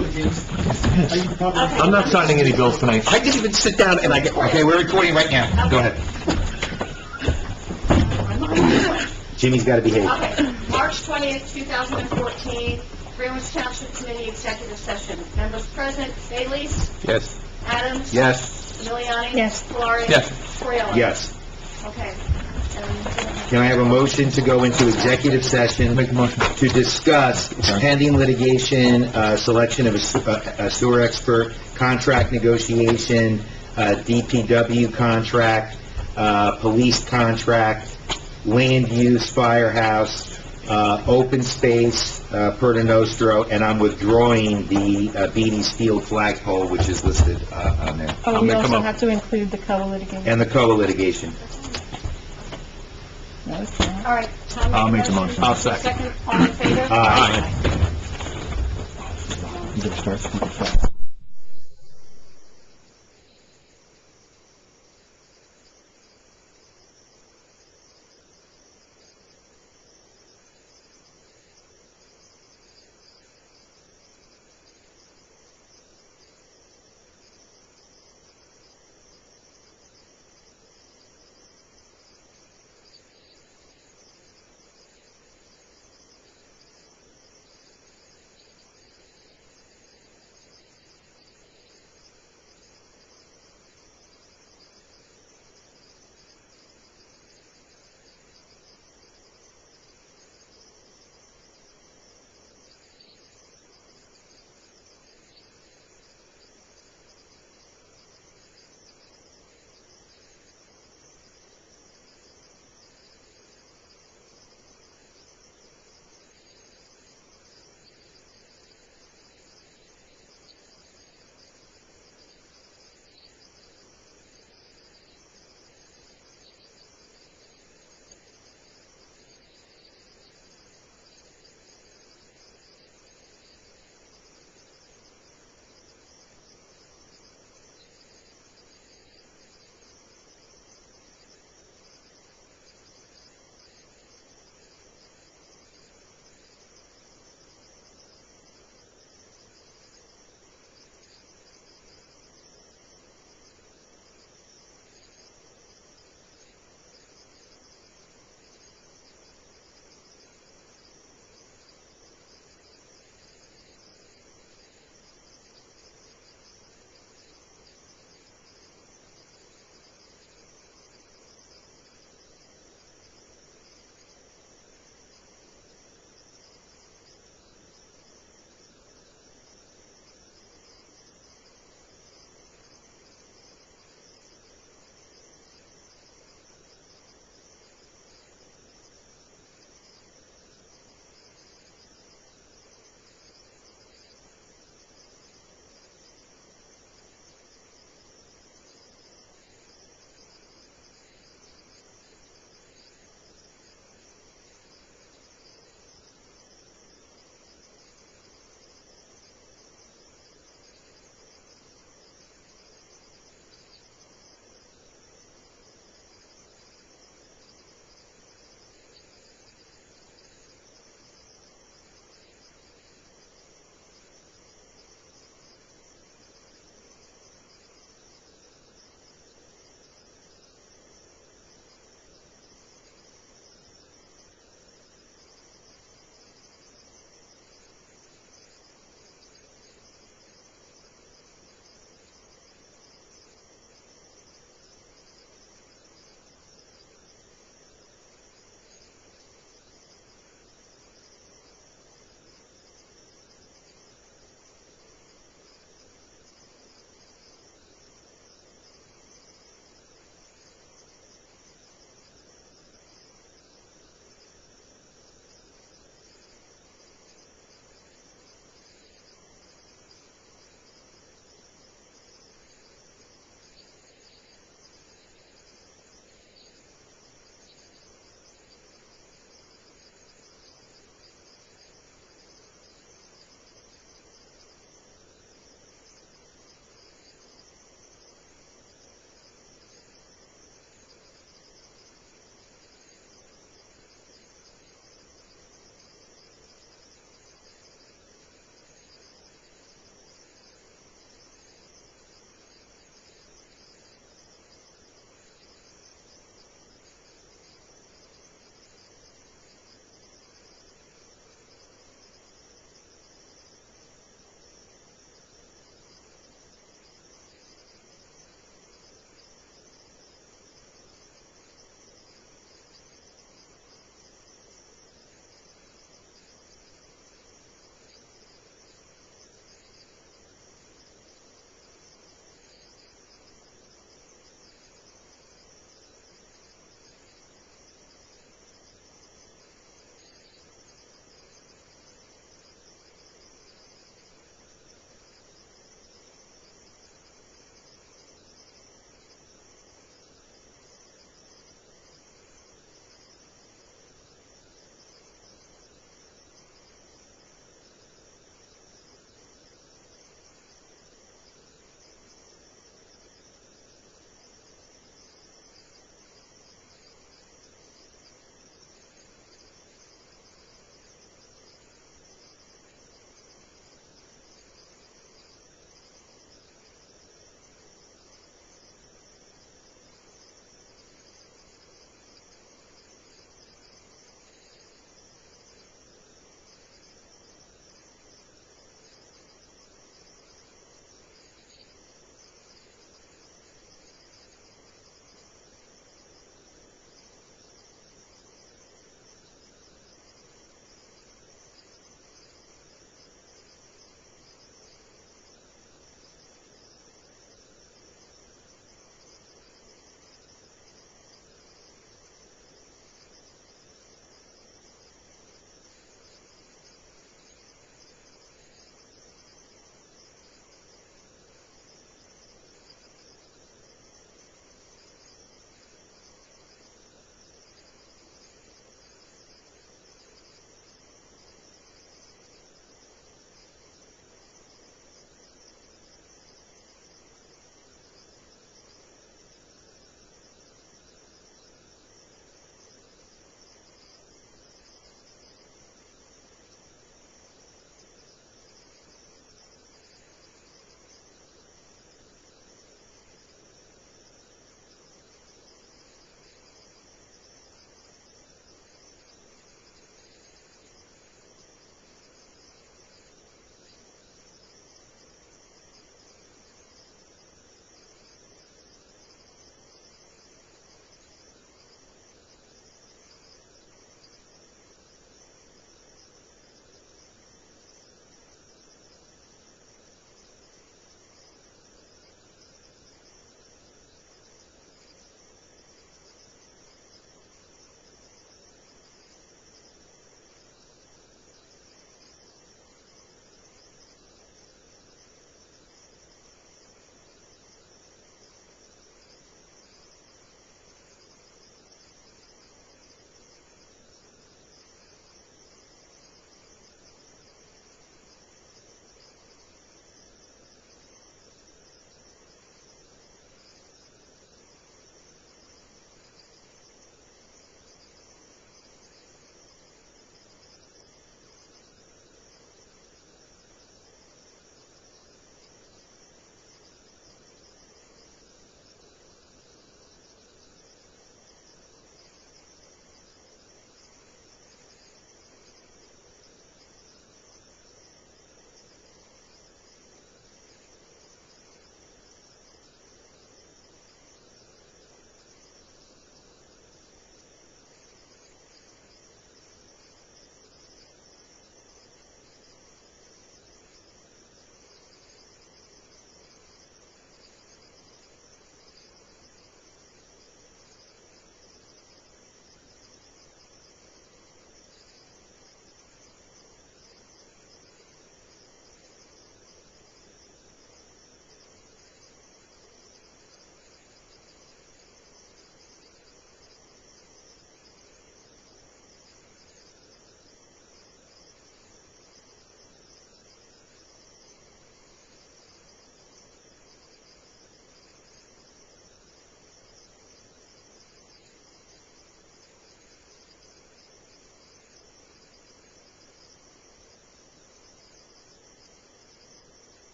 Jim. I'm not signing any bills tonight. I didn't even sit down and okay, we're recording right now. Go ahead. Jimmy's got to behave. Okay, March 20th, 2014, Greenwich Township Committee Executive Session. Members present, Bailey? Yes. Adams? Yes. Miliani? Yes. Valari? Yes. Coriola? Yes. Okay. Can I have a motion to go into executive session Make a motion. to discuss pending litigation, selection of a sewer expert, contract negotiation, DPW contract, police contract, land use, firehouse, open space, per nostro, and I'm withdrawing the Beatty's Field flagpole, which is listed on there, Oh, I'll we make a also mo- have to include the COA litigation. and the COA litigation. Okay. All right, Tom I'll made make the motion. I'll second. All in favor? Aye. You gonna start?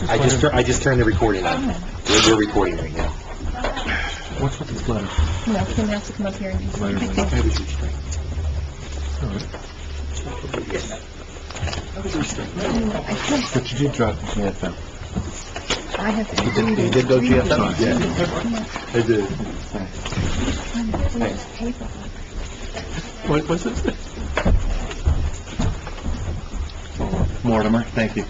I just turned the recording on. We're recording right now. What's with this letter? No, Kim has to come up here and do something. But you did drop the GFM. I have to read it. You did go GFM? Yeah. I did. Thanks. Paper. What's this? Mortimer, thank you.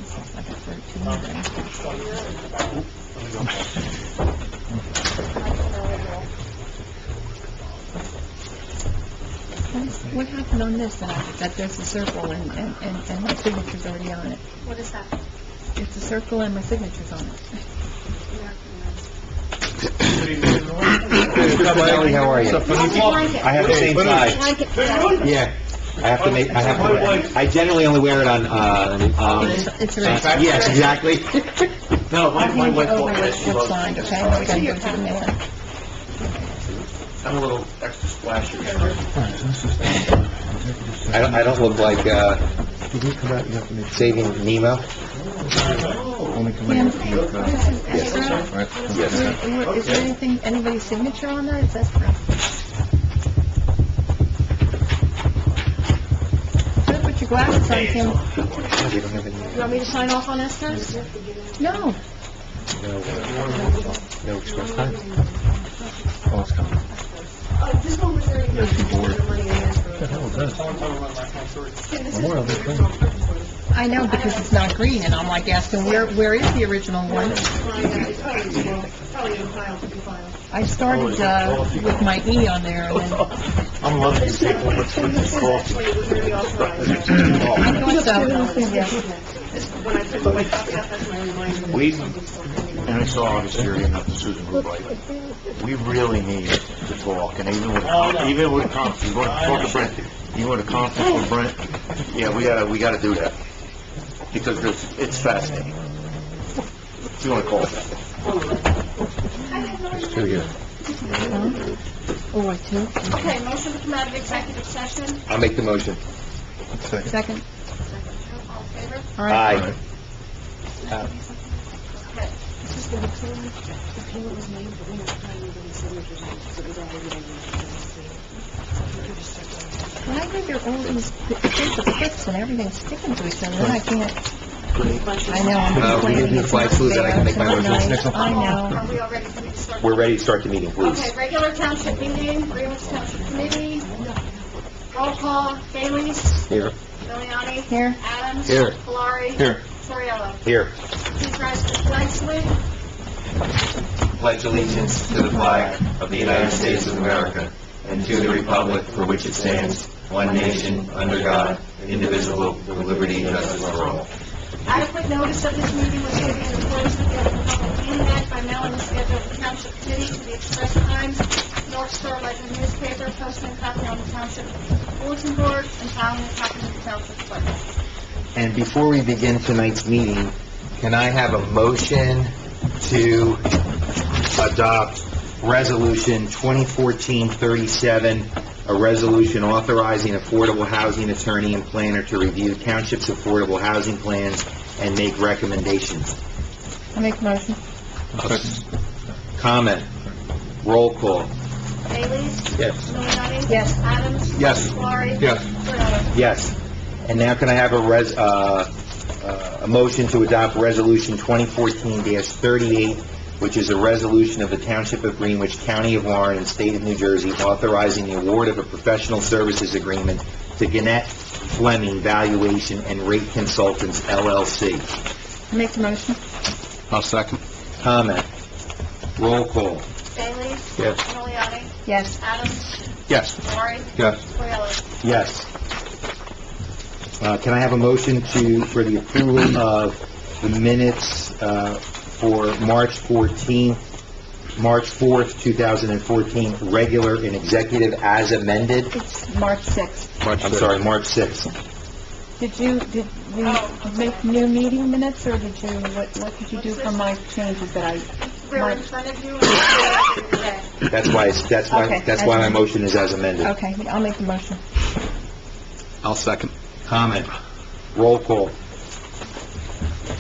Sounds like a 13 day. What happened on this, that there's a circle and my signature's already on it? What is that? It's a circle and my signature's on it. Ellie, how are you? Blanket. I have the same size. Blanket for that. Yeah. I generally only wear it on, It's a yes, exactly. No, my wife over bought this. She what's loves signed, it. okay? We gotta go to the man. I'm a little extra splashy. I don't look like, Did you come out, you have to make Saving Nemo. only come Kim, out. this is extra. Right? Yes. Is there anything, anybody's signature on that? It's extra. Should put your glasses on, Kim. We don't have any, You want me to sign off on this then? No. no express time. Oh, it's coming. This one was already What the hell is that? Memorial Day thing. I know, because it's not green, and I'm like asking, where is the original one? I started, with my E on there, and then, I'm loving these people. Let's put this coffee. I thought so, yeah. We, and I saw this here, and not Susan Rubai, we really need to talk, and even with conference, you want to talk to Brent, you want a conference with Brent, yeah, we gotta do that, because it's fascinating. If you want to call it that. Two here. Oh, I too? Okay, motion to come out of executive session. I'll make the motion. Second. All in favor? All right. Aye. Okay. When I hear there are all these paper clips and everything sticking to each other, then I can't. I know, I'm We didn't complaining do it's flag not salute, then I can make my fair. motion. It's not nice. I know. Are we all ready for me to start? We're ready to start the meeting, please. Okay, regular township meeting, Greenwich Township Committee. Roll call, Bailey's, Here. Miliani. Here. Adams. Here. Valari. Here. Soriello. Here. Please rise for the flag salute. Pledge allegiance to the flag of the United States of America and to the republic for which it stands, one nation, under God, indivisible, with liberty and justice for all. Adequate notice of this meeting was given in accordance with the Open Public Meeting Act by mailing the schedule of the Township Committee to the Express Times, North Star Ledger newspaper, posting a copy on the Township bulletin board, and filing a copy of the Township clerk. And before we begin tonight's meeting, can I have a motion to adopt Resolution 2014-37, a resolution authorizing affordable housing attorney and planner to review township's affordable housing plans and make recommendations? I make a motion. Comment? Roll call? Bailey's? Yes. Miliani. Yes. Adams. Yes. Valari. Yes. Soriello. Yes. And now can I have a motion to adopt Resolution 2014-38, which is a resolution of the Township of Greenwich, County of Warren, and State of New Jersey, authorizing the award of a professional services agreement to Gannett Fleming Valuation and Rate Consultants, LLC. I make the motion. I'll second. Comment? Roll call? Bailey's? Yes. Miliani. Yes. Adams. Yes. Valari. Yes. Soriello. Yes. Can I have a motion for the approval of the minutes for March 4th, 2014, regular and executive as amended? It's March 6th. I'm sorry, March 6th. Did you make new meeting minutes, or did you, what did you do for my changes that I... They're in front of you, and they're today. That's why my motion is as amended. Okay, I'll make the motion. I'll second. Comment. Roll call.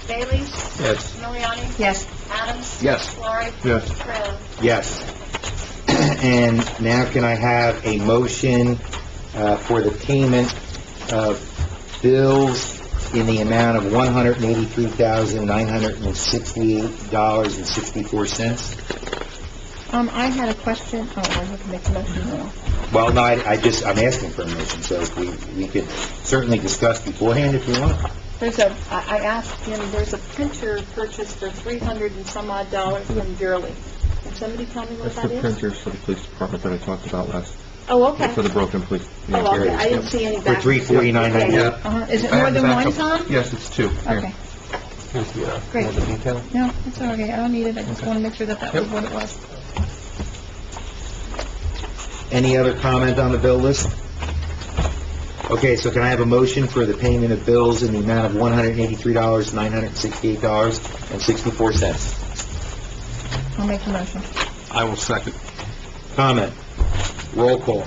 Bailey? Yes. Miliani? Yes. Adams? Yes. Lori? Yes. Trailer? Yes. And now can I have a motion for the payment of bills in the amount of $183,968.64? I had a question, oh, I can make the motion now. Well, no, I'm asking for a motion, so we could certainly discuss beforehand if you want. I asked him, there's a printer purchased for $300 and some odd dollars from Gurley. Can somebody tell me what That's that the is? printers for the police department that I talked about last, Oh, okay. for the broken police. Oh, okay, I didn't see any For back. $349.98. Is it I more have the than one, backup. Tom? Yes, it's two. Here. Okay, Here's the, Great. more the detail. no, it's okay, I don't need it, I just want to make sure that was Yep. what it was. Any other comment on the bill list? Okay, so can I have a motion for the payment of bills in the amount of $183,968.64? I'll make the motion. I will second. Comment. Roll call.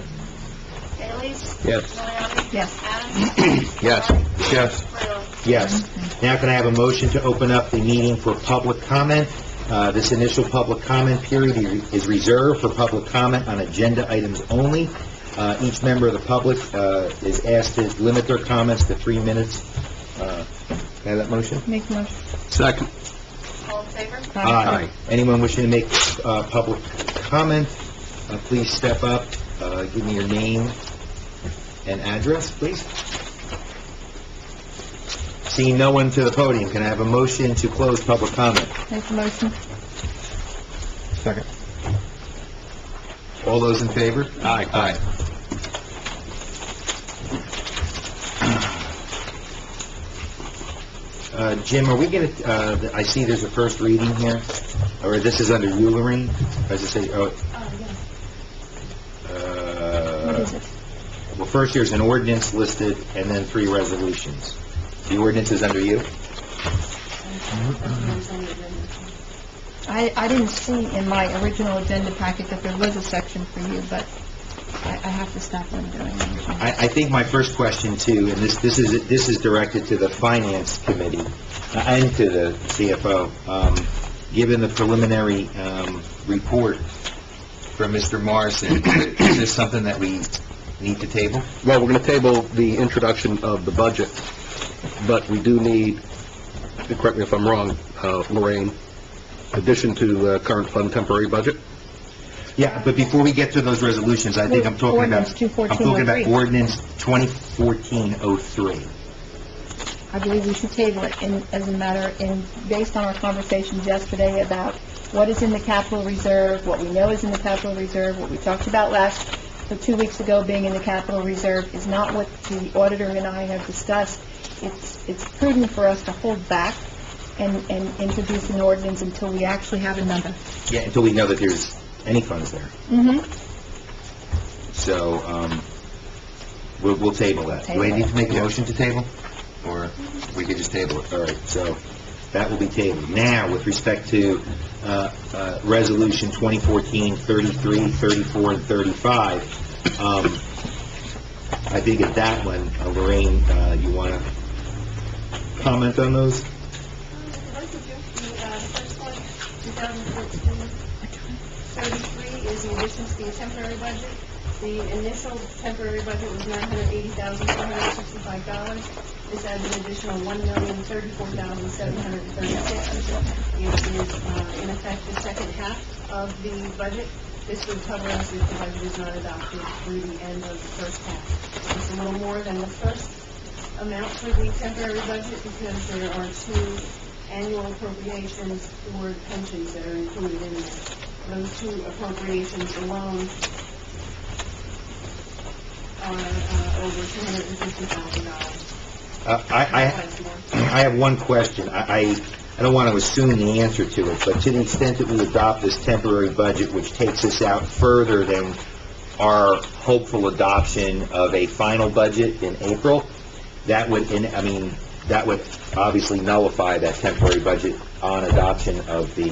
Bailey? Yes. Miliani? Yes. Adams? Yes. Lori? Yes. Trailer? Yes. Now can I have a motion to open up the meeting for public comment? This initial public comment period is reserved for public comment on agenda items only. Each member of the public is asked to limit their comments to 3 minutes. Can I have that motion? Make the motion. Second. All in favor? Aye. Anyone wishing to make public comment, please step up, give me your name and address, please. Seeing no one to the podium, can I have a motion to close public comment? Make the motion. Second. All those in favor? Aye. Aye. Jim, are we gonna, I see there's a first reading here, or this is under you, Lorraine? As I say, What is it? Well, first there's an ordinance listed, and then 3 resolutions. The ordinance is under you? I didn't see in my original agenda packet that there was a section for you, but I have to stop what I'm doing. I think my first question too, and this is directed to the Finance Committee and to the CFO, given the preliminary report from Mr. Morrison, is this something that we need to table? Well, we're going to table the introduction of the budget, but we do need, correct me if I'm wrong, Lorraine, addition to current fund temporary budget. Yeah, but before we get to those resolutions, I think I'm talking about... Ordinance I'm talking about 21403. ordinance 2014-03. I believe we should table it as a matter, based on our conversations yesterday about what is in the capital reserve, what we know is in the capital reserve, what we talked about 2 weeks ago being in the capital reserve is not what the auditor and I have discussed. It's prudent for us to hold back and introduce an ordinance until we actually have a number. Yeah, until we know that there's any funds there. Mm-hmm. So, we'll table that. Do I need to make a motion to table? Or we could just table it? All right, so that will be tabled. Now, with respect to Resolution 2014-33, 34, and 35, I think at that one, Lorraine, you want to comment on those? The first one, 2014-33, is in addition to the temporary budget. The initial temporary budget was $980,465. This adds an additional $1,034,736. It is, in effect, the second half of the budget. This would cover us if the budget is not adopted through the end of the first half. It's a little more than the first amount for the temporary budget because there are 2 annual appropriations for pensions that are included in there. Those 2 appropriations alone are over $250,000. I have one question. I don't want to assume the answer to it, but to the extent that we adopt this temporary budget, which takes us out further than our hopeful adoption of a final budget in April, that would, that would obviously nullify that temporary budget on adoption of the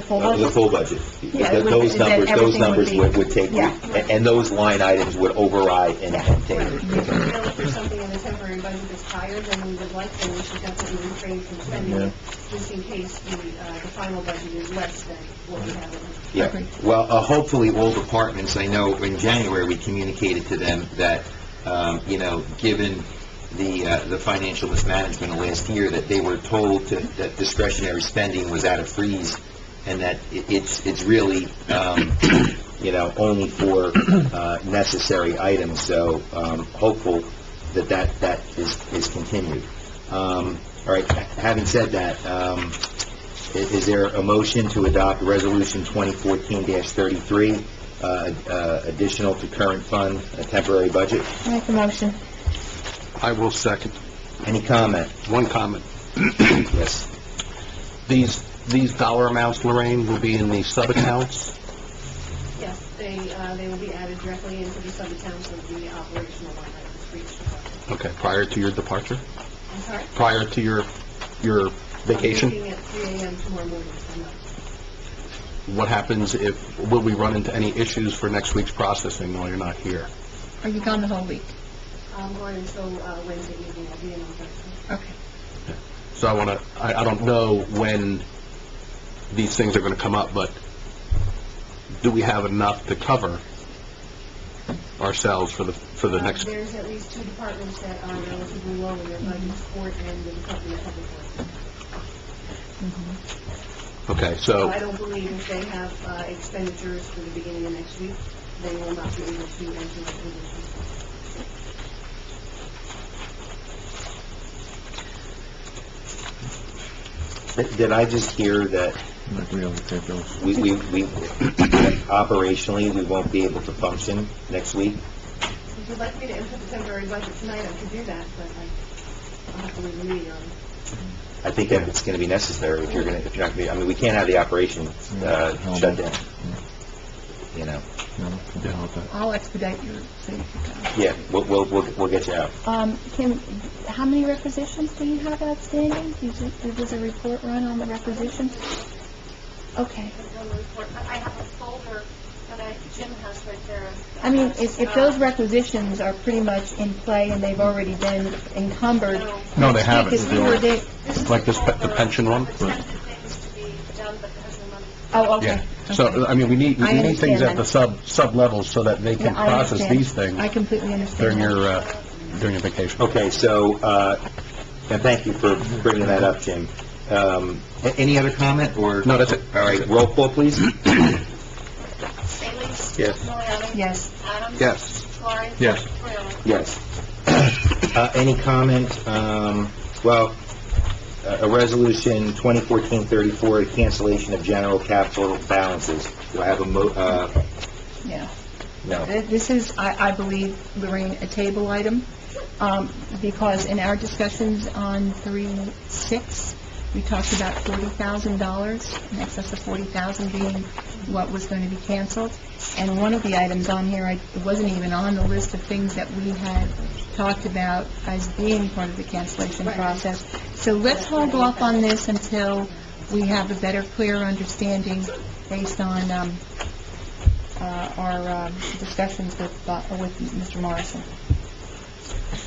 full the budget? full budget. Yeah, it would- Those then numbers, everything would take, Yeah. and those line items would override and take. If we feel if there's something in the temporary budget that's higher than we would like, then we should definitely refrain from spending it, just in case the final budget is less than what we have in it. Yeah, Agreed. well, hopefully all departments, I know in January, we communicated to them that, given the financial mismanagement of last year, that they were told that discretionary spending was at a freeze, and that it's really, only for necessary items, so hopeful that is continued. All right, having said that, is there a motion to adopt Resolution 2014-33, additional to current fund, a temporary budget? Make the motion. I will second. Any comment? One comment. Yes. These dollar amounts, Lorraine, will be in the sub-accounts? Yes, they will be added directly into the sub-accounts of the operational line items for each department. Okay, prior to your departure? I'm sorry? Prior to your vacation? I'm looking at 3 a.m. tomorrow morning, so no. What happens will we run into any issues for next week's processing while you're not here? Are you gone the whole week? I'm going until Wednesday evening, I'll be in on Thursday. Okay. So I don't know when these things are going to come up, but do we have enough to cover ourselves for the next? There's at least 2 departments that are relatively low in their budgets, court and the Department of Public Works. Okay, So so, I don't believe if they have expenditures for the beginning of next week, they will not be able to enter the position. Did I just hear that Like we only take those. we operationally, we won't be able to function next week? If you'd like me to input the temporary budget tonight, I could do that, but I'll have to leave the meeting on. I think that it's going to be necessary if you're not going to be, we can't have the operation shut down, No, can deal with that. I'll expedite your, so you can go. Yeah, we'll get you out. How many requisitions do you have outstanding? Does a report run on the requisitions? Okay. I have a folder that Jim has right there. I mean, if those requisitions are pretty much in play and they've already been encumbered. No, they haven't. Because we were, like the pension one? Things to be done, but there hasn't been money. oh, okay. Yeah. So, we need I things at understand the sub levels so that they can Yeah, I process understand. these things I completely understand. during your vacation. Okay, so, and thank you for bringing that up, Jim. Any other comment, or? No, that's it. All right, roll call, please. Staley? Yes. Miliani? Yes. Adams? Yes. Klein? Yes. Freeland? Yes. Any comment, a resolution 2014-34, cancellation of general capital balances. Do I have a Yeah. no? This is, I believe, Lorraine, a table item, because in our discussions on 3-6, we talked about $40,000, in excess of $40,000 being what was going to be canceled. And one of the items on here, it wasn't even on the list of things that we had talked about as being part of the cancellation process. So let's hold off on this until we have a better, clearer understanding based on our discussions with Mr. Morrison.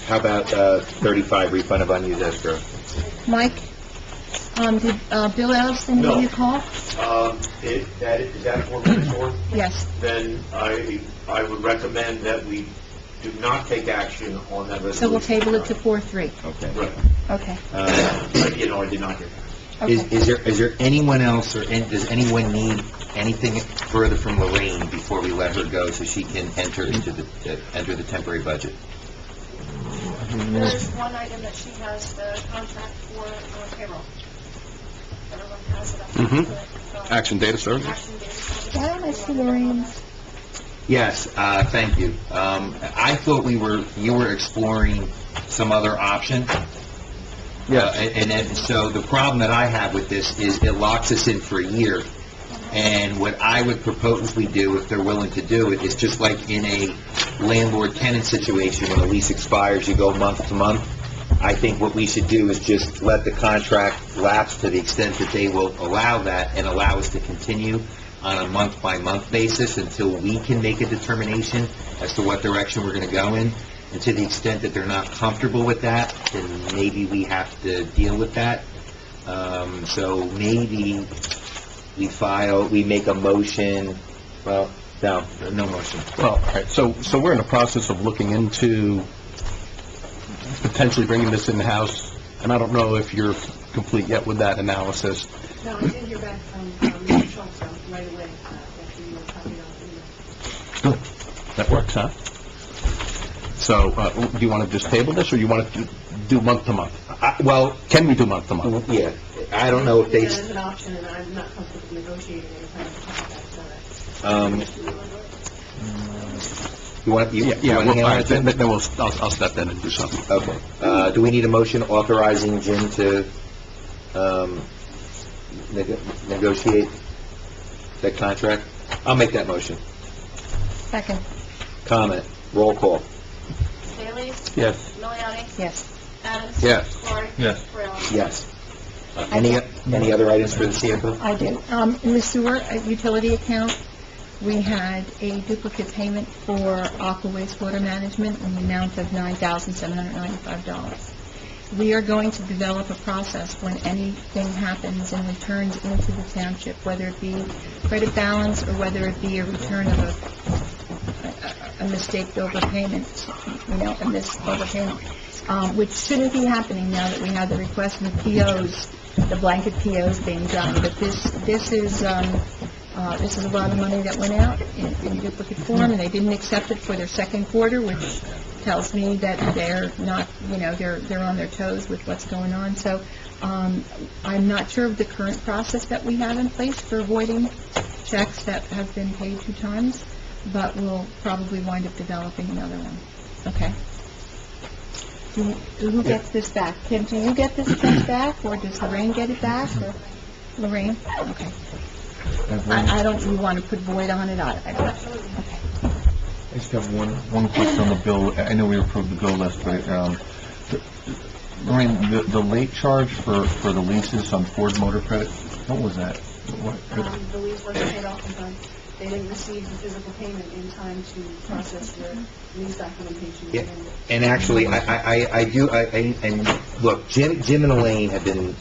How about 35, refund of unused escrow? Mike, did Bill Ellison give you a call? Is that what we're for? Yes. Then I would recommend that we do not take action on that resolution. So we'll table it to 4-3. Okay. Right. Okay. I did not hear that. Okay. Is there anyone else, or does anyone need anything further from Lorraine before we let her go so she can enter the temporary budget? There's one item that she has, the contract for payroll. Everyone has it up. Action Data Services? Action data services. Why don't I see Lorraine's? Yes, thank you. I thought you were exploring some other option. Yes. And so the problem that I have with this is it locks us in for a year. And what I would propose we do, if they're willing to do it, is just like in a landlord-tenant situation, when a lease expires, you go month to month. I think what we should do is just let the contract lapse to the extent that they will allow that, and allow us to continue on a month-by-month basis until we can make a determination as to what direction we're going to go in. And to the extent that they're not comfortable with that, then maybe we have to deal with that. So maybe we make a motion, well, no motion. Well, all right, so we're in the process of looking into potentially bringing this in-house, and I don't know if you're complete yet with that analysis. No, I did hear back from Mr. Schultz right away, after you were copied on the email. Good. That works, huh? So, do you want to just table this, or you want to do month to month? Well, Can we do month to month? yeah, I don't know if they, That is an option, and I'm not comfortable negotiating any kind of contract, so you want to Yeah, handle well, all right, it, Jim? then I'll step in and do something. Okay. Do we need a motion authorizing Jim to negotiate that contract? I'll make that motion. Second. Comment, roll call. Bailey? Yes. Miliani? Yes. Adams? Yes. Lori? Yes. Freeland? Yes. Any other items for the CFO? I do. In the sewer utility account, we had a duplicate payment for aqua wastewater management in the amount of $9,795. We are going to develop a process when anything happens and returns into the township, whether it be credit balance or whether it be a return of a mistaked overpayment, a missed overpayment, which shouldn't be happening now that we have the request of the POs, the blanket POs being done. But this is a lot of money that went out in duplicate form, and they didn't accept it for their second quarter, which tells me that they're not, they're on their toes with what's going on. So, I'm not sure of the current process that we have in place for avoiding checks that have been paid 2 times, but we'll probably wind up developing another one. Okay? Who gets this back? Kim, do you get this check back, or does Lorraine get it back, or Lorraine? Okay. I don't, you want to put void on it? I don't. Okay. I just have one question on the bill. I know we approved the bill list, but, Lorraine, the late charge for the leases on Ford Motor Credit, what was that? The lease wasn't paid off in time. They didn't receive the physical payment in time to process their lease documentation. Yeah, and actually, and look, Jim and Elaine have been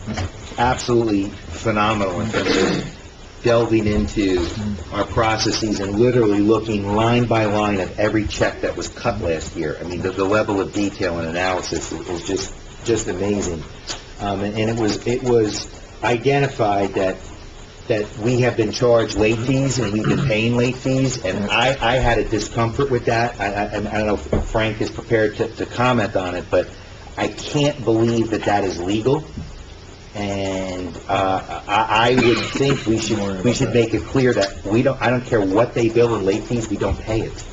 absolutely phenomenal in terms of delving into our processes and literally looking line by line at every check that was cut last year. I mean, the level of detail and analysis was just amazing. And it was identified that we have been charged late fees and we've been paying late fees, and I had a discomfort with that. I don't know if Frank is prepared to comment on it, but I can't believe that is legal. And I would think we should make it clear that I don't care what they bill in late fees, we don't pay it.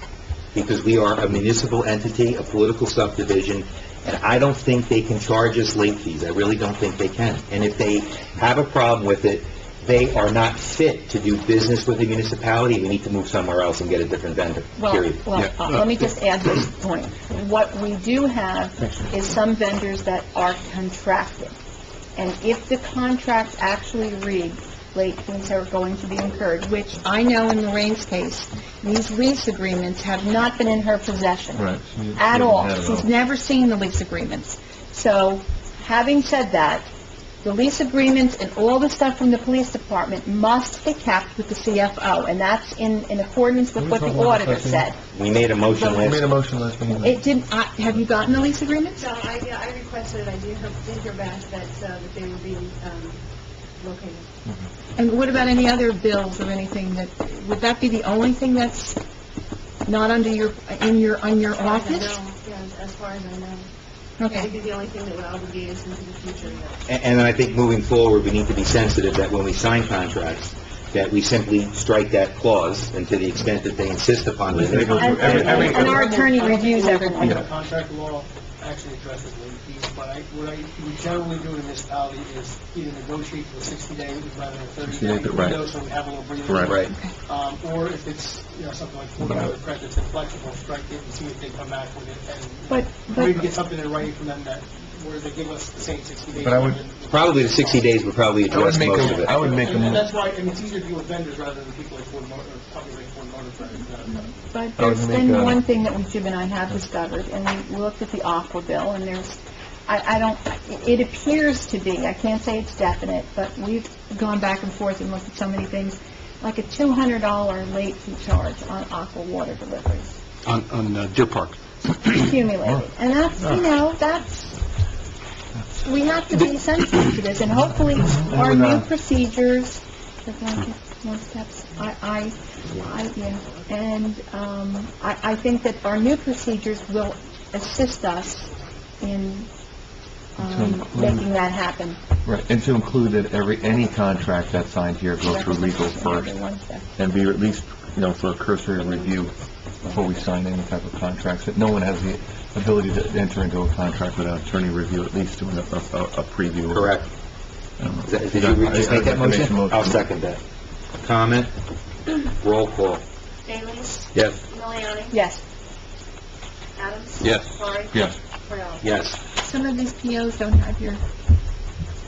Because we are a municipal entity, a political subdivision, and I don't think they can charge us late fees. I really don't think they can. And if they have a problem with it, they are not fit to do business with the municipality. We need to move somewhere else and get a different vendor, period. Let me just add this point. What we do have is some vendors that are contracted. And if the contract actually reads late fees are going to be incurred, which I know in Lorraine's case, these lease agreements have not been in her possession Right. at all. She's never seen the lease agreements. So, having said that, the lease agreements and all the stuff from the police department must be kept with the CFO, and that's in accordance with what the auditor said. We made a motion We made last... a motion last meeting. It didn't, have you gotten the lease agreements? So I requested, I did hear back that they were being located. And what about any other bills or anything would that be the only thing that's not under on your office? No, yeah, as far as I know. That would be Okay. the only thing that would obligate us into the future. And I think moving forward, we need to be sensitive that when we sign contracts, that we simply strike that clause, and to the extent that they insist upon it. And our attorney reviews everything. Yeah. Contract law actually addresses late fees, but what we generally do in this municipality is either negotiate for a 60-day rather than a 30-day 60-day, right. window, so we have a little breathing room. Right. Or if it's, something like 40-hour credit that's inflexible, strike it and see if they come back with it, But, and maybe get something in writing from them that, where they give us the same 60 days. But I would- Probably the 60 days would probably address most of it. I would make And them, that's why, it's easier to deal with vendors rather than people like Ford Motor, or companies like Ford Motor Credit. but I would there's make been a- one thing that Jim and I have discovered, and we looked at the aqua bill, and there's, I don't, it appears to be, I can't say it's definite, but we've gone back and forth and looked at so many things, like a $200 late fee charge on aqua water deliveries, On Deer Park. accumulated. And that's, we have to be sensitive to this, and hopefully our new procedures, the blanket, more steps, I think that our new procedures will assist us in making that happen. right, and to include that any contract that's signed here go through legal first, and be at least, for a cursory review before we sign any type of contracts, that no one has the ability to enter into a contract without attorney review, at least doing a preview. Correct. Did you just make that motion? I'll second that. Comment? Roll call. Bailey's? Yes. Miliani? Yes. Adams? Yes. Klein? Yes. Farrell? Yes. Some of these POs don't have your,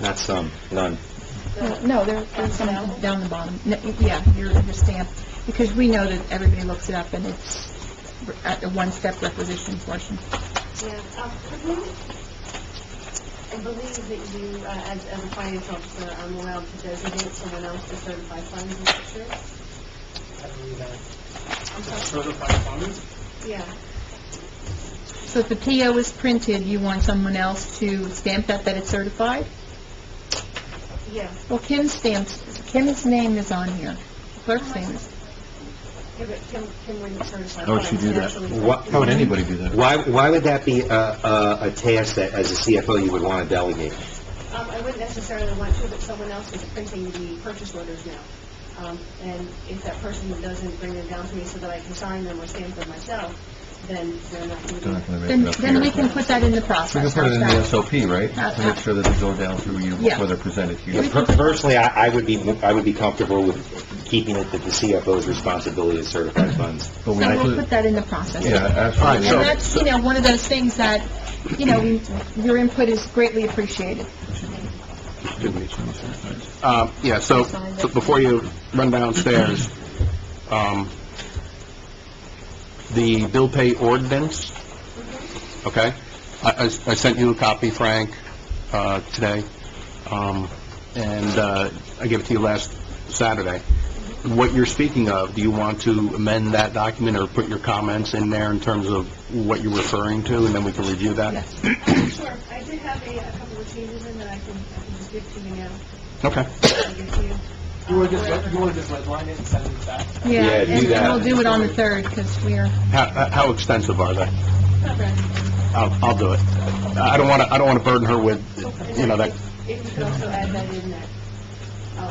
Not some, none. no, there's some down the bottom. Yeah, your stamp, because we know that everybody looks it up, and it's at the one-step requisition portion. Yeah, I believe that you, as a finance officer, I'm allowed to designate someone else to certify funds, is that true? I believe that. I'm sorry? Certified funds? Yeah. So if the PO is printed, you want someone else to stamp that it's certified? Yeah. Well, Kim's name is on here. The clerk's name is. Yeah, but can we certify? How would she do that? Actually- How would anybody do that? Why would that be a task that, as a CFO, you would want to delegate? I wouldn't necessarily want to, but someone else is printing the purchase orders now. And if that person doesn't bring them down to me so that I can sign them or stamp them myself, then they're not going to They're not be... gonna make it up Then we here. can put that in the We process. can put it in the How's SOP, right? To make sure that they go down through you Yeah. before they're presented here. Personally, I would be comfortable with keeping it that the CFO's responsibility to certify funds. But So we we'll include, put that in the process. yeah, absolutely. And that's, one of those things that, your input is greatly appreciated. Yeah, so before you run downstairs, the bill pay ordinance, okay? I sent you a copy, Frank, today, and I gave it to you last Saturday. What you're speaking of, do you want to amend that document or put your comments in there in terms of what you're referring to, and then we can review that? Yes. Sure. I did have a couple of changes in that I can just give to you now. Okay. I'll give to you. You want to just redline it and send it back? Yeah, do and that. we'll do it on the 3rd, because we are, How extensive are they? Not bad. I'll do it. I don't want to burden her with, that. If you could also add that in there.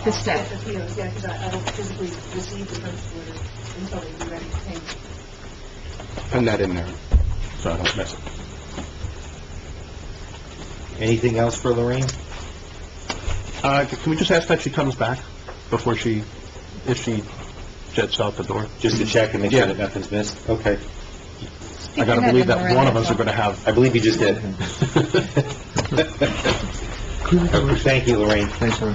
The step. The POs, yeah, because I don't physically receive the purchase order until they be ready to pay. Pin that in there, so I don't miss it. Anything else for Lorraine? Can we just ask that she comes back before if she jets out the door? Just to check and make sure Yeah. that nothing's missed? Okay. I gotta believe that one of us are gonna have... I believe you just did. Thank you, Lorraine. Thanks, Ron.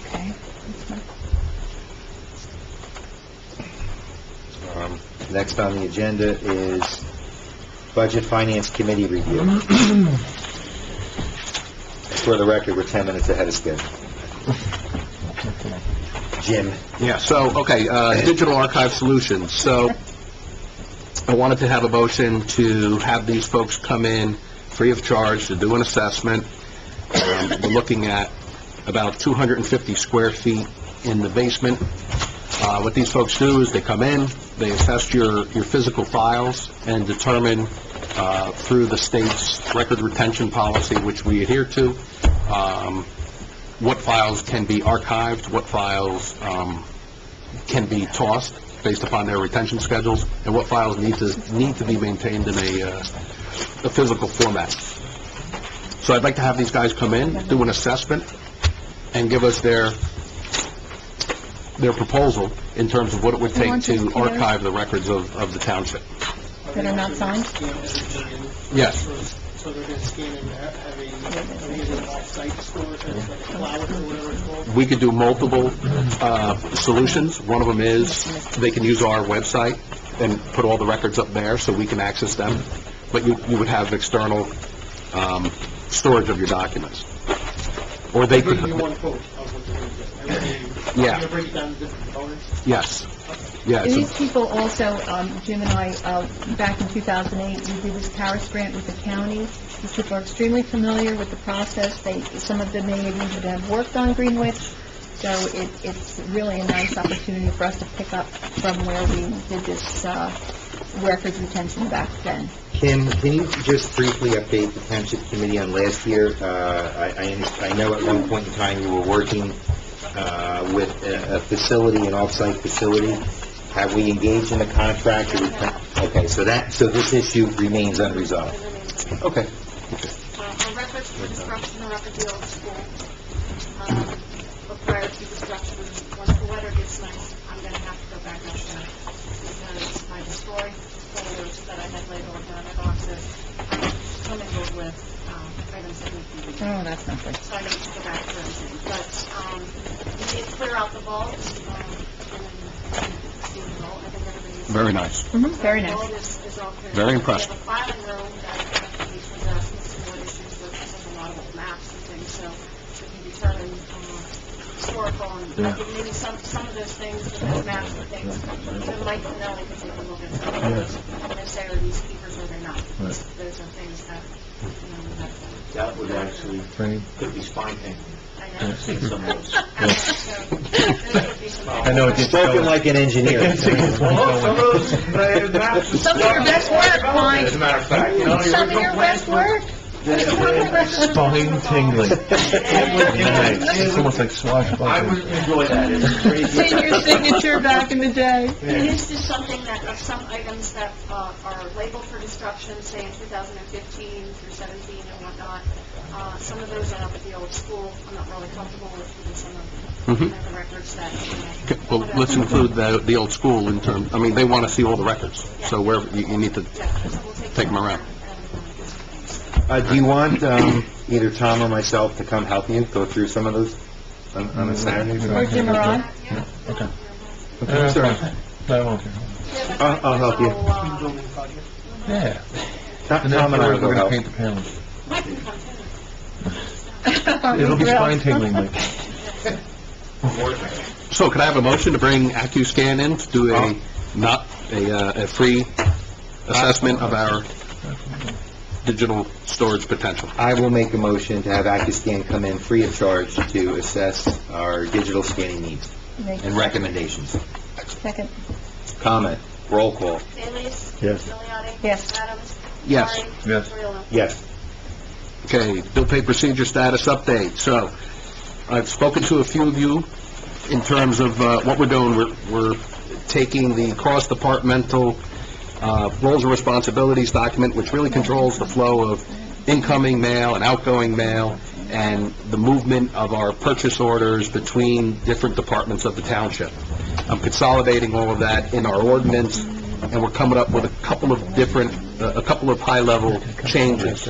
okay. Next on the agenda is Budget Finance Committee review. For the record, we're 10 minutes ahead of schedule. Jim? Yeah, so, okay, Digital Archive Solutions. So, I wanted to have a motion to have these folks come in free of charge to do an assessment. We're looking at about 250 square feet in the basement. What these folks do is they come in, they assess your physical files and determine through the state's record retention policy, which we adhere to, what files can be archived, what files can be tossed based upon their retention schedules, and what files need to be maintained in a physical format. So I'd like to have these guys come in, do an assessment, and give us their proposal in terms of what it would take to archive the records of the township. That are not signed? Yes. So they're going to scan and have a off-site storage, like a cloud or whatever it's called? We could do multiple solutions. One of them is they can use our website and put all the records up there so we can access them, but you would have external storage of your documents. Or they could... Give you one quote of what you're going to do. Yeah. You're break it down into different components? Yes. Yeah, These people also, Jim and I, back in 2008, we did this Paris grant with the county. These people are extremely familiar with the process. Some of them may even have worked on Greenwich. So it's really a nice opportunity for us to pick up from where we did this records retention back then. Kim, can you just briefly update the Township Committee on last year? I know at one point in time you were working with a facility, an off-site facility. Have we engaged in a contract? Okay, so this issue remains unresolved. Okay. On records for destruction or up at the old school, but prior to destruction, once the weather gets nice, I'm going to have to go back out there because my destroyed folders that I had labeled in my boxes commingled with items that need to be Oh, that's not good. so I need to go back through everything. But we did clear out the vaults, and see the vault. I think everybody's... very nice. Very The nice. vault is all clear. Very impressed. We have a filing room that needs to address some more issues with a lot of old maps and things, so we can determine historical and I think maybe some of those things, those maps and things, even Mike and Nellie can take a look at some of those and say, are these keepers or they're not? Those are things that, we have to... That would actually, Training. could be spine thing. I know. Seen some of those. I know it gets Spoken going. like an engineer. Well, some of those maps... Some of your best work, Mike. As a matter of fact, you know, Some of your best work. Spine tingling. Nice. It's almost like I swashbuckling. would enjoy that. It's crazy. Seeing your signature back in the day. It is just something that, some items that are labeled for destruction, say in 2015 through 17 and whatnot, some of those are up at the old school. I'm not really comfortable with even some of the records that, Okay, well, let's include the old school in terms, I mean, they want to see all the records, so where you need to yeah, so we'll take take them around. and get some things. Do you want either Tom or myself to come help you go through some of those on a Saturday? Or Jim or Ron. Okay. Okay, sorry. No, I won't. I'll help you. Team building project? Yeah. Tom and I will We're go gonna help. paint the panels. Mike can come too. It'll be spine tingling, like. So could I have a motion to bring AccuScan in to do a free assessment of our digital storage potential? I will make a motion to have AccuScan come in free of charge to assess our digital scanning needs and recommendations. Second. Comment, roll call. Bailey's? Yes. Milioti? Yes. Adams? Yes. Sorry? Yes. Freeland? Yes. Okay, bill pay procedure status update. So, I've spoken to a few of you in terms of what we're doing. We're taking the cross-departmental roles and responsibilities document, which really controls the flow of incoming mail and outgoing mail, and the movement of our purchase orders between different departments of the township. I'm consolidating all of that in our ordinance, and we're coming up with a couple of high-level changes.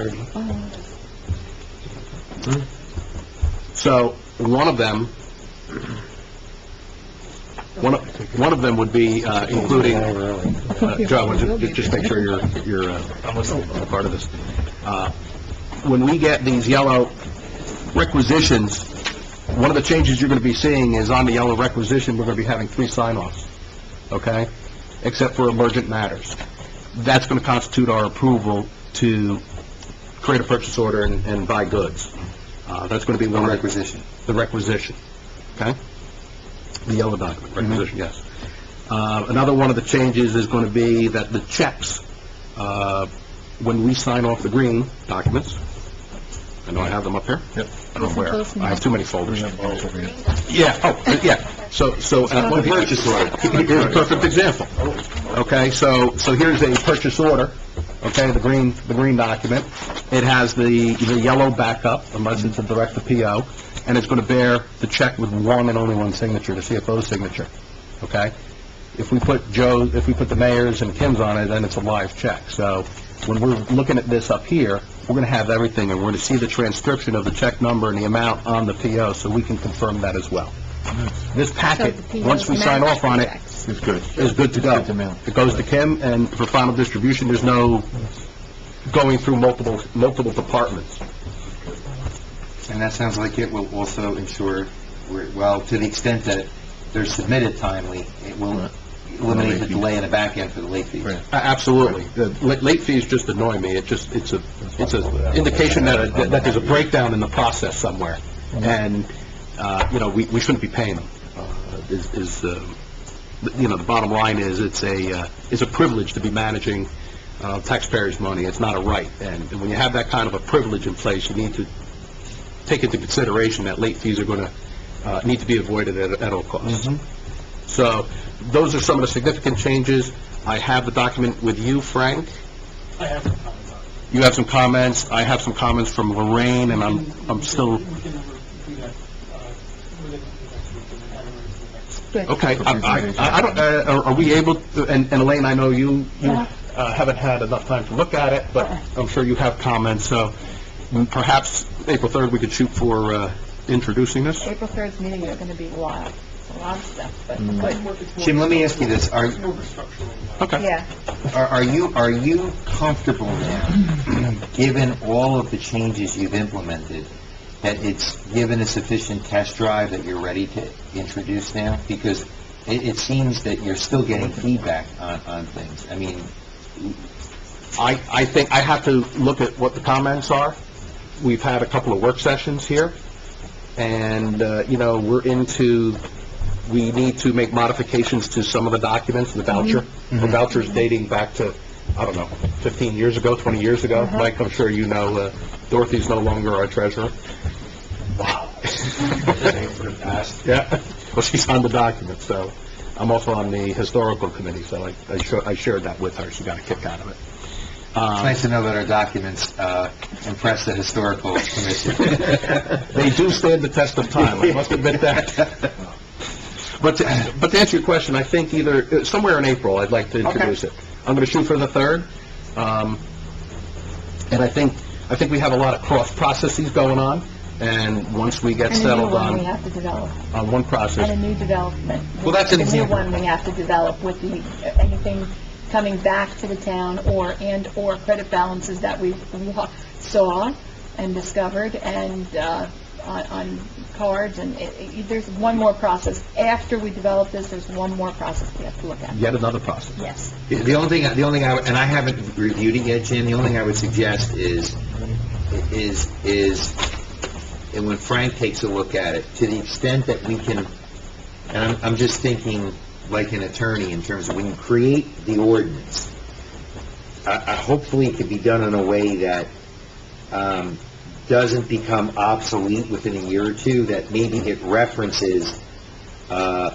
So, one of them would be including, Joe, just make sure you're a part of this. When we get these yellow requisitions, one of the changes you're going to be seeing is on the yellow requisition, we're going to be having 3 sign-offs, okay? Except for emergent matters. That's going to constitute our approval to create a purchase order and buy goods. That's going to be one requisition. The requisition, okay? The yellow document, requisition, yes. Another one of the changes is going to be that the checks, when we sign off the green documents, I know I have them up here. Yep. I don't know where. I have too many folders. Over here. Yeah, oh, yeah. One purchase order. Here's a perfect example. Okay, so here's a purchase order, okay, the green document. It has the yellow backup, unless it's a direct to PO, and it's going to bear the check with one and only one signature, the CFO's signature, okay? If we put the mayor's and Kim's on it, then it's a live check. So when we're looking at this up here, we're going to have everything, and we're going to see the transcription of the check number and the amount on the PO, so we can confirm that as well. This packet, So the POs once we sign off on it, checks. It's good. is good to go. Good to mail. It goes to Kim, and for final distribution, there's no going through multiple departments. And that sounds like it will also ensure, well, to the extent that they're submitted timely, it will eliminate the delay in the back end for the late fees. Right. Absolutely. The late fees just annoy me. It's a indication that there's a breakdown in the process somewhere. And, we shouldn't be paying them. The bottom line is, it's a privilege to be managing taxpayers' money. It's not a right. And when you have that kind of a privilege in place, you need to take into consideration that late fees are going to need to be avoided at all costs. So those are some of the significant changes. I have the document with you, Frank. I have some comments on it. You have some comments. I have some comments from Lorraine, and I'm still... We can do that, within the next week, and then have it ready for the next. Good. Okay, I don't, are we able to, and Elaine, I know you haven't had enough time to look at it, but I'm sure you have comments, so perhaps April 3rd, we could shoot for introducing this? April 3rd's meeting is going to be wild. A lot of stuff, but good. Jim, let me ask you this, It's more of a structural. Okay. Yeah. are you comfortable now, given all of the changes you've implemented, that it's given a sufficient test drive that you're ready to introduce now? Because it seems that you're still getting feedback on things. I mean, I think I have to look at what the comments are. We've had a couple of work sessions here, and, we need to make modifications to some of the documents, the voucher. The voucher's dating back to, 15 years ago, 20 years ago. Mike, I'm sure you know, Dorothy's no longer our treasurer. Wow. For the past. Yeah, well, she's on the document, so I'm also on the historical committee, so I shared that with her. She got a kick out of it. it's nice to know that our documents impress the historical commission. They do stand the test of time, I must admit that. But to answer your question, I think either, somewhere in April, I'd like to introduce it. I'm going to shoot for the 3rd, and I think we have a lot of cross processes going on, and once we get And a new settled one we on have to develop. one process, And a new development. Well, that's an The new example. one we have to develop with anything coming back to the town or credit balances that we saw and discovered and on cards, and there's one more process. After we develop this, there's one more process we have to look at. yet another process. Yes. The only thing, and I haven't reviewed it yet, Jim, the only thing I would suggest is, and when Frank takes a look at it, to the extent that we can, and I'm just thinking like an attorney in terms of when you create the ordinance, hopefully it can be done in a way that, doesn't become obsolete within a year or two, that maybe it references a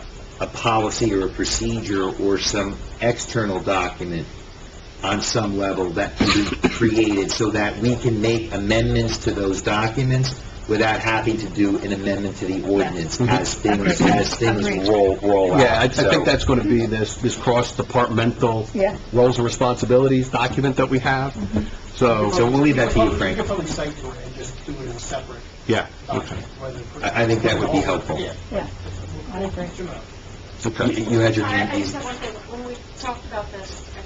policy or a procedure or some external document on some level that can be created so that we can make amendments to those documents without having to do an amendment to the ordinance as things roll out. Yeah, I think that's going to be this cross-departmental Yeah. roles and responsibilities document that we have. So we'll leave that to you, We Frank. can probably cite to it and just do it in a separate yeah, okay. document. I think that would be helpful. Yeah. Yeah. I agree. Jim, Okay. You had your I hand, just have one thing. When we talked about this, and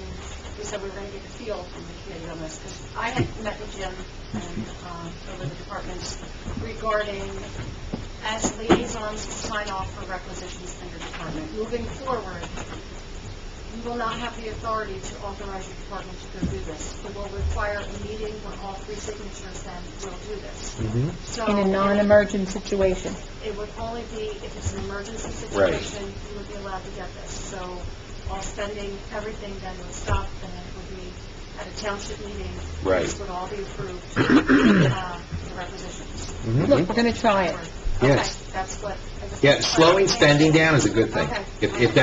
we said we were going to get a feel from the committee on this, because I had met with Jim and over the departments regarding, as liaisons to sign off for requisitions in your department. Moving forward, you will not have the authority to authorize your department to go do this. It will require a meeting where all 3 signatures then will do this. So In a non-emergent situation. it would only be if it's an emergency Right. situation, you would be allowed to get this. So all spending, everything then would stop, and then it would be at a township meeting. Right. This would all be approved, the requisitions. Look, we're going to try it. Yes. Okay, that's what... Yeah, slowing spending down is a good thing. Okay. If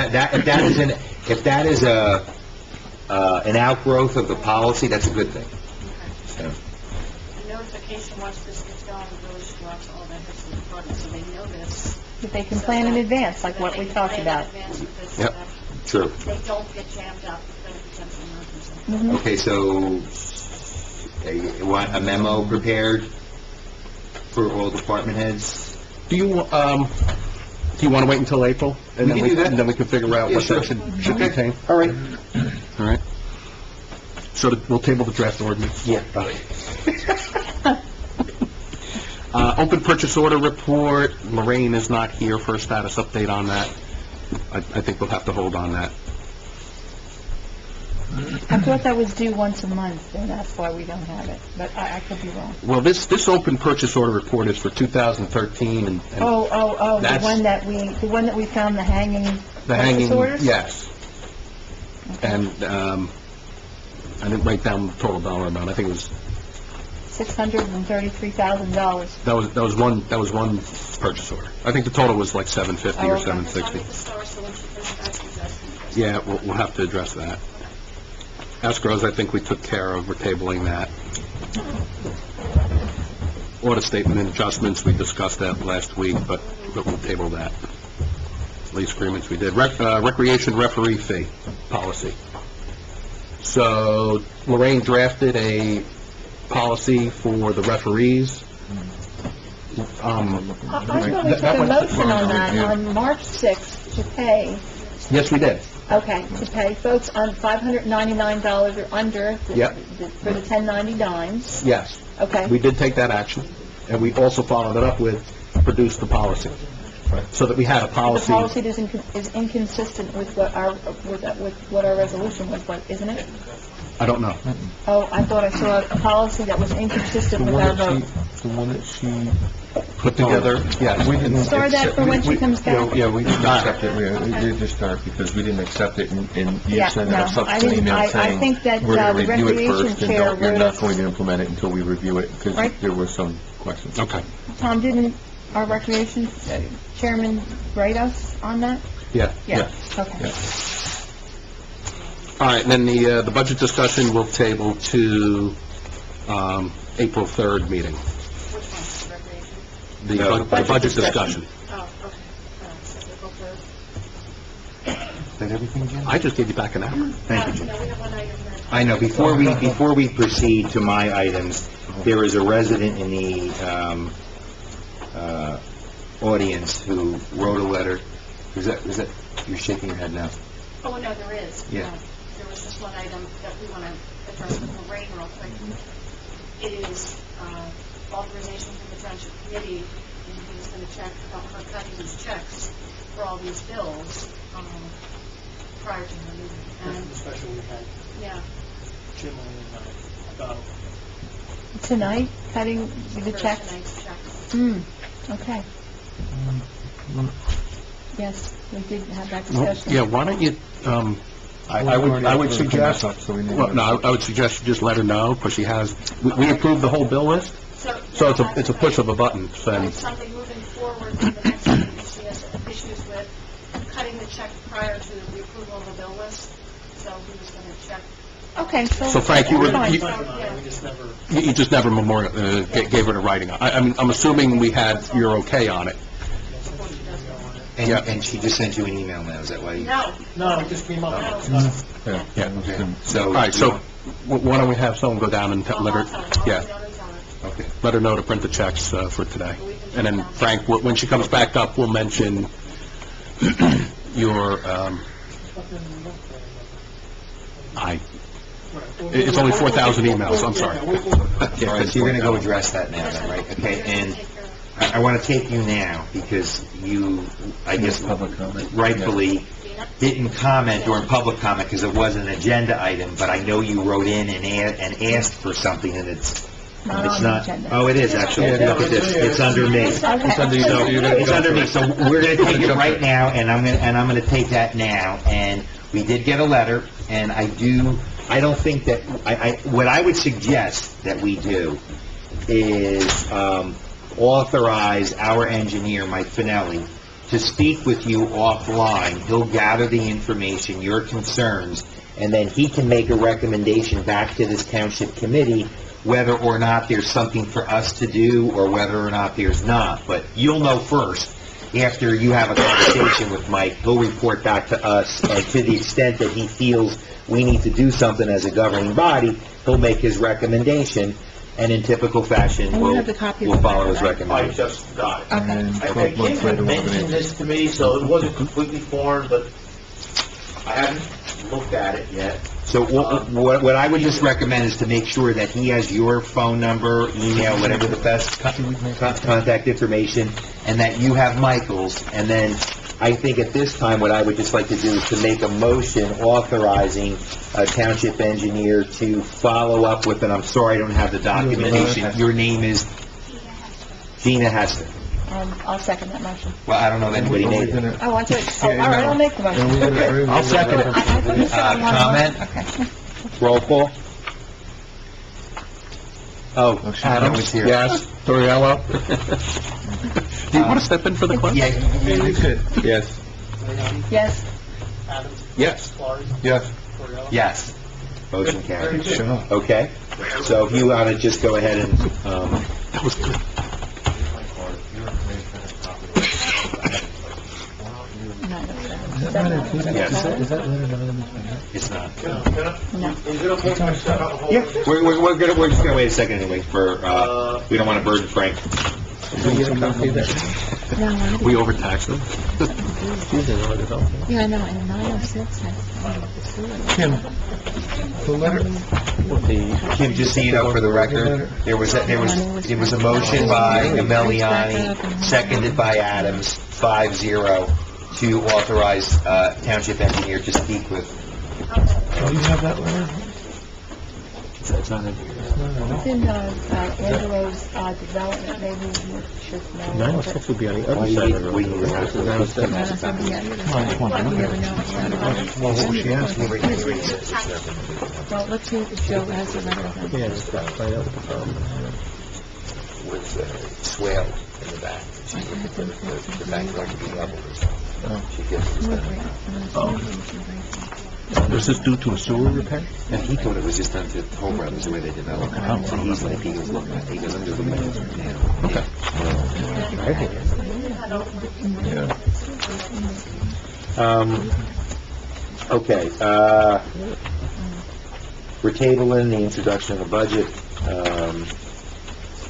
that is an outgrowth of the policy, that's a good thing. So, The notification, once this gets going, really should go out to all the heads of the department, so they know this. If they can plan in advance, like what we talked about. Yep. True. They don't get jammed up when it becomes an emergency. Mhm. Okay, so, you want a memo prepared for all department heads? Do you want to wait until April? And We then can do that. And then we can figure out Yeah, what sure. that should contain? All right. All right. So we'll table the draft ordinance. Yeah. Open purchase order report, Lorraine is not here for a status update on that. I think we'll have to hold on that. I thought that was due once a month, and that's why we don't have it, but I could be wrong. Well, this open purchase order report is for 2013, and Oh, the That's- one that we found the hanging the hanging... purchase orders? Yes. And, I didn't write down the total dollar amount, I think it was, $633,000. that was one purchase order. I think the total was like $750 or Oh, okay. $760. The star, so once you finish that, you guys can address it. Yeah, we'll have to address that. Escrows, I think we took care of, we're tabling that. Audit statement and adjustments, we discussed that last week, but we'll table that. Lease agreements we did. Recreation referee fee policy. So Lorraine drafted a policy for the referees. I thought we took That a one- motion on that on March 6th to pay, Yes, we did. okay, to pay folks on $599 or under Yep. for the 1099s. Yes. Okay. We did take that action, and we also followed it up with produce the policy, so that we had a The policy. policy is inconsistent with what our resolution was, but isn't it? I don't know. Oh, I thought I saw a policy that was inconsistent with our vote. The one that she... Put together, yes. We didn't Store that accept- for when she we- comes back? Yeah, we didn't accept it, we did just start because we didn't accept it, and you Yeah, sent no, a I subsequent didn't- email I saying, think that, we're going the to review it recreation first, and chair you're wrote not us- going to implement it until we review it, because Right. there were some questions. Okay, Tom, didn't our recreation chairman write us on that? yeah. Yeah, okay. All right, and then the budget discussion will table to April 3rd meeting, Which one, recreation? the No. the budget discussion. Oh, okay. So April 3rd. Is that everything, Jim? I just gave you back an hour. Thank you, Jim. No, we have one item there. I know, before we proceed to my items, there is a resident in the, audience who wrote a letter. Is that, you're shaking your head now? Oh, no, there is. Yeah. There was just one item that we want to address with Lorraine real quick. It is authorization from the township committee, and he's going to check about her cutting these checks for all these bills prior to her leaving. And, Especially we had yeah, Jim on about Tonight, cutting the for checks? tonight's checks. Okay. Yes, we did have that Well, discussion. yeah, why don't you, I would suggest, So we need well, no, I would suggest you just let her know, because she has, we approved the whole bill list, so it's a push of a button, So saying, it's something moving forward to the next meeting, because she has issues with cutting the check prior to the approval of the bill list, so he was going to check. Okay, So, Frank, you were- Fine. you- talking about it, we just never, you just never gave her the writing. I'm assuming you're okay on it. before she does go on it. And, Yeah. and she just sent you an email now, is that why you... No, no, it just came up. Yeah, Yeah. okay. So... All right, so why don't we have someone go down and let her, yeah, Okay. let her know to print the checks for today. And then, Frank, when she comes back up, we'll mention your, it's only 4,000 emails, I'm sorry. All right, so you're going to go address that now, then, right? Okay, and I want to take you now, because you, I guess Public comment. rightfully, didn't comment during public comment because it was an agenda item, but I know you wrote in and asked for something, and it's Not it's on the not... agenda. Oh, it is, actually. Look at this. It's under me. Okay. It's under me, so we're going to take it right now, and I'm going to take that now, and we did get a letter, and I don't think that, what I would suggest that we do is, authorize our engineer, Mike Finelli, to speak with you offline. He'll gather the information, your concerns, and then he can make a recommendation back to this township committee whether or not there's something for us to do or whether or not there's not. But you'll know first. After you have a conversation with Mike, he'll report back to us, and to the extent that he feels we need to do something as a governing body, he'll make his recommendation, and in typical fashion, And you we'll have the copy of we'll the follow letter, his right? I recommendation. just got it. And then I 12 think months Kim later, had we're gonna- mentioned this to me, so it wasn't completely foreign, but I haven't looked at it yet. So what I would just recommend is to make sure that he has your phone number, email, whatever the best contact information, and that you have Michael's. And then I think at this time, what I would just like to do is to make a motion authorizing a township engineer to follow up with, and I'm sorry I don't have the documentation. Your name is Gina Hester. I'll second that motion. Well, I don't know if anybody made it. Oh, want to? Oh, all right, I'll make the motion. I'll second it. I thought you said one more. Comment? Okay. Roll call. Oh, Adam was here. Yes. Torriello? Do you want to step in for the question? Yeah, you could. Yes. Leoni, Yes. Adams, Yes. Flores, Yes. Cordero. Yes. Motion carried. Sure. Okay, so if you want to just go ahead and, That was good. yes, Is that letter not it's not. No. Is it okay if I step out the whole? Yeah, we're just gonna wait a second anyway for, we don't want to burden Frank. We overtaxed them. Yeah, I know, and 906 has... Kim, the letter, Kim, just so you know for the record, there was a motion by Emiliani, seconded by Adams, 5-0, to authorize, township engineer to speak with. do you have that letter? It's not in. It's in Angelo's development, maybe you should know. 906 would be on the Well, other you side need- of the we road. need to have to- Well, she asked me. Well, let's see if Joe has the letter. Yeah, just got to find out what the problem With swale in the back. The backyard to be leveled or something. She gives us that. Was this due to a sewer repair? And he thought it was just done to Home Brothers, the way they developed it. So he's like, he goes, look, he goes, I'm doing it now. Okay. Okay, we're tabling the introduction of the budget.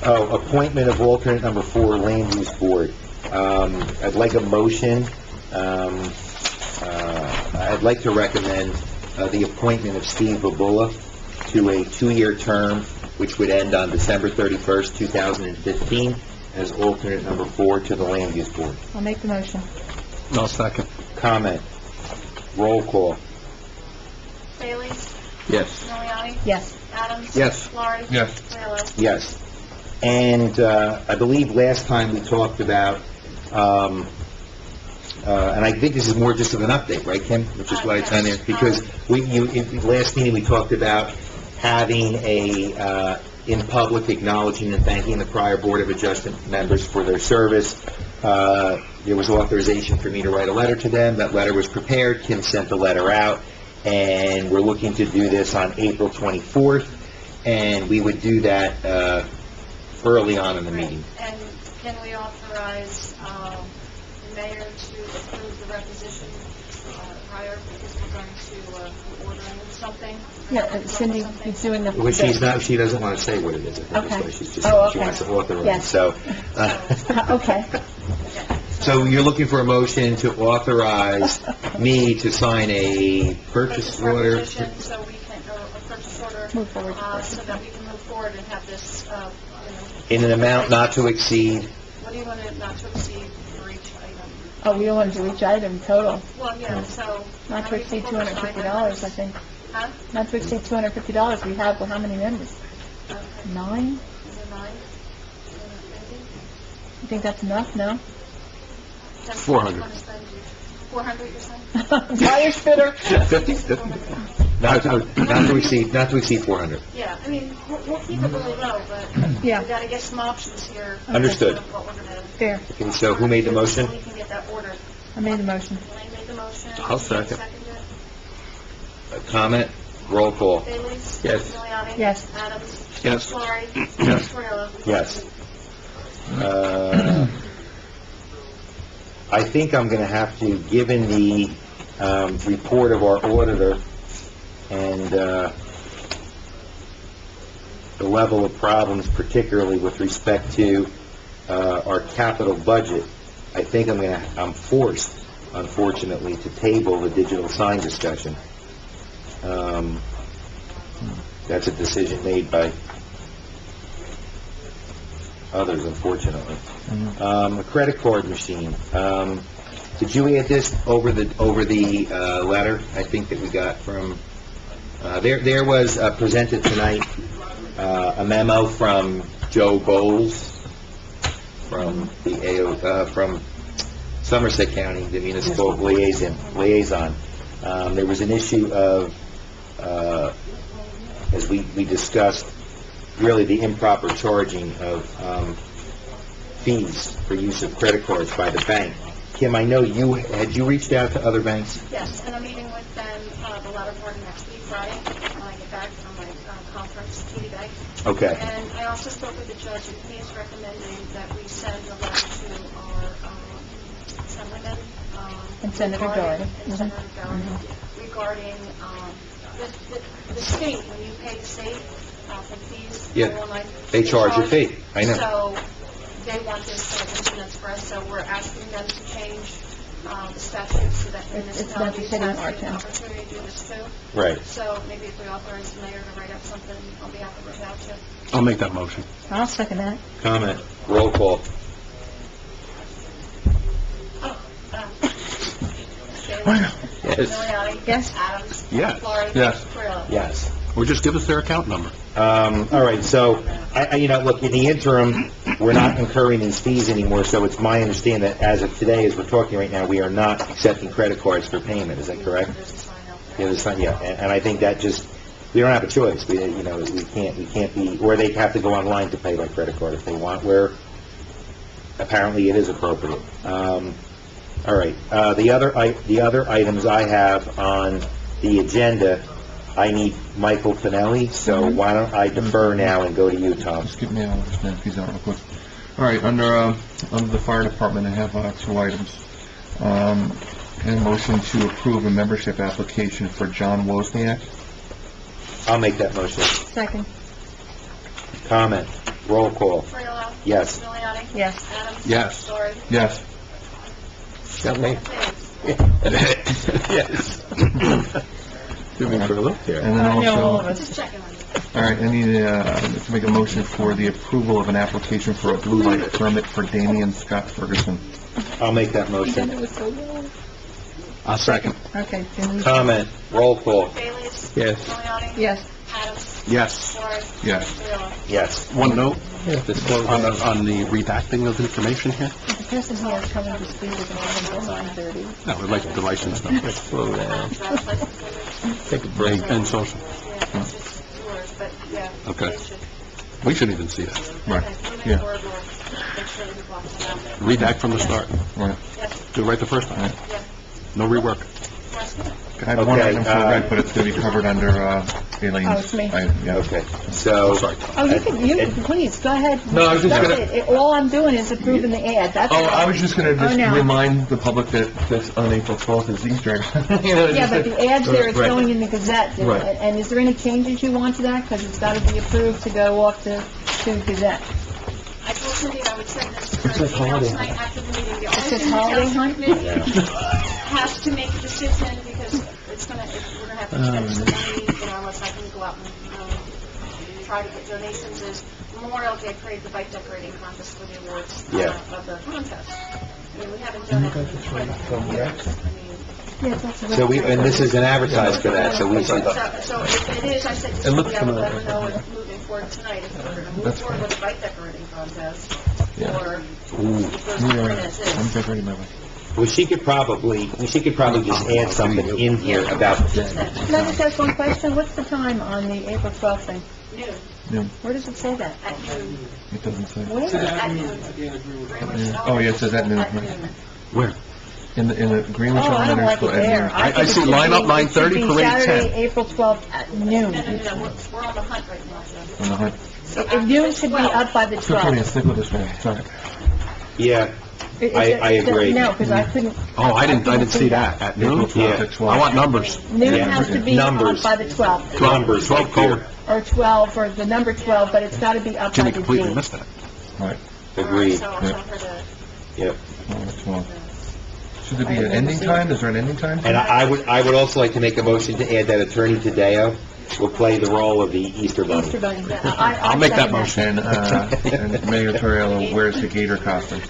Appointment of alternate number 4, Land Use Board. I'd like a motion, I'd like to recommend the appointment of Steve Babula to a 2-year term, which would end on December 31st, 2015, as alternate number 4 to the Land Use Board. I'll make the motion. No, second. Comment. Roll call. Bailey? Yes. Miliani? Yes. Adams? Yes. Flores? Yes. Cordero? Yes. And I believe last time we talked about, and I think this is more just of an update, right, Kim? Which is what I found there, because in last meeting, we talked about having a, in public, acknowledging and thanking the prior Board of Adjustment members for their service. There was authorization for me to write a letter to them. That letter was prepared. Kim sent the letter out, and we're looking to do this on April 24th, and we would do that early on in the meeting. And can we authorize the mayor to approve the requisition prior, because we're going to be ordering something? Yeah, Cindy is doing the... Well, she doesn't want to say what it is. I think that's Okay. why she's just, Oh, she okay. wants to authorize. Yes. So, Okay. so you're looking for a motion to authorize me to sign a purchase order? Requisition, so we can, or a purchase order, Move forward. so that we can move forward and have this, In an amount not to exceed, what do you want it not to exceed for each item? Oh, we want to do each item total, Well, yeah, so... not to exceed $250, I think. Huh? Not to exceed $250. We have, well, how many members? Okay. 9? Is it 9? You think that's enough, no? 400. 400, you're saying? Fire spitter. 50? Not to exceed 400. Yeah, I mean, we'll keep it really low, but we Yeah. gotta get some options here. Understood. of what we're gonna Fair. Okay, so who made the motion? So we can get that ordered. I made the motion. Elaine made the motion. I'll second. Seconded. Comment? Roll call. Bailey's? Yes. Miliani? Yes. Adams? Yes. Lori? Yes. Cordero? Yes. I think I'm going to have to, given the report of our auditor and the level of problems, particularly with respect to our capital budget, I think I'm forced, unfortunately, to table the digital sign discussion. That's a decision made by others, unfortunately. A credit card machine. Did you add this over the letter, I think, that we got from, there was presented tonight a memo from Joe Bowles from the from Somerset County, the municipal liaison. There was an issue of, as we discussed, really the improper charging of fees for use of credit cards by the bank. Kim, I know had you reached out to other banks? Yes, and I'm meeting with them the latter part of next week, Friday, when I get back from my conference, TD Bank. Okay. And I also spoke with the judge, and he is recommending that we send a letter to our assemblyman. And Senator Doherty. And Senator Doherty regarding the state, when you pay the state for fees. Yeah, online, they charge a fee. I know. So they want this Instant Express, so we're asking them to change the statute so that It's not municipalities just hitting have our the town. opportunity to do this too. Right. So maybe if we authorize the mayor to write up something on behalf of our township. I'll make that motion. I'll second that. Comment? Roll call. Bailey? Yes. Miliani? Yes. Adams? Yes. Lori? Yes. Cordero? Yes. Or just give us their account number. All right, so, look, in the interim, we're not incurring these fees anymore, so it's my understanding that as of today, as we're talking right now, we are not accepting credit cards for payment, is that correct? There's a sign out there. Yeah, there's not, yeah, and I think that just, we don't have a choice, we can't be, or they have to go online to pay by credit card if they want, where apparently it is appropriate. All right, the other items I have on the agenda, I need Michael Finelli, so why don't I defer now and go to you, Tom? Just give me a minute, if he's out real quick. All right, under the fire department, I have 2 items. And a motion to approve a membership application for John Wozniak. I'll make that motion. Second. Comment? Roll call. Cordero? Yes. Miliani? Yes. Adams? Yes. Lori? Yes. Got me? Yes. Give me for a look here. And then I know all of also, us. Just checking on you. all right, I need to make a motion for the approval of an application for a blue light permit for Damian Scott Ferguson. I'll make that Then motion. it was so long. I'll second. Okay, then we... Comment? Roll call. Bailey's? Yes. Miliani? Yes. Adams? Yes. Lori? Yes. Cordero? Yes. One note on the redacting of information here. The person here is coming to speak with an item at 9:30. No, we'd like the license number. Slow down. Driver's license numbers? Take a break. And social. Yeah, it's just yours, but yeah. Okay. they should. We shouldn't even see that. Right. Okay, moving Yeah. forward, we'll make sure that we block them out. Redact from the start. Right. Yes, Do it right the first time. yeah. No rework. Yes. I have one Okay, item for red, but it's going to be covered under Elaine's. Oh, it's me. Yeah. Okay, so... Sorry. Oh, you can, please, go ahead. No, I was just Discuss gonna- it. All I'm doing is approving the ad, that's Oh, all. I was just going to Oh, no. remind the public that on April 12th is Easter. You know, Yeah, just but the ad's there, it's Right. going in the Gazette. Right. And is there any changes you want to that? Because it's got to be approved to go off to Gazette. I told Cindy I would send this to says her email holiday. tonight after the meeting. The only says thing the holiday council hunt? committee has to make a decision because we're gonna have to spend some money, unless I can go out and try to get donations, is Memorial Day Parade, the bike decorating contest for the awards Yeah. of the contest. I mean, we haven't done it in quite a few years. I mean, Yes, that's a... So and this is an advertised for that, so we should... so if it is, I said, just It looks be able to let her familiar. know it's moving forward tonight, if we're gonna move That's forward with the bike decorating contest, Yeah. or Ooh. if there's minutes I'm is. decorating my way. Well, she could probably just add something in here about, Can I just ask one question? What's the time on the April 12th thing? Noon. Where does it say that? It doesn't say. Where? At noon, at the end of Greenwood. Oh, yeah, it says at noon. right. Where? In the Greenwich Oh, I don't Elementary like School it at there. noon. I think it see should line be- up 9:30, it should be parade 10. Saturday, April 12th at noon. We're on the hunt right now, On the hunt. Noon should be up by the Still plenty of 12th. stick with this one, sorry. yeah, I agree. No, because I couldn't... Oh, I didn't see that. At noon? April 12th at I 12. want numbers. Noon Yeah. has to be up Numbers. by the 12th, numbers, 12 color. or 12, or the number 12, but it's got to be up by Jimmy the completely date. missed that. Right. agreed, yep. Oh, at 12. Should there be an ending time? Is there an ending time? And I would also like to make a motion to add that Attorney Tadeo will play the role of the Easter Bunny. Easter Bunny. I'll make that second motion. And Mayor Torello wears the gator costume.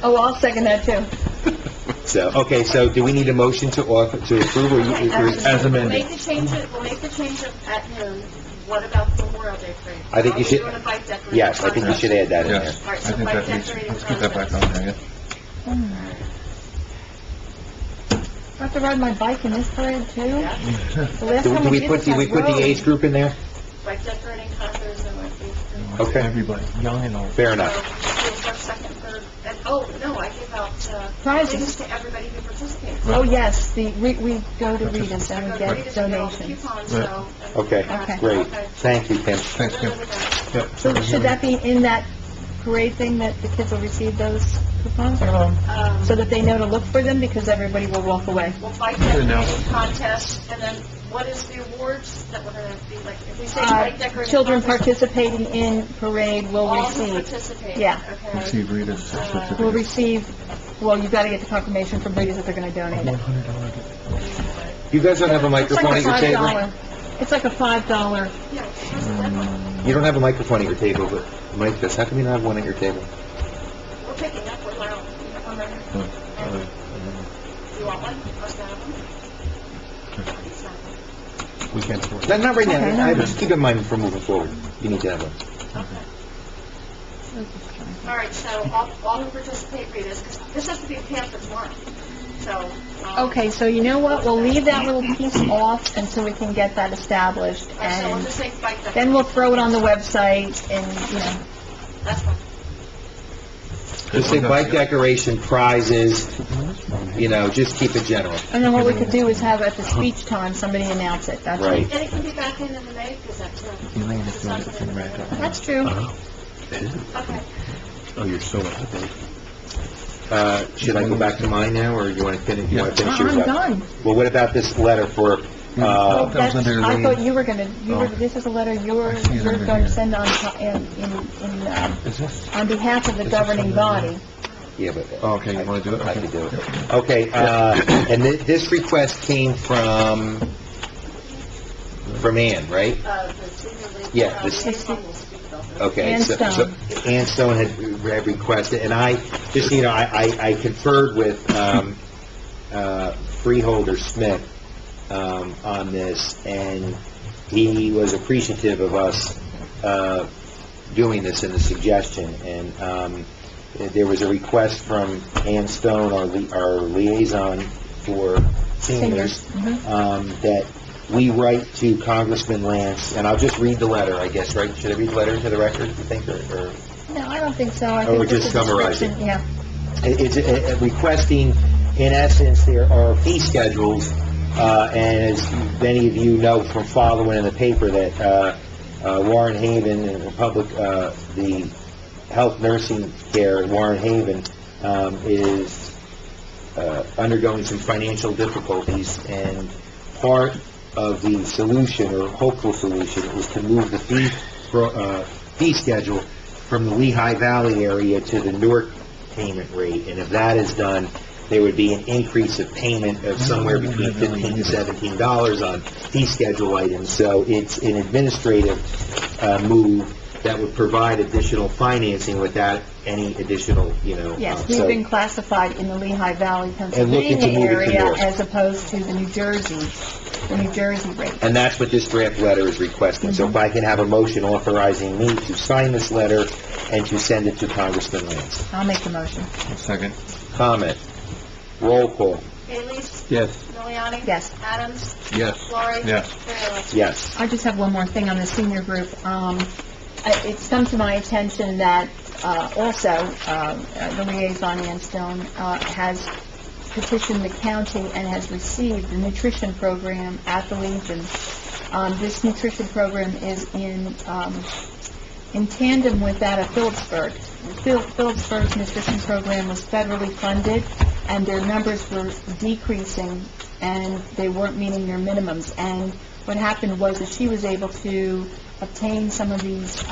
Oh, I'll second that too. So, okay, so do we need a motion to approve, or As amended. We'll make the change at noon. What about the Memorial Day parade? I think you should- Are we doing a bike decorating yes, I think you should add that in there. Yes, All right, I so think bike that needs, decorating let's get that back on there, yeah. I have to ride my bike in this parade too? The last Do time we did put, this do we on put the road. age group in there? Bike decorating concerts and like these. Okay. Everybody, young and old. Fair So, enough. first, second, third, and, oh, no, I give out, Prizes. things to everybody who participates. Oh, yes, we go to Rita's and we I go to get Rita's and get all the donations. coupons, Right. so. Okay, Okay. great. Okay. Thank you, Kim. Thanks, Kim. Yep. So should that be in that parade thing that the kids will receive those coupons? So that they know to look for them because everybody will walk away? Well, bike Good decorating announcement. contest, and then what is the awards that we're gonna be like, if we say bike decorating. Children contest, participating in parade will all who receive, participate. Yeah. Okay. Receive Rita's certificate. will receive, well, you've got to get the confirmation from Rita's that they're going to donate it. You guys don't have a It's microphone like at a your table? $5. It's like a $5. Yeah. You don't have a microphone at your table, but Mike does. How come you don't have one at your table? We're picking up, we're loud. You have one right here? You want one? I'll stand up one. We can't afford it. No, not right Okay, now. no. I just keep in mind for moving forward. You need to have one. All right, so all who participate read this, because this has to be passed for tomorrow. So. Okay, so you know what? We'll leave that little piece off until we can get that established, So we'll and just say bike decorating. then we'll throw it on the website, and, That's fine. Just say bike decoration, prizes, just keep it general. and then what we could do is have at the speech time, somebody announce it. That's all. Right. And it can be back in the May Gazette too. That's true. Okay. Oh, you're so ahead. Should I go back to mine now, or you want to finish yours I'm up? done. Well, what about this letter for, Well, that was under I the- thought you were going to, this is a letter you're see it under going to here. send on, Is this? on behalf of the governing body. yeah, but... Oh, okay, you want to do it? I can do it. Okay, and this request came from Ann, right? The senior leader. Yeah, this- liaison will speak about this. Okay. Ann so Stone. Ann Stone had requested, and I just, I conferred with Freeholder Smith on this, and he was appreciative of us doing this in the suggestion, and there was a request from Ann Stone, our liaison for seniors, that we write to Congressman Lance, and I'll just read the letter, I guess, right? Should I read the letter into the record, you think, or? No, I don't think so. I Or think just just a summarize it. description, Yeah. It's requesting, in essence, there are fee schedules, and as many of you know from following in the paper, that Warren Haven and the health nursing care in Warren Haven is undergoing some financial difficulties, and part of the solution, or hopeful solution, was to move the fee schedule from the Lehigh Valley area to the Newark payment rate, and if that is done, there would be an increase of payment of somewhere between $15 to $17 on fee schedule items. So it's an administrative move that would provide additional financing without any additional, Yes, so- we've been classified in the Lehigh Valley, looking to Pennsylvania move it to area Newark. as opposed to the New Jersey rate. And that's what this draft letter is requesting. So if I can have a motion authorizing me to sign this letter and to send it to Congressman Lance. I'll make the motion. Second. Comment? Roll call. Bailey's? Yes. Miliani? Yes. Adams? Yes. Lori? Yes. Fairwell? Yes. I just have one more thing on the senior group. It's come to my attention that the liaison, Ann Stone, has petitioned the county and has received the nutrition program at the Legion. This nutrition program is in tandem with that of Phillipsburg. Phillipsburg's nutrition program was federally funded, and their numbers were decreasing, and they weren't meeting their minimums. And what happened was that she was able to obtain some of these,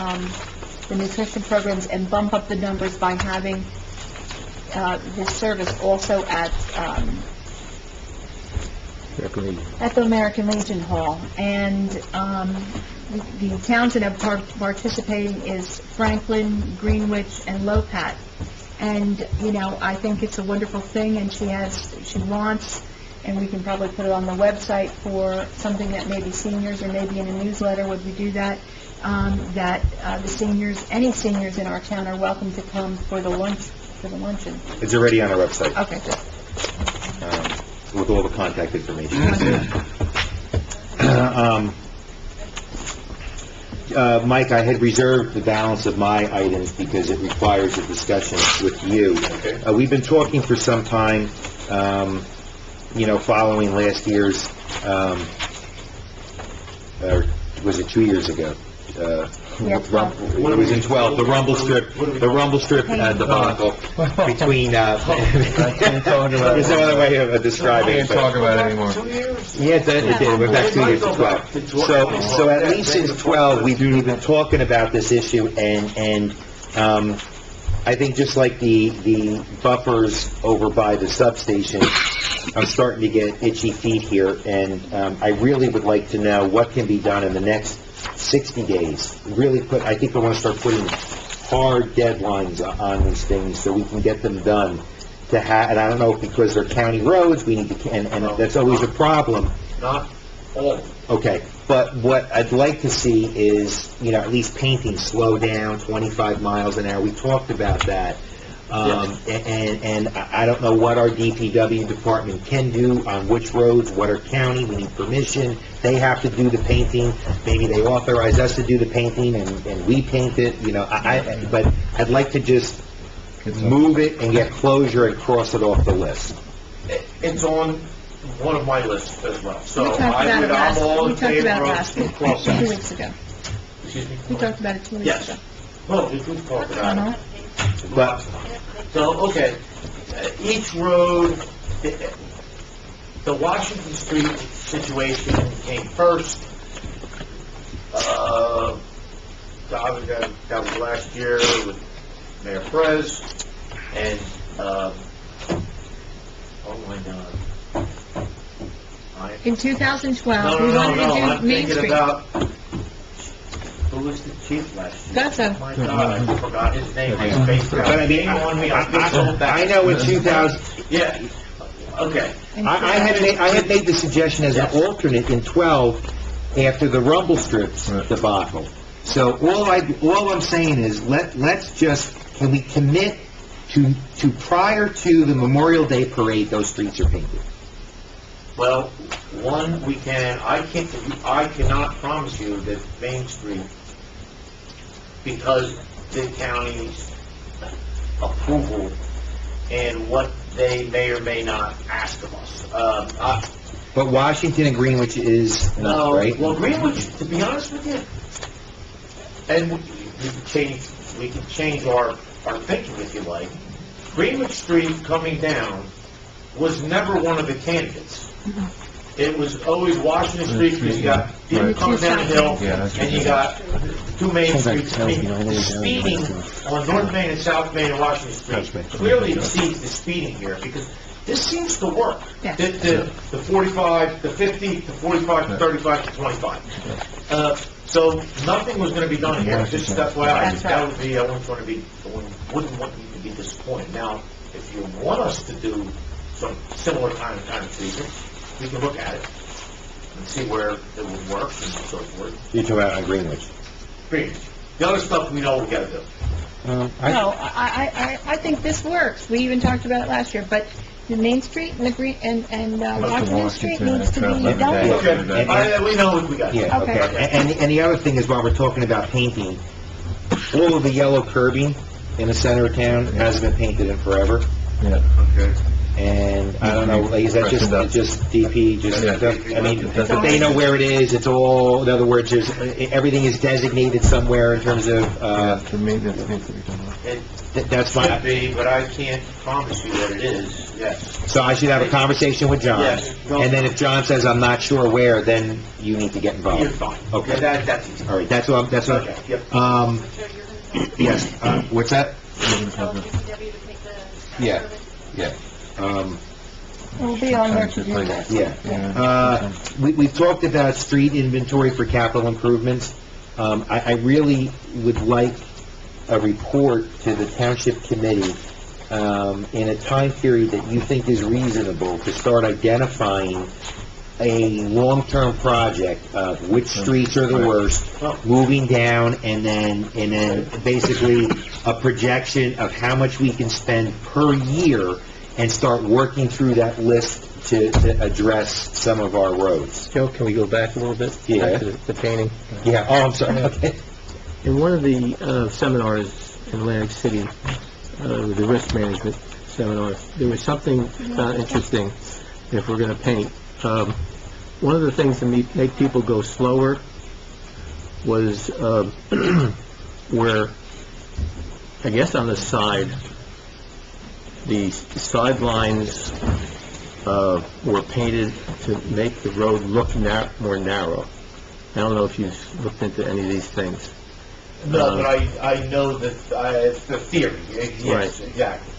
the nutrition programs and bump up the numbers by having this service also at the American Legion Hall. And the towns that have participating is Franklin, Greenwich, and Lopat. And, I think it's a wonderful thing, and she wants, and we can probably put it on the website for something that maybe seniors, or maybe in a newsletter, would we do that, the seniors, any seniors in our town are welcome to come for the luncheon. It's already on our website, Okay, good. with all the contact information. Mike, I had reserved the balance of my items because it requires a discussion with you. Okay. We've been talking for some time, following last year's, or was it 2 years ago? Yeah, 12. It was in 12, the rumble strip debacle between, I can't talk about there's no other way of describing it. Can't talk about it anymore. 2 years? Yeah, it did, it went back 2 years to 12. So at least since 12, we've been talking about this issue, and I think just like the buffers over by the substation, I'm starting to get itchy feet here, and I really would like to know what can be done in the next 60 days. I think I want to start putting hard deadlines on these things so we can get them done. And I don't know if because they're county roads, we need to, and that's always a problem. Not all. Okay, but what I'd like to see is, at least painting slow down, 25 miles an hour. We talked about that. And I don't know what our DPW department can do on which roads, what are county, we need permission. They have to do the painting. Maybe they authorize us to do the painting and we paint it, but I'd like to just move it and get closure and cross it off the list. It's on one of my lists as well. So We talked about it I'm all in we talked favor about it of last week, crossing. 2 weeks ago. Excuse me? We talked about it 2 weeks Yes. ago. Well, we did talk about Uh-huh. it. But, So, okay, each road, the Washington Street situation came first. That was last year with Mayor Perez, and, oh my God. In 2012, we wanted to I'm do Main thinking Street. about, who was the chief last year? Guzzo. Oh my God, I forgot his name. I spaced but out. I mean, Shame on me, I feel so bad. I know in 2000, Yeah, okay. I had made the suggestion as an alternate in 12 after the rumble strips debacle. So all I'm saying is, can we commit to prior to the Memorial Day parade, those streets are painted? Well, one, we can, I cannot promise you that Main Street, because the county's approval and what they may or may not ask of us. But Washington and Greenwich is not, No, right? well, Greenwich, to be honest with you, and we can change our thinking if you like. Greenwich Street coming down was never one of the candidates. It was always Washington Street, because you got people Right. coming down the hill, Yeah, that's and you got 2 Main Streets. I mean, the speeding on North Main and South Main and Washington Street clearly exceeds the speeding here, because this seems to work. Yeah. The 45, the 50, the 45, the 35, the 25. So nothing was going to be done here. Just that's why That's right. that would be, I wouldn't want you to be disappointed. Now, if you want us to do some similar kind of treatment, we can look at it and see where it would work and so forth. You're talking about on Greenwich. Green. The other stuff we know we got to do. No, I think this works. We even talked about it last year, but The Main Street and the Green, and Washington Street Washington needs to be and done. Trafalgar. Okay, we know what we got. Yeah, Okay. okay. And the other thing is, while we're talking about painting, all of the yellow curbing in the center of town hasn't been painted in forever. Yeah. Okay. And I don't know, like, is that just DP, I mean, but they know where it is, it's all, in other words, everything is designated somewhere in terms of, The maintenance needs to be done. that's Should my, be, but I can't promise you what it is, yes. so I should have a conversation with John. Yes. And then if John says, I'm not sure where, then you need to get You're involved. fine. Okay. That's easy. All right, that's what Okay, yep. yes, what's that? DPW to take the... Yeah. Yeah. We'll be on there to do that. Yeah. We've talked about street inventory for capital improvements. I really would like a report to the township committee in a time period that you think is reasonable to start identifying a long-term project of which streets are the worst, moving down, and then basically a projection of how much we can spend per year, and start working through that list to address some of our roads. Joe, can we go back a little bit? Yeah. Back to the painting. Yeah, oh, I'm sorry, okay. In one of the seminars in Atlantic City, the risk management seminar, there was something interesting if we're going to paint. One of the things that make people go slower was where, I guess on the side, the sidelines were painted to make the road look more narrow. I don't know if you've looked into any of these things. No, but I know that, it's the theory, yes, Right. exactly.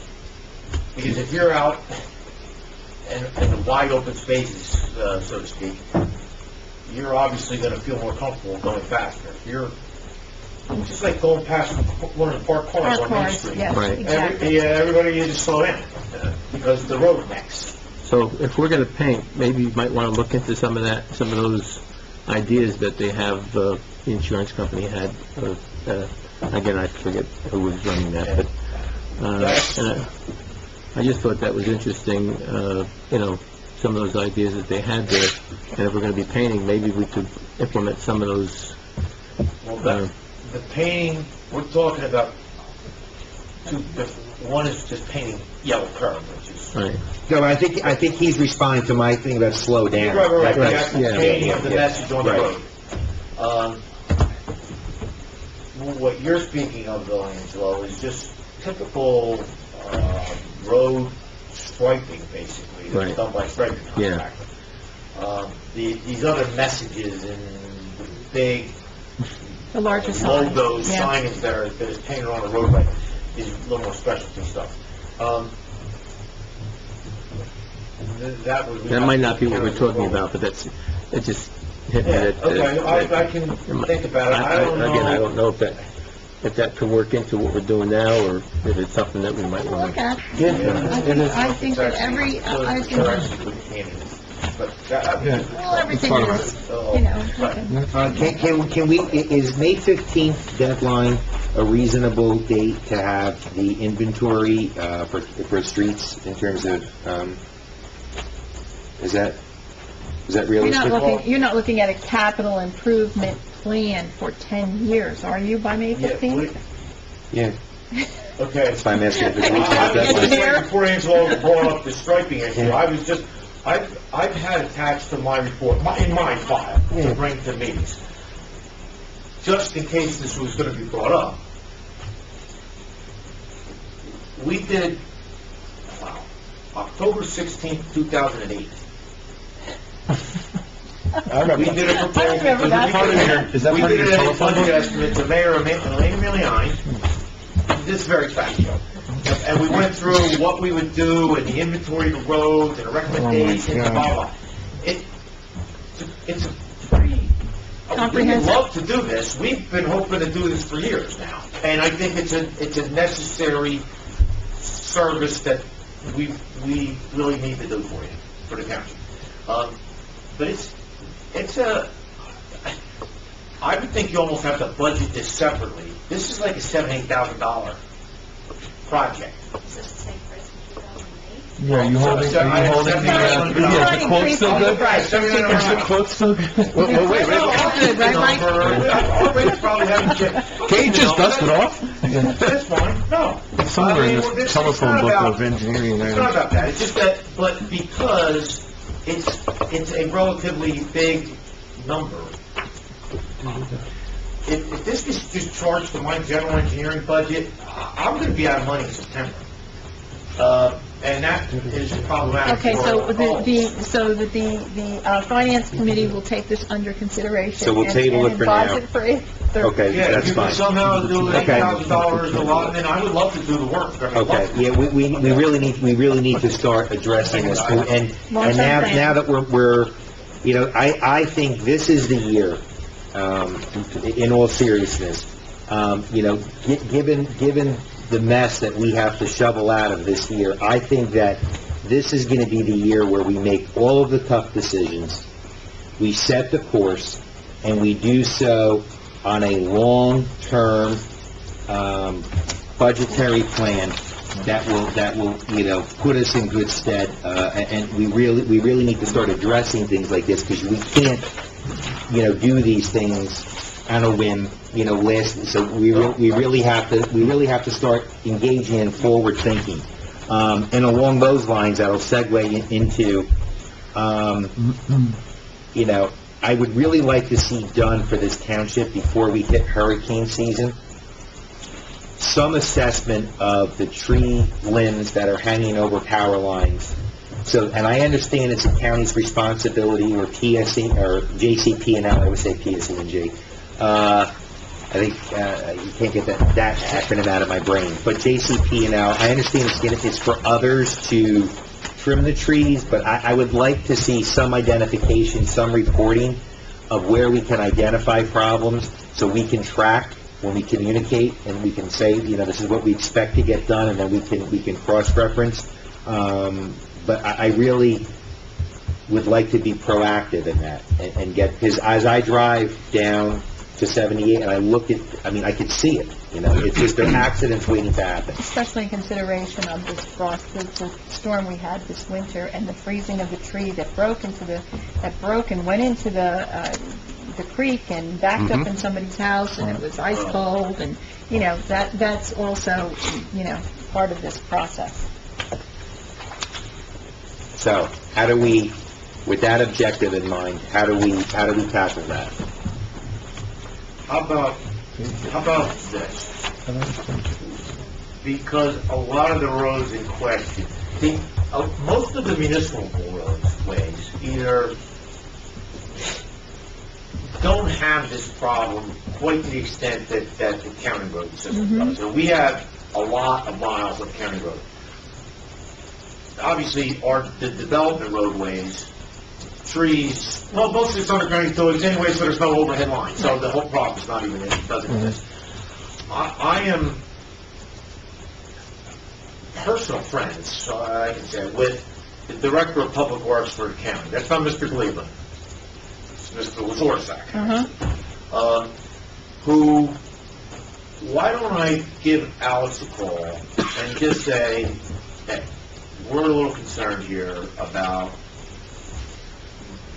Because if you're out in the wide open spaces, so to speak, you're obviously gonna feel more comfortable going faster. If you're, just like going past one of the parked cars Our on Main cars, Street. yes, Right. exactly. Everybody you just slow down, because the road necks. So if we're going to paint, maybe you might want to look into some of those ideas that they have, the insurance company had. Again, I forget who was running that, but, and I just thought that was interesting, some of those ideas that they had there. And if we're going to be painting, maybe we could implement some of those. Well, the painting, we're talking about one is just painting yellow curb, which is... Right. No, I think he's responding to my thing about slow down. Right, Right. that's the Yeah. painting of the message on the Right. road. What you're speaking of, though, Angelo, is just typical road striping, basically, that's Right. done by striping Yeah. contractor. These other messages and the big The larger signs. logos, Yeah. signage that is painted on the roadway is a little more specialty stuff. That might not be what we're talking about, but it just hit me Yeah, that... okay, I can think about it. I don't know. Again, I don't know if that could work into what we're doing now, or if it's something that we might want Look to... at. Yeah, I think that I think, well, everything is, Can we, is May 15th deadline a reasonable date to have the inventory for streets in terms of, is that realistic? you're not looking at a capital improvement plan for 10 years, are you, by May 15th? Yeah, Okay. that's why I'm asking if it's a I reasonable was just deadline. saying, before Angelo brought up the striping issue, I've had attached to my report, in my file, to bring to meetings, just in case this was gonna be brought up. We did, October 16th, 2008. We did a proposal. I remember that. Is that We part of did your a telephone budget book? estimate to Mayor Elaine Milian. This is very factual. And we went through what we would do and the inventory of the roads and the recommendations, blah, blah. It's a pretty... We would Comprehensive. love to do this. We've been hoping to do this for years now. And I think it's a necessary service that we really need to do for you, for the township. But I would think you almost have to budget this separately. This is like a $7,000-8,000 project. Is this the same price as 2008? Yeah, are you holding the quote still good? Is the quote still good? Wait. Good, right, Mike? Our rates probably haven't changed. Can't you just dust it off? That's fine, no. It's somewhere in I mean, this it's telephone not book about- of engineering. It's not about that, it's just that, but because it's a relatively big number, if this is just charged to my general engineering budget, I'm gonna be out of money in September. And that is problematic Okay, for so all of us. the finance committee will take this under consideration. So we'll table it for And now. advise it for a third. Okay, Yeah, if that's you can fine. somehow do Okay. $8,000 allotment, I would love to do the work. I mean, Okay, yeah, we really need to start addressing this, and Long-term plan. now that we're, you know, I think this is the year, in all seriousness, you know, given the mess that we have to shovel out of this year, I think that this is gonna be the year where we make all of the tough decisions, we set the course, and we do so on a long-term, budgetary plan that will, you know, put us in good stead, and we really need to start addressing things like this, because we can't, you know, do these things on a whim, you know, so we really have to start engaging in forward thinking. And along those lines, that'll segue into, you know, I would really like to see done for this township before we hit hurricane season, some assessment of the tree limbs that are hanging over power lines. So, and I understand it's the county's responsibility, or PSE, or JCP&L, I would say PSE&G. I think, you can't get that acronym out of my brain, but JCP&L, I understand it's for others to trim the trees, but I would like to see some identification, some reporting of where we can identify problems, so we can track when we communicate, and we can say, you know, this is what we expect to get done, and then we can cross-reference. But I really would like to be proactive in that, and get, because as I drive down to 78, and I look at, I mean, I could see it, you know, it's just, there are accidents waiting to happen. Especially in consideration of this frost, the storm we had this winter, and the freezing of the tree that broke and went into the creek and backed up in somebody's house, and it was ice cold, and, you know, that's also, you know, part of this process. So, how do we, with that objective in mind, how do we tackle that? How about this? Because a lot of the roads in question, most of the municipal roadways either don't have this problem quite to the extent that the county road system does. So we have a lot of miles of county road. Obviously, the development roadways, trees, well, most of it's underground utilities anyway, so there's no overhead line, so the whole problem's not even, it doesn't exist. I am personal friends, so I can say, with the Director of Public Works for the county. That's not Mr. Cleveland. It's Mr. Lazorczak. Who, why don't I give Alex a call and just say, hey, we're a little concerned here about,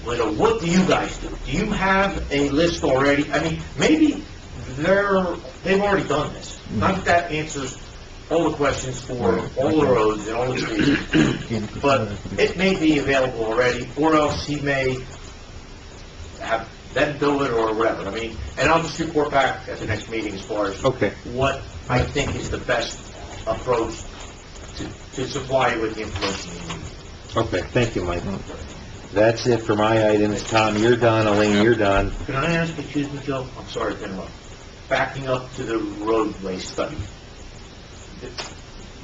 you know, what do you guys do? Do you have a list already? I mean, maybe they've already done this. Not that that answers all the questions for all the roads and all the trees, but it may be available already, or else he may have them do it or whatever. I mean, and I'll just report back at the next meeting as far as Okay. what I think is the best approach to supply you with the information you need. Okay, thank you, Mike. That's it for my items. Tom, you're done. Elaine, you're done. Can I ask, excuse me, Joe? I'm sorry to interrupt. Backing up to the roadway study.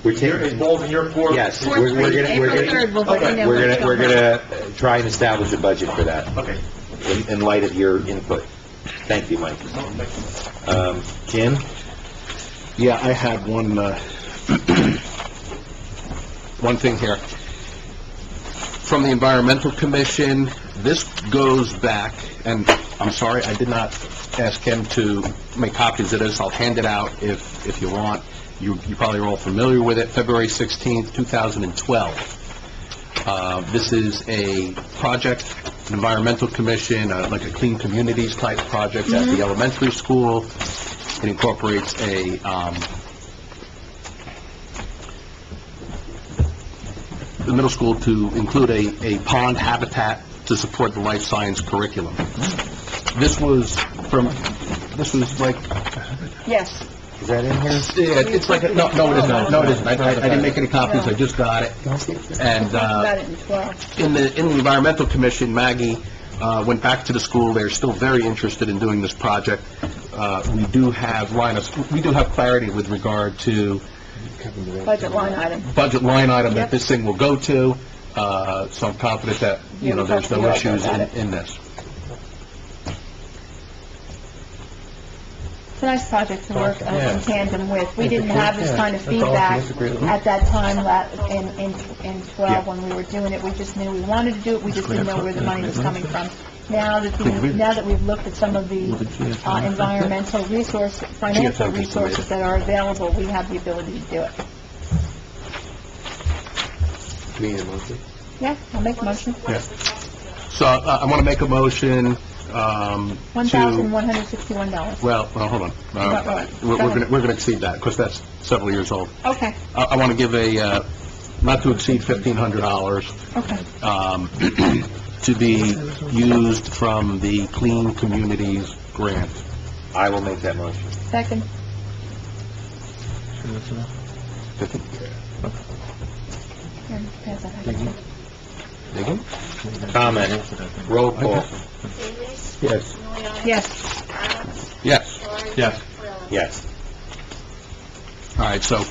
We're You're taking, involved in your report? yes, Fourth we're reading, gonna, April 3rd, we'll let you know what's we're going on. gonna try and establish a budget for that, Okay. in light of your input. Thank you, Mike. Jim? Yeah, I had one, one thing here. From the Environmental Commission, this goes back, and I'm sorry, I did not ask him to make copies of this. I'll hand it out if you want. You probably are all familiar with it. February 16th, 2012. This is a project, an environmental commission, like a clean communities type project at the elementary school. It incorporates the middle school to include a pond habitat to support the life science curriculum. This was like, Yes. Is that in here? it's like, no, it isn't, no, it isn't. I didn't make any copies, I just got it. And, About it in 12. in the environmental commission, Maggie went back to the school. They're still very interested in doing this project. We do have clarity with regard to Budget line item. that Yep. this thing will go to. So I'm confident that, there's no issues in this. It's a nice project to work in tandem with. We didn't have this kind of feedback at that time in 12 when we were doing it. We just knew we wanted to do it, we just didn't know where the money was coming from. Now that we've looked at some of the environmental financial resources that are available, we have the ability to do it. Yeah, I'll make a motion. So I want to make a motion to... $1,161. Well, hold on. We're going to exceed that, because that's several years old. Okay, I want to give not to exceed $1,500, okay. to be used from the Clean Communities Grant. I will make that motion. Second. Here, pass that. Comment. Roll call. Yes. Yes. Yes. Yes. Yes. All right, so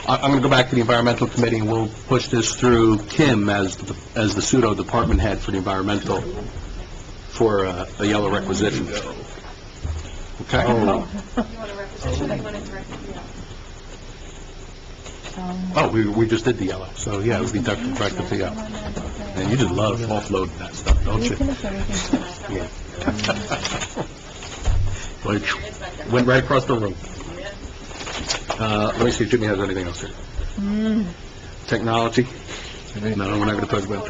I'm going to go back to the environmental committee, and we'll push this through Kim as the pseudo department head for the environmental, for a yellow requisition. Okay? You want a requisition, or you want a direct appeal? Oh, we just did the yellow, so yeah, it would be direct appeal. And you just love offloading that stuff, don't We you? finish everything. Yeah. Like, went right across the room. Let me see if Jimmy has anything else here. Technology? No, we're not going to talk about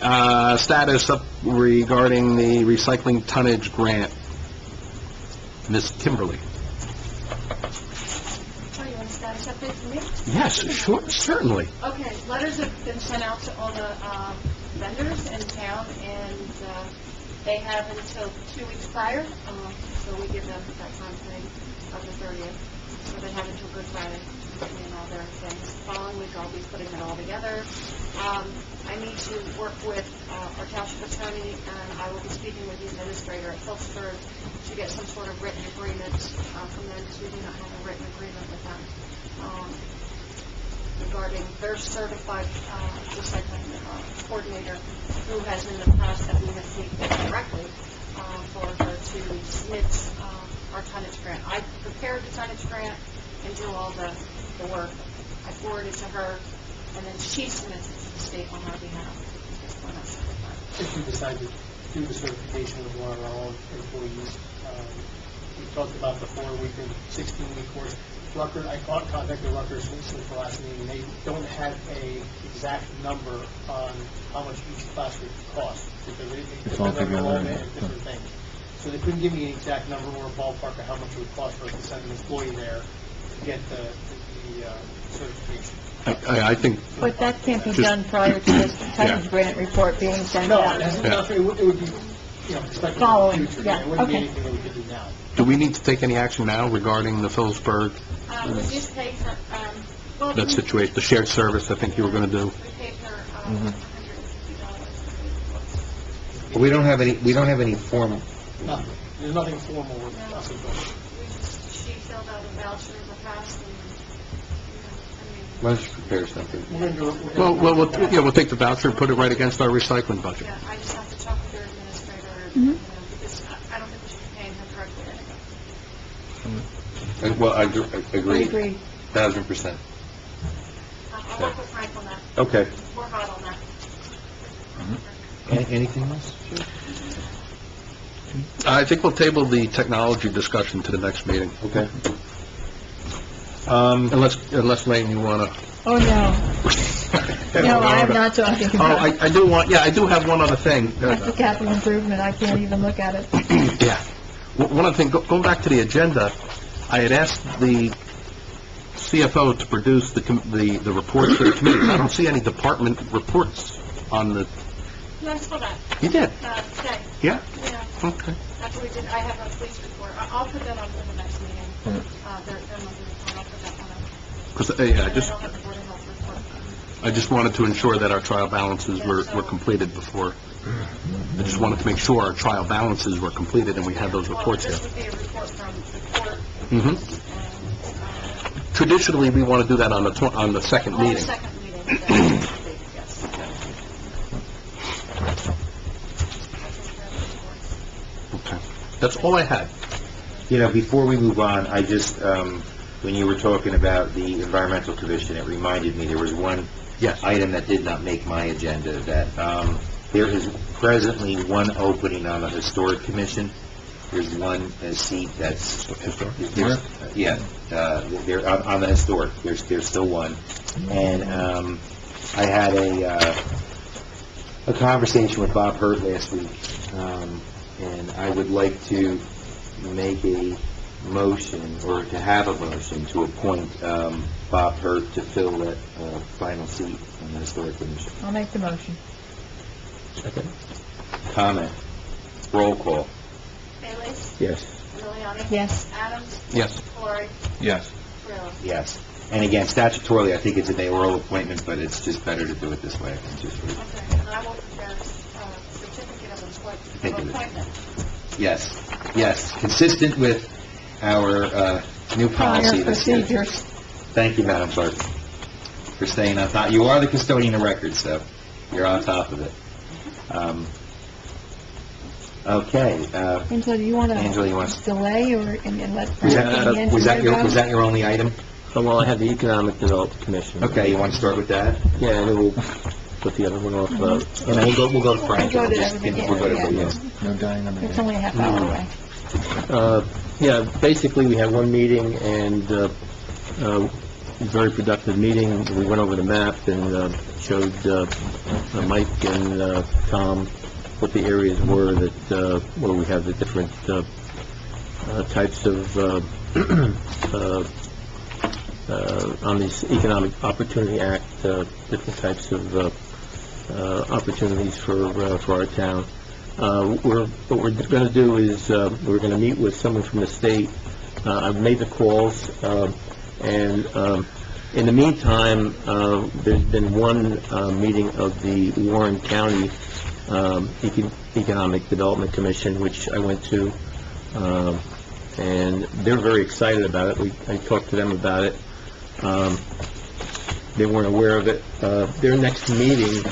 that. Status up regarding the recycling tonnage grant. Miss Kimberly? Oh, you want a status update from me? Yes, sure, certainly. Okay, letters have been sent out to all the vendors in town, and they have until 2 weeks prior, so we give them that time frame of the 30th, so they have until Good Friday to clean all their things. Following week, I'll be putting it all together. I need to work with our township attorney, and I will be speaking with the administrator at Phillipsburg to get some sort of written agreement from them, because we do not have a written agreement with them regarding their certified recycling coordinator, who has in the past that we have paid directly for her to submit our tonnage grant. I prepared the tonnage grant and do all the work. I forward it to her, and then she submits it to the state on our behalf. When that's certified. If we decide to do the certification with one of our own employees, we talked about the 4-week and 16-week course. Rutgers, I contacted Rutgers since the last meeting. They don't have a exact number on how much each class would cost, because they all depend on together, enrollment and different things. So they couldn't give me an exact number or a ballpark of how much it would cost for us to send an employee there to get the certification. I think, But that can't be done prior to this tonnage grant report being sent No, out. it has nothing, it would be, expected Following, in the future. yeah, It wouldn't be okay. anything that we could do now. do we need to take any action now regarding the Phillipsburg, We just paid her, well... that situation, the shared service I think you were going to do? We paid her $150. We don't have any formal, Nothing. There's nothing formal with us involved. She filled out a voucher in the past, and, why don't you prepare something? We're going to do it. We'll take the voucher and put it right against our recycling budget. yeah, I just have to talk with their administrator, because I don't think we should be paying her directly anyway. Well, I We agree, agree. 1,000%. I'll work with Frank on that. Okay. We're hot on that. Anything else? I think we'll table the technology discussion to the next meeting. Okay. Unless Lane, you want to... Oh, no. No, I am not talking Oh, about, I do want, yeah, I do have one other thing. that's a capital improvement, I can't even look at it. Yeah. One other thing, going back to the agenda, I had asked the CFO to produce the reports for the committee. I don't see any department reports on the... No, I saw that, You did? today, Yeah? yeah, Okay. after we did, I have a police report. I'll put that on for the next meeting. Their monthly report, I'll put that one up. 'Cause, yeah, And I don't have the Board of Health report. I just wanted to ensure that our trial balances were completed before. I just wanted to make sure our trial balances were completed and we had those reports Well, here. this would be a report from the court, hmm and, Traditionally, we want to do that on the second on the meeting. second meeting, that's completed, yes. Okay. That's all I had. You know, before we move on, I just, when you were talking about the Environmental Commission, it reminded me, there was one Yes. item that did not make my agenda, that there is presently one opening on the Historic Commission. There's one seat that's... Where? Yeah, there, on the Historic, there's still one. And I had a conversation with Bob Hurt last week, and I would like to make a motion, or to have a motion, to appoint Bob Hurt to fill that final seat on the Historic Commission. I'll make the motion. Second. Comment. Roll call. Bailey? Yes. Liliani? Yes. Adams? Yes. Lori? Yes. Grillo? Yes. And again, statutorily, I think it's a mayoral appointment, but it's just better to do it this way. Okay, and I will prepare a certificate of appointment. Yes, yes, consistent with our new policy. Prior procedures. Thank you, Madam Clerk, for staying on top. You are the custodian of records, so you're on top of it. Okay, Angela, do you want Angela, you want to delay or, and let was the that engineer go? was that your only item? Well, I have the Economic Development Commission. Okay, you want to start with that? Yeah, and then we'll put the other one off. And then we'll go to Frank. We'll go to Just- everything, we'll go to yeah. everybody else. No dying on the It's day. only a half hour away. Yeah, basically, we had one meeting, and very productive meeting. We went over the map and showed Mike and Tom what the areas were that, where we have the different types of, on this Economic Opportunity Act, different types of opportunities for our town. What we're going to do is, we're going to meet with someone from the state. I've made the calls, and in the meantime, there's been one meeting of the Warren County Economic Development Commission, which I went to, and they're very excited about it. I talked to them about it. They weren't aware of it. Their next meeting,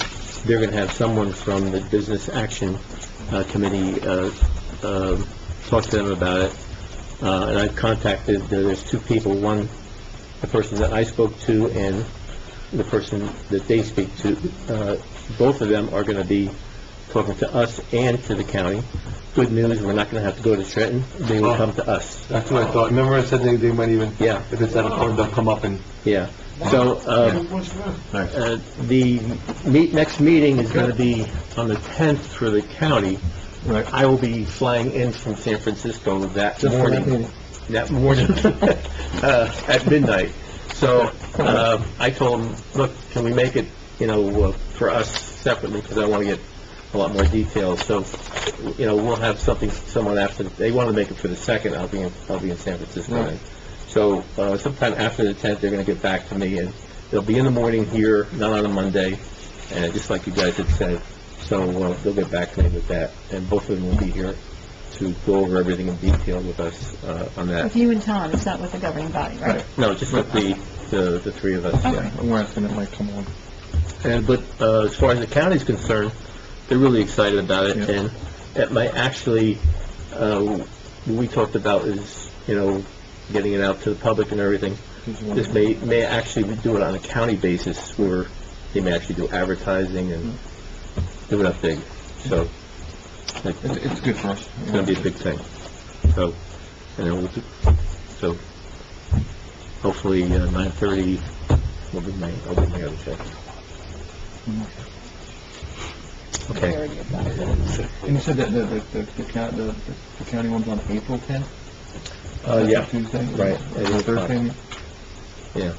they're going to have someone from the Business Action Committee talk to them about it. And I've contacted, there's two people, one, the person that I spoke to, and the person that they speak to. Both of them are going to be talking to us and to the county. Good news, we're not going to have to go to Trenton. They will come to us. That's what I thought. Remember I said they might even, Yeah, if it's that important, they'll come up and... yeah. So, the next meeting is going to be on the 10th for the county. Right. I will be flying in from San Francisco that Just for that morning. meeting. That morning, at midnight. So, I told them, look, can we make it, for us separately, because I want to get a lot more details. So, we'll have someone after, they want to make it for the 2nd, I'll be in San Francisco then. So, sometime after the 10th, they're going to get back to me, and they'll be in the morning here, not on a Monday, and just like you guys had said. So, they'll get back to me with that, and both of them will be here to go over everything in detail with us, on that. With you and Tom, it's not with the governing body, right? No, just with the three of us, yeah. I'm asking it might come on. But as far as the county's concerned, they're really excited about it, Yeah. and it might actually, what we talked about is, getting it out to the public and everything. This may actually do it on a county basis, where they may actually do advertising and do it up big. So, It's good for us. it's going to be a big thing. So, and then so, hopefully, 9:30 will be my other show. We Okay. already adopted it. And you said that the county one's on April 10th? Yeah. Tuesday? Right, at 8 o'clock. Thursday? Yeah.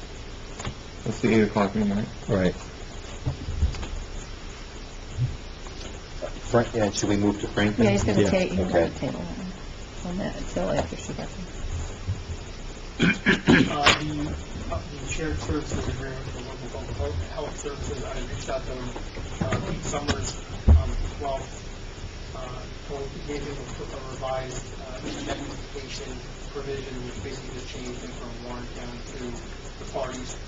That's the 8 o'clock meeting, right? Right. Yeah, should we move to Franklin? Yeah, he's going to take, he's Okay. going to table on that until after she gets it. The shared services agreement for local public health services, I reached out to Pete Summers on the 12th, gave him a revised indemnification provision, which basically just changed it from Warren County to the Far East,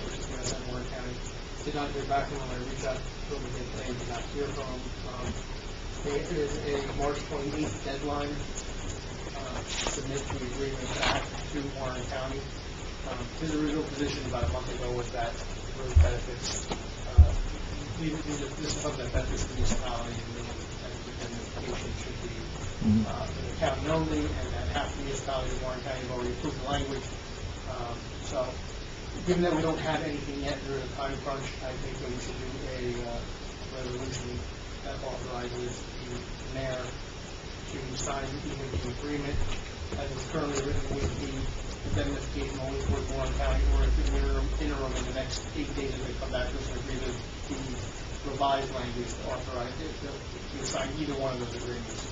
which is going to send Warren County. Did not hear back from him. I reached out to him again today, did not hear from him. There is a March 28th deadline to submit the agreement back to Warren County. His original position about a month ago was that those benefits, this is something that benefits the municipality, and the indemnification should be for the county only, and that half the municipality of Warren County have already approved the language. So, given that we don't have anything yet during the time crunch, I think that we should do a resolution that authorizes the mayor to sign either the agreement as is currently written with the indemnification only for Warren County, or if in the interim in the next 8 days, if they come back to us and agree to the revised language to authorize it, to sign either one of those agreements,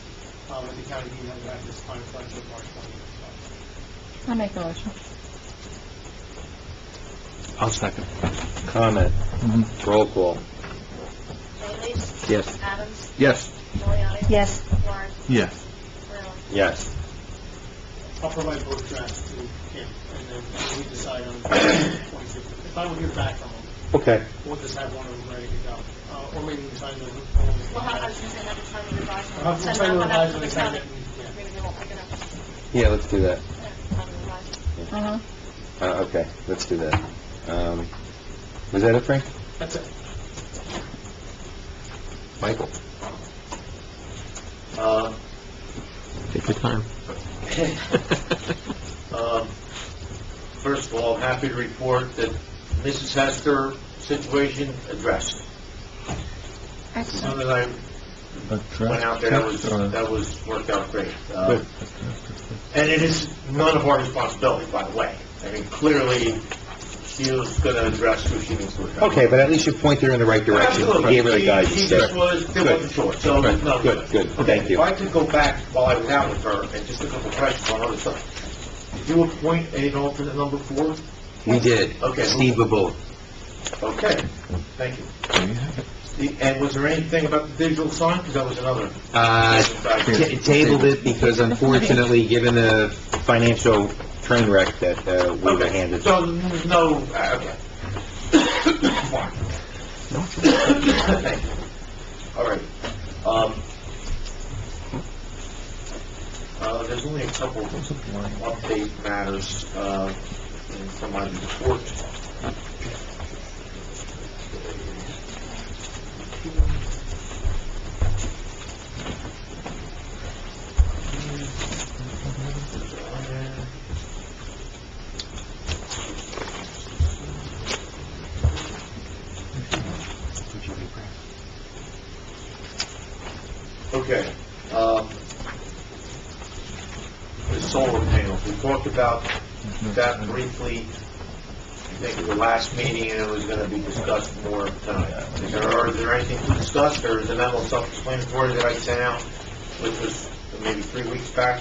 with the county being able to have this time crunch of March 20th. I'll make a motion. I'll second. Comment. Roll call. Bailey? Yes. Adams? Yes. Miliani? Yes. Warren? Yes. Brown? Yes. I'll provide both drafts to him, and then we decide on the 26th. If I don't hear back from him, Okay. we'll just have one of them ready to go. Or maybe we sign the... Well, I was going to say, have the time to revise it. I'll Send sign it the out revised to when the they sign county. it. Yeah. Maybe they won't pick it up. Yeah, let's do that. Have it revised. Uh-huh. Okay, let's do that. Was that it, Frank? That's it. Michael? Take your time. First of all, I'm happy to report that Mrs. Hester situation addressed. As soon as I went out there, that was worked out great. And it is none of our responsibility, by the way. I mean, clearly, she was going to address who she needs to address. Okay, but at least you pointed her in the right direction. You gave her the guidance. She just was, there wasn't choice, so, Good. no. Good. Okay, Thank you. If I could go back while I was out with her, and just a couple of questions on other stuff. Did you appoint an alternate number 4? We did. Okay. Steve Babula. Okay, thank you. And was there anything about the digital sign? Because that was another... Tabled it because unfortunately, given the financial train wreck that we were Okay, handed. so, no, okay. Fine. Thank you. All right. There's only a couple of update matters from my report. Okay, the solar panels, we talked about that briefly, I think at the last meeting, and it was gonna be discussed more tonight. Is there anything to discuss, or is the memo self-explanatory that I sent out, which was maybe 3 weeks back?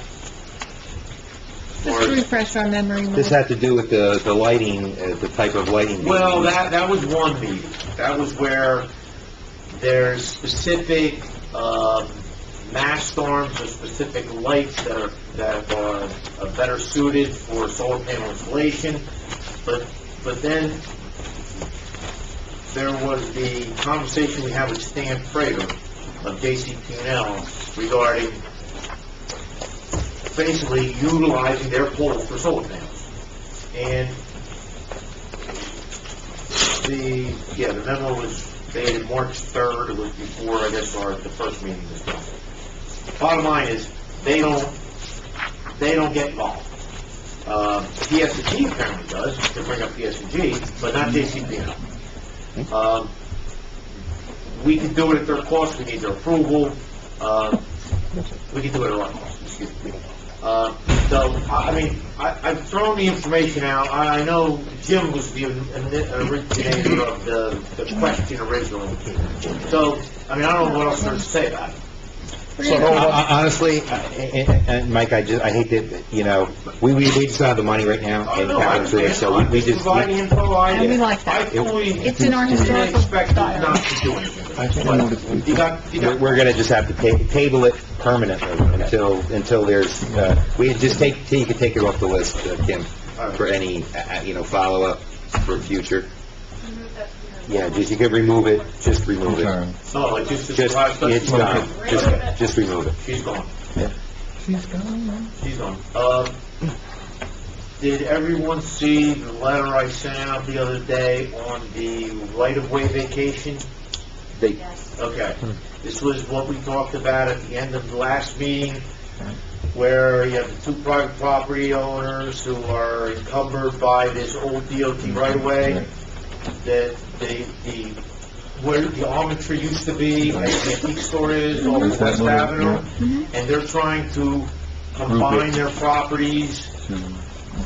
Just to refresh our memory. This had to do with the lighting, the type of lighting. Well, that was one meeting. That was where there's specific, mast arms or specific lights that are better suited for solar panel installation. But then there was the conversation we had with Stan Frater of JCP&L regarding basically utilizing their pole for solar panels. And the memo was dated March 3rd. It was before, I guess, the first meeting was done. Bottom line is, they don't get involved. PSG apparently does, to bring up PSG, but not JCP&L. we can do it at their cost, we need their approval, we can do it at our cost, excuse me. So, I mean, I've thrown the information out. I know Jim was the originator of the question originally. So, I mean, I don't know what else there's to say about it. Honestly, and Mike, I hate that, you know, we just don't have the money right now in capital reserve, so we just... Providing info, And we like I that. fully It's in our historical expect you style. not to do anything. You got... We're gonna just have to table it permanently until there's, we just you can take it off the list, Kim, for any, you know, follow-up for future. Yeah, you can remove it, just remove it. No, like just... It's gone, just remove it. She's gone. Yeah. She's gone. Did everyone see the letter I sent out the other day on the right-of-way vacation? Okay. This was what we talked about at the end of the last meeting, where you have the two private property owners who are encumbered by this old DOT right-of-way, that where the almond tree used to be, like the antique store is, over Is that West little- Avenue, and they're trying to combine their properties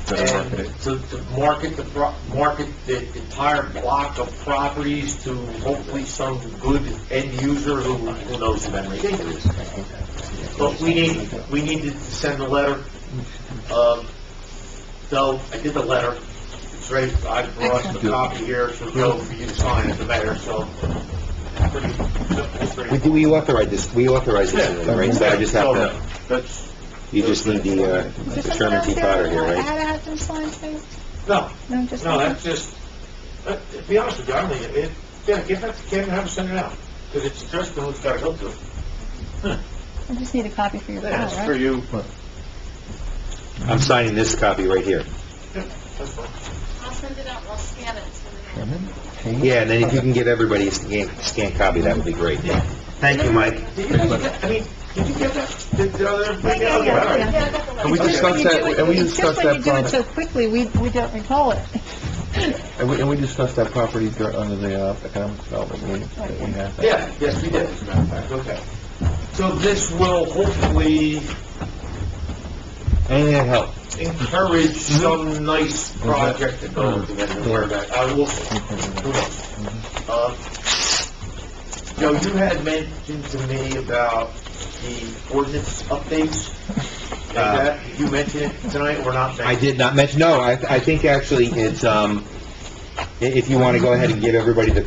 Better market it. and to market the entire block of properties to hopefully some good end user who knows who that may is. But we needed to send a letter. So I did the letter. It's ready. I brought the copy here for Joe for you to sign as the mayor, so. Pretty simple, We authorize this, right? So I just have to, That's, you just need the Sherman T. Potter here, right? How to have them sign, too? no, No, just... no, that's just, to be honest with you, I mean, give that to Kim and have her send it out. Because it's addressed to who it's got to go to. I just need a copy for your file, That's for right? you. I'm signing this copy right here. That's fine. I'll send it out, I'll scan it. Send it out. Yeah, and then if you can get everybody a scanned copy, that would be great. Thank you, Mike. Did you get that? Did the other? Yeah. Yeah, I got the letter. And we discussed that, and we It's discussed just when that you do it so product, quickly, we don't recall it. and we discussed that property under the economic development meeting that we had. Yeah, yes, we did, as a matter of fact, okay. So this will hopefully Anything that helps. encourage some nice project to go together, where that, I will, who knows? Joe, you had mentioned to me about the ordinance updates. Did you mention it tonight or not? I did not mention, no, I think actually it's, if you want to go ahead and give everybody the,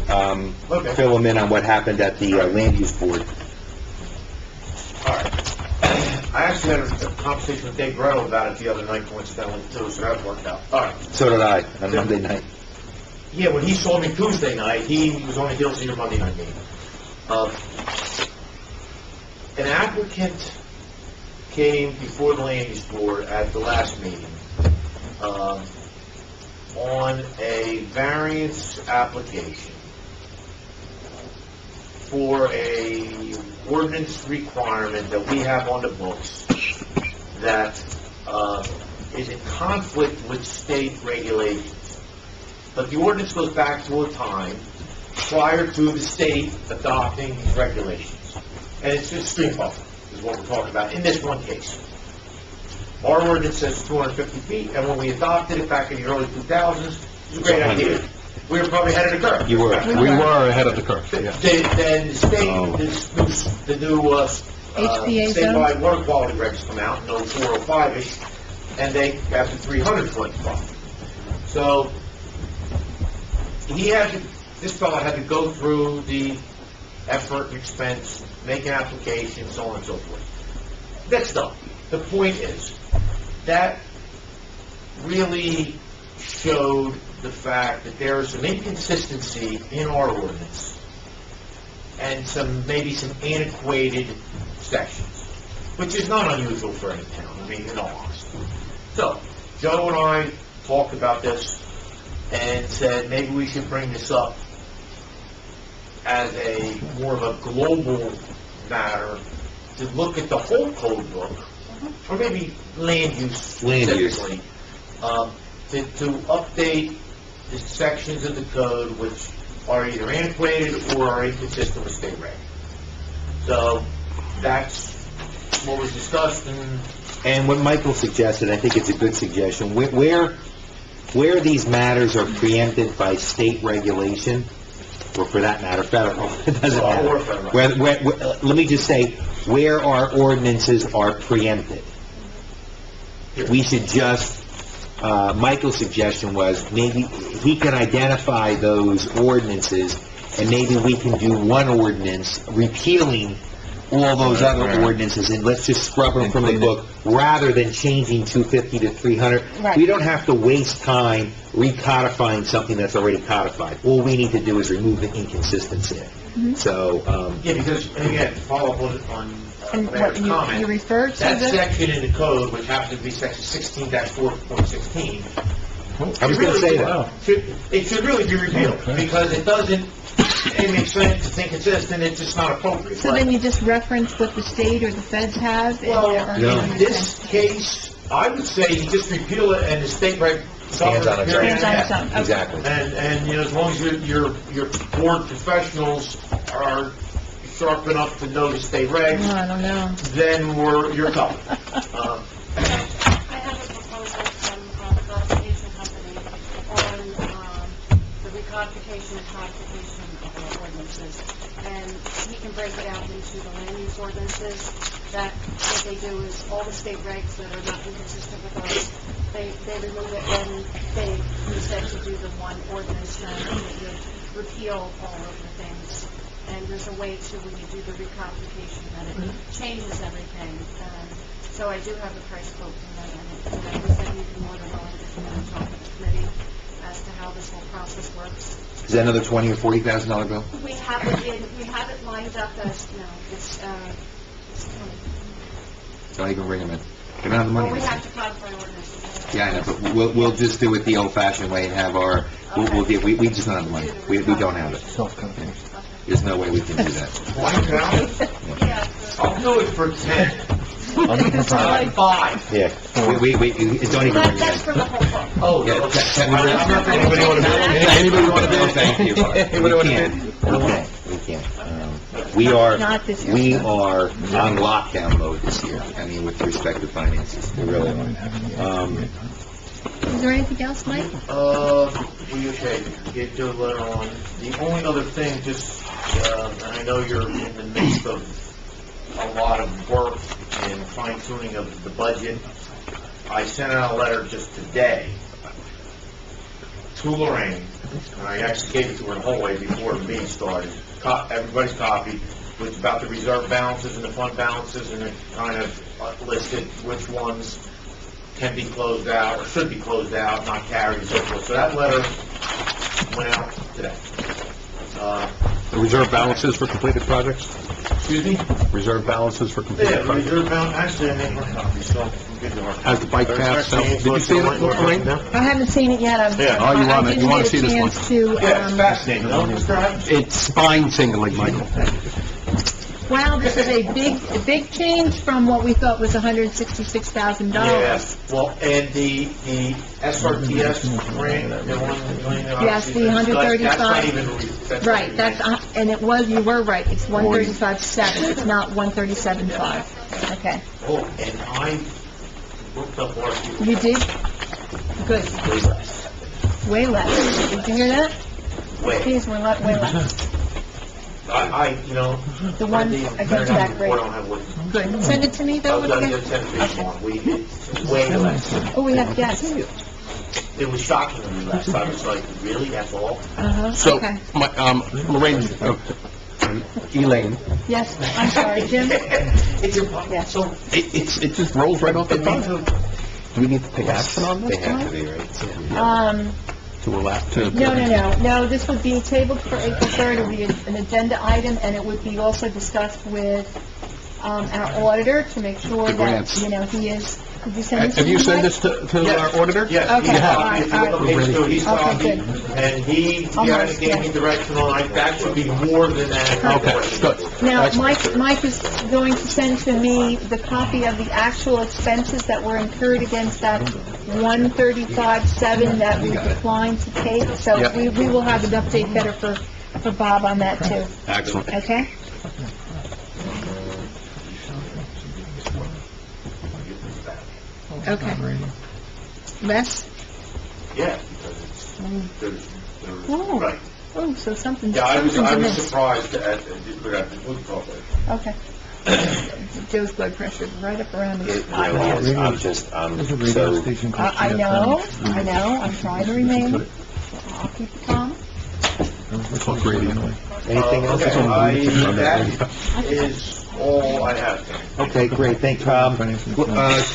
Okay. fill them in on what happened at the land use board. All right. I actually had a conversation with Dave Gretel about it the other night, coincidentally, too, so that worked out. All right. So did I, on Monday night. Yeah, when he saw me Tuesday night, he was on the heels of your Monday night meeting. An applicant came before the land use board at the last meeting on a variance application for a ordinance requirement that we have on the books that is in conflict with state regulations. But the ordinance goes back to a time prior to the state adopting these regulations. And it's just stream buffer is what we're talking about in this one case. Our ordinance says 250 feet, and when we adopted it back in the early 2000s, it was a great idea. We were probably ahead of the curve. You were. We were ahead of the curve, yeah. Then the state, Oh. the new HPA zone? statewide water quality regs come out, no 405-ish, and they have the 300-foot buffer. So, this fellow had to go through the effort and expense, make an application, so on and so forth. That's done. The point is, that really showed the fact that there is some inconsistency in our ordinance and maybe some antiquated sections, which is not unusual for any town, I mean, in all honesty. So, Joe and I talked about this and said maybe we should bring this up as a more of a global matter to look at the whole code book, or maybe land use Land use. specifically, to update the sections of the code which are either antiquated or are inconsistent with state reg. So that's what was discussed, And what Michael suggested, I think it's a good suggestion, where these matters are preempted by state regulation, or for that matter, federal, it doesn't matter. Or federal. Let me just say, where our ordinances are preempted, we should just, Michael's suggestion was, maybe he can identify those ordinances, and maybe we can do one ordinance repealing all those other ordinances, and let's just scrub them from the book, rather than changing 250 to 300. Right. We don't have to waste time recodifying something that's already codified. All we need to do is remove the inconsistency. So, yeah, because, and again, to follow up on And what, Mayor's you comment, referred to that the... section in the code, which happens to be section 16-4.16, I was going to say that. it should really be repealed, because it makes sense, it's inconsistent, it's just not appropriate. So then you just reference what the state or the feds have? Well, No. in this case, I would say you just repeal it and the state reg... Stands on its own. Stands on its own. Okay. Exactly. And, you know, as long as your board professionals are sharp enough to know the state regs, I don't know. then you're covered. I have a proposal from the codification company on the recodification and codification of our ordinances. And he can break it out into the land use ordinances, that what they do is all the state regs that are not inconsistent with ours, they remove it, and they instead to do the one ordinance, then it would repeal all of the things. And there's a way to, when you do the recodification, that it changes everything. So I do have a price quote from that, and I was then even more than willing to come in and talk with the committee as to how this whole process works. Is that another $20,000 or $40,000 bill? We have it lined up as, no, it's 20. Don't even bring them in. They don't have the money. Well, we have to codify ordinances. Yeah, I know, but we'll just do it the old-fashioned way and have our, we just don't have the money. We don't have it. There's no way we can do that. Yeah. I'll do it for 10. Like 5. Yeah. Don't even bring it That's in. for the whole part. Oh, Yeah, okay. Anybody want to do it? Anybody want to do it? Thank you. Anybody want to do it? We can't. We are Not this year. on lockdown mode this year, I mean, with respect to finances, we really are. Is there anything else, Mike? Okay, get your letter on. The only other thing, just, and I know you're in the midst of a lot of work and fine tuning of the budget. I sent out a letter just today to Lorraine, and I actually gave it to her in the hallway before the meeting started. Everybody's copy, which is about the reserve balances and the fund balances, and it kind of listed which ones can be closed out, or should be closed out, not carried, and so forth. So that letter went out today. The reserve balances for completed projects? Excuse me? Reserve balances for completed Yeah, the projects? reserve balance, actually, I made one copy, so I'm good to work. As the bike path, so, did you see it, Lorraine? I haven't seen it yet. Yeah. Oh, you want it. You want to see this one. I didn't get a chance to, Yeah, it's fascinating, no, Mr. Adams? It's spine tingling, Michael. wow, this is a big change from what we thought was $166,000. Yes, well, and the SRTS grant, the one, Yes, the 135. That's not even, that's not Right, even- that's, and it was, you were right, it's 135.7, it's not 137.5. Okay. Oh, and I looked up our... You did? Good. Way less. Way less. Did you hear that? Way. Fees were way less. You know... The one, I got that I great. don't have what... Good. Send it to me, though. I'll just send it to you. It's way less. Oh, we have guests. It was shockingly less. I was like, really, that's all? Uh-huh, So, okay. Lorraine, Elaine, Yes, I'm sorry, Jim? It's impossible. Yeah. So, it just rolls right off the tongue. Do we need to take action on They this? have to be, right? To allow, to... No, this would be tabled for April 3rd, it would be an agenda item, and it would be also discussed with, our auditor to make sure The that, grants. you know, he is, did you send this to Have me, you sent Mike? this to Yes. our auditor? yes, Okay, he's all copied. right, If you look all on page 2, he's Okay, copied. good. And he Almost, gave me yeah. directional, that should be more than that. Okay, good. Now, Excellent. Mike is going to send to me the copy of the actual expenses that were incurred against that 135.7 that we declined to take, so Yep. we will have an update better for for Bob on that too, Excellent. okay? Okay. Les? Yeah, because it's, there's, Oh. right. Oh, so something's, Yeah, I was something's amiss. surprised at the food problem. Okay. Joe's blood pressure is right up around his... It really is, I'm just, There's a radio so, station called I know, CFM. I know, I'm trying to remain, I'll keep calm. Talk radio. anything else? Okay, that is all I have. Okay, great, thank you.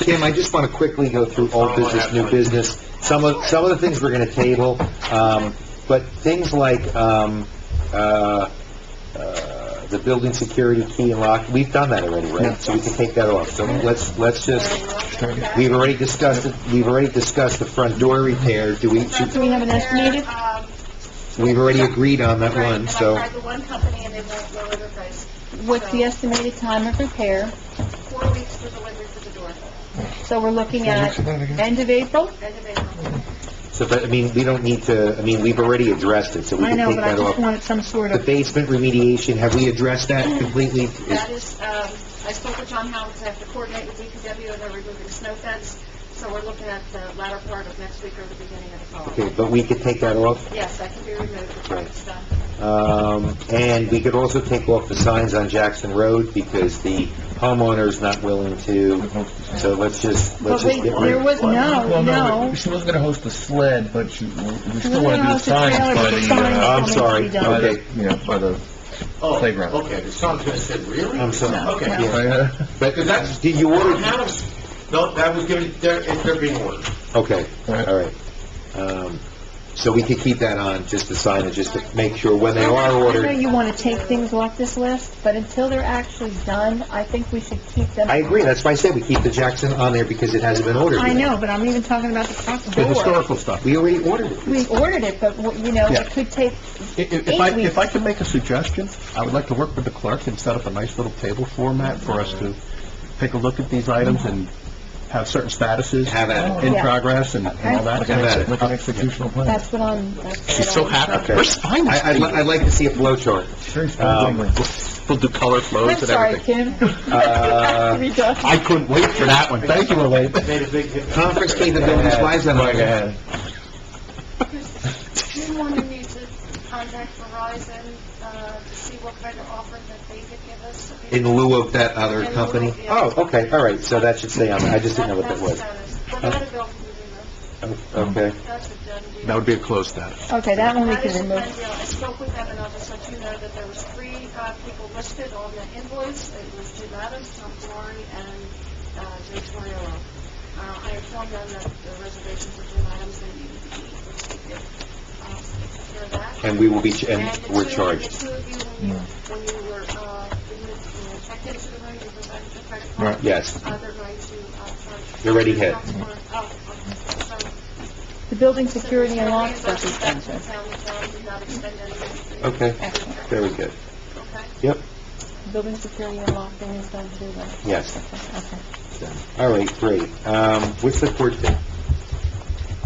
Kim, I just want to quickly go through old business, new business. Some of the things we're going to table, but things like, the building security key and lock, we've done that already, right? So we can take that off. So let's just, we've already discussed the front door repair. Do we have an estimated? We've already agreed on that one, so. And I tried the one company and they won't lower their price. What's the estimated time of repair? 4 weeks for delivery for the door, So we're looking at end of April? end of April. So, but, I mean, we don't need to, I mean, we've already addressed it, so we I can know, take but I that just off. wanted some sort The of, basement remediation, have we addressed that completely? That is, I spoke with John Howell because I have to coordinate with DPW and they're removing snow fence. So we're looking at the latter part of next week or the beginning of the following. Okay, but we could take that off? Yes, that can be removed before Right. it's done. And we could also take off the signs on Jackson Road because the homeowner's not willing to, so let's just but wait, get there rid was, no. She wasn't gonna host the sled, but we We're still wanna gonna do the host a trailer, signs but by the the, signs I'm still sorry. need to be done. Okay. you know, by the Oh, playground. okay, the son's gonna say, really? I'm sorry. Okay. No. Yeah. But Because that's, did you order? House, no, that was given, they're being ordered. Okay, Right. all right. So we could keep that on, just the signage, just to make sure when they are I know ordered. you want to take things off this list, but until they're actually done, I think we should keep them. I agree, that's why I said we keep the Jackson on there because it hasn't been ordered I yet. know, but I'm even talking about the front The door. historical stuff. We already ordered it. We ordered it, but, you know, Yeah. it could take If I can make a suggestion, I would like to work with the clerk and set up a nice little table format for us to take a look at these items and have certain statuses Have at it. in Yeah. progress and all that. Have at it. Like an executional plan. That's what I'm... She's so happy. Okay. Where's finance? I'd like to see a flow chart. Very Um, small. We'll do color flows I'm and sorry, everything. Kim. Uh, Redone. I couldn't wait for that one. Thank you, Elaine. Made a big hit. Conference capabilities, why is that on there? You wanted me to contact Verizon, to see what kind of offer that they could give us. In lieu of that other In lieu company? of, yeah. Oh, okay, all right, so that should stay on there, I just didn't know what that was. But not a bill for moving Oh, Okay, those. That's a done deal. That would be a closed status. Okay, that one we That is can a done remove. deal. I spoke with them, and I'll just let you know that there was 3 people listed on the invoice. It was Jim Adams, Tom Flori, and Joe Toriello. I informed them that the reservations for Jim Adams, they needed to be, which they did. Take care of that. and we will be, and the we're two- charged. The 2 of you, when you were, checked into the room, you provided the credit card. Right. Yes, They're going to, charge. They're already hit. Oh, okay. So, The building security and lock stuff is done, Town, too. the town did not extend anything. okay, Excellent. very good. Okay. Yep, Building security and lock thing is done too, right? yes, Okay. all right, great. What's the court fee?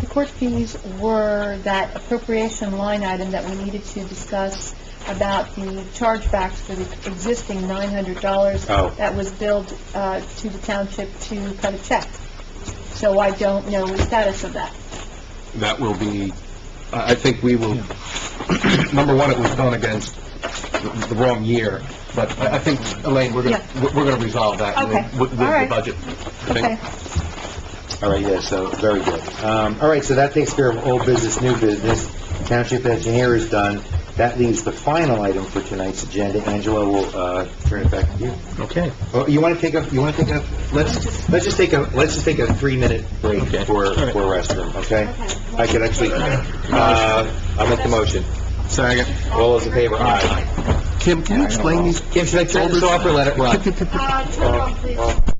The court fees were that appropriation line item that we needed to discuss about the chargebacks for the existing $900 Oh. that was billed to the township to cut a check. So I don't know the status of that. That will be, I think we will, number one, it was done against the wrong year, but I think, Elaine, we're gonna resolve that Okay. with the All right. budget. Okay. All right, yeah, so, very good. All right, so that takes care of old business, new business. Township engineer is done. That leaves the final item for tonight's agenda. Angela will, turn it back to you. Okay. Oh, let's just take a 3-minute break Okay. for restroom, okay? I could actually, I'll make the motion. Second. All those in favor, aye. Kim, can you explain these? Kim, should I turn this off or let it run? Turn it off, please.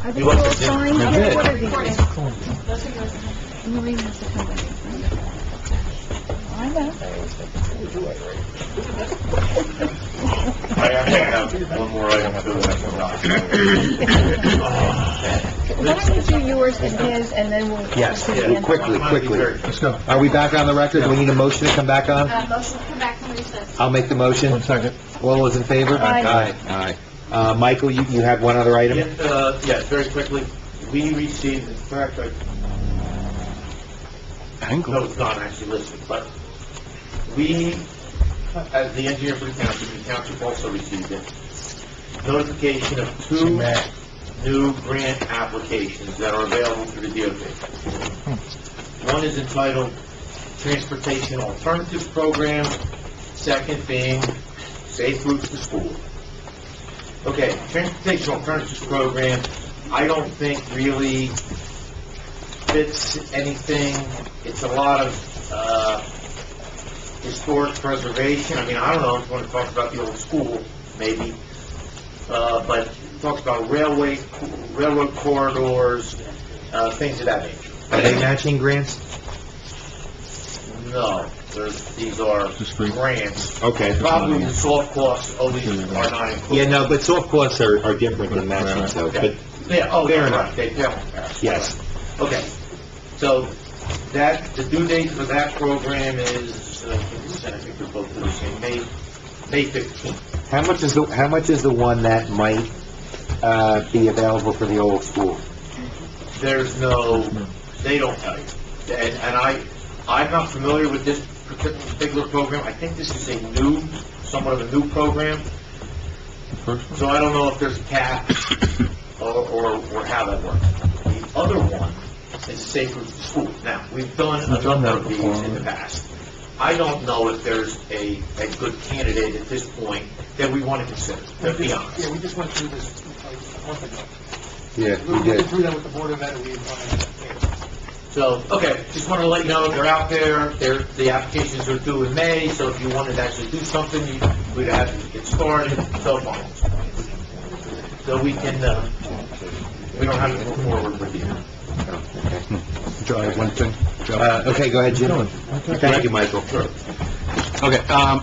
Are they You want all to- signed? I did. What are these? Those are yours. Maureen has to come with me. I know. I have one more item too, and I forgot. Why don't you do yours and his, and then we'll... Yes, we'll do the end. quickly. Let's go. Are we back on the record? Do we need a motion to come back on? Motion to come back from recess. I'll make the motion. 1 second. All those in favor? Aye. Aye. Michael, you had one other item? Yes, very quickly, we received, in fact, no, it's not actually listed, but we, as the engineer for the township also received it, notification of 2 new grant applications that are available through the DOT. One is entitled Transportation Alternatives Program, second being Safe Routes to School. Okay, Transportation Alternatives Program, I don't think really fits anything. It's a lot of historic preservation. I mean, I don't know if you want to talk about the old school, maybe, but it talks about railroad corridors, things of that nature. Are they matching grants? No, these are Just free. grants. Okay. Probably the soft costs always are not included. Yeah, no, but soft costs are different than matching, so, but, Yeah, oh, Fair fair enough. enough, they pay on cash. yes. Okay, so the due date for that program is, I think they're both the same, May 15th. How much is the one that might, be available for the old school? There's no, they don't tell you. And I'm not familiar with this particular program. I think this is somewhat of a new program. So I don't know if there's a cap or how that works. The other one is Safe Routes to School. Now, we've done a number of these in the past. I don't know if there's a good candidate at this point that we want to consider, to be honest. Yeah, we just went through this a month ago. Yeah, We went through that with the Board of Ed, and we So, okay, just want to let you know, they're out there, the applications are due in May, so if you wanted to actually do something, we'd have to get started, so on. So we can, we don't have to move forward with you. Joe, I have one thing. Joe? Okay, go ahead, Jim. Thank you, Michael. Okay, I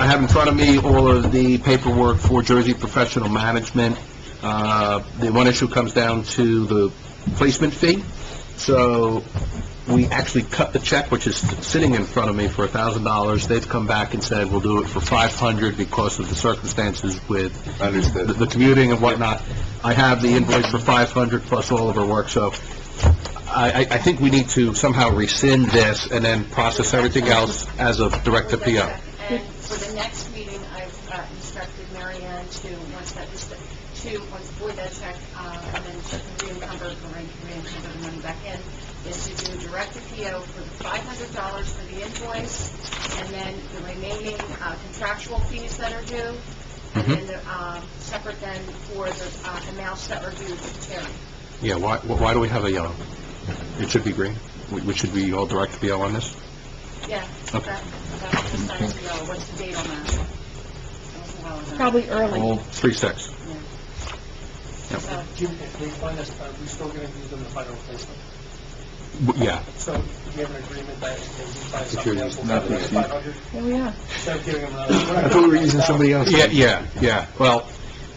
have in front of me all of the paperwork for Jersey Professional Management. The one issue comes down to the placement fee. So we actually cut the check, which is sitting in front of me, for $1,000. They've come back and said, we'll do it for $500 because of the circumstances with Understood. the commuting and whatnot. I have the invoice for $500 plus all of our work, so I think we need to somehow rescind this and then process everything else as a direct to PO. And for the next meeting, I've instructed Mary Ann to, once void that check, and then she can re-encumber the money back in, is to do direct to PO for the $500 for the invoice, and then the remaining contractual fees that are due, and then the, separate then for the amounts that are due to Terry. Yeah, why do we have a yellow? It should be green. We should be all direct to PO on this? Yeah. Okay. That's the size of the yellow. What's the date on that? That was a while ago. Probably early. 3/6. So, Jim, if we find this, we're still going to use them to find a replacement. Yeah. So do you have an agreement that if we find If you're something else, we'll using cover the nothing, 500? Here we are. Instead of giving them another... I thought we were using somebody else. Yeah. Well,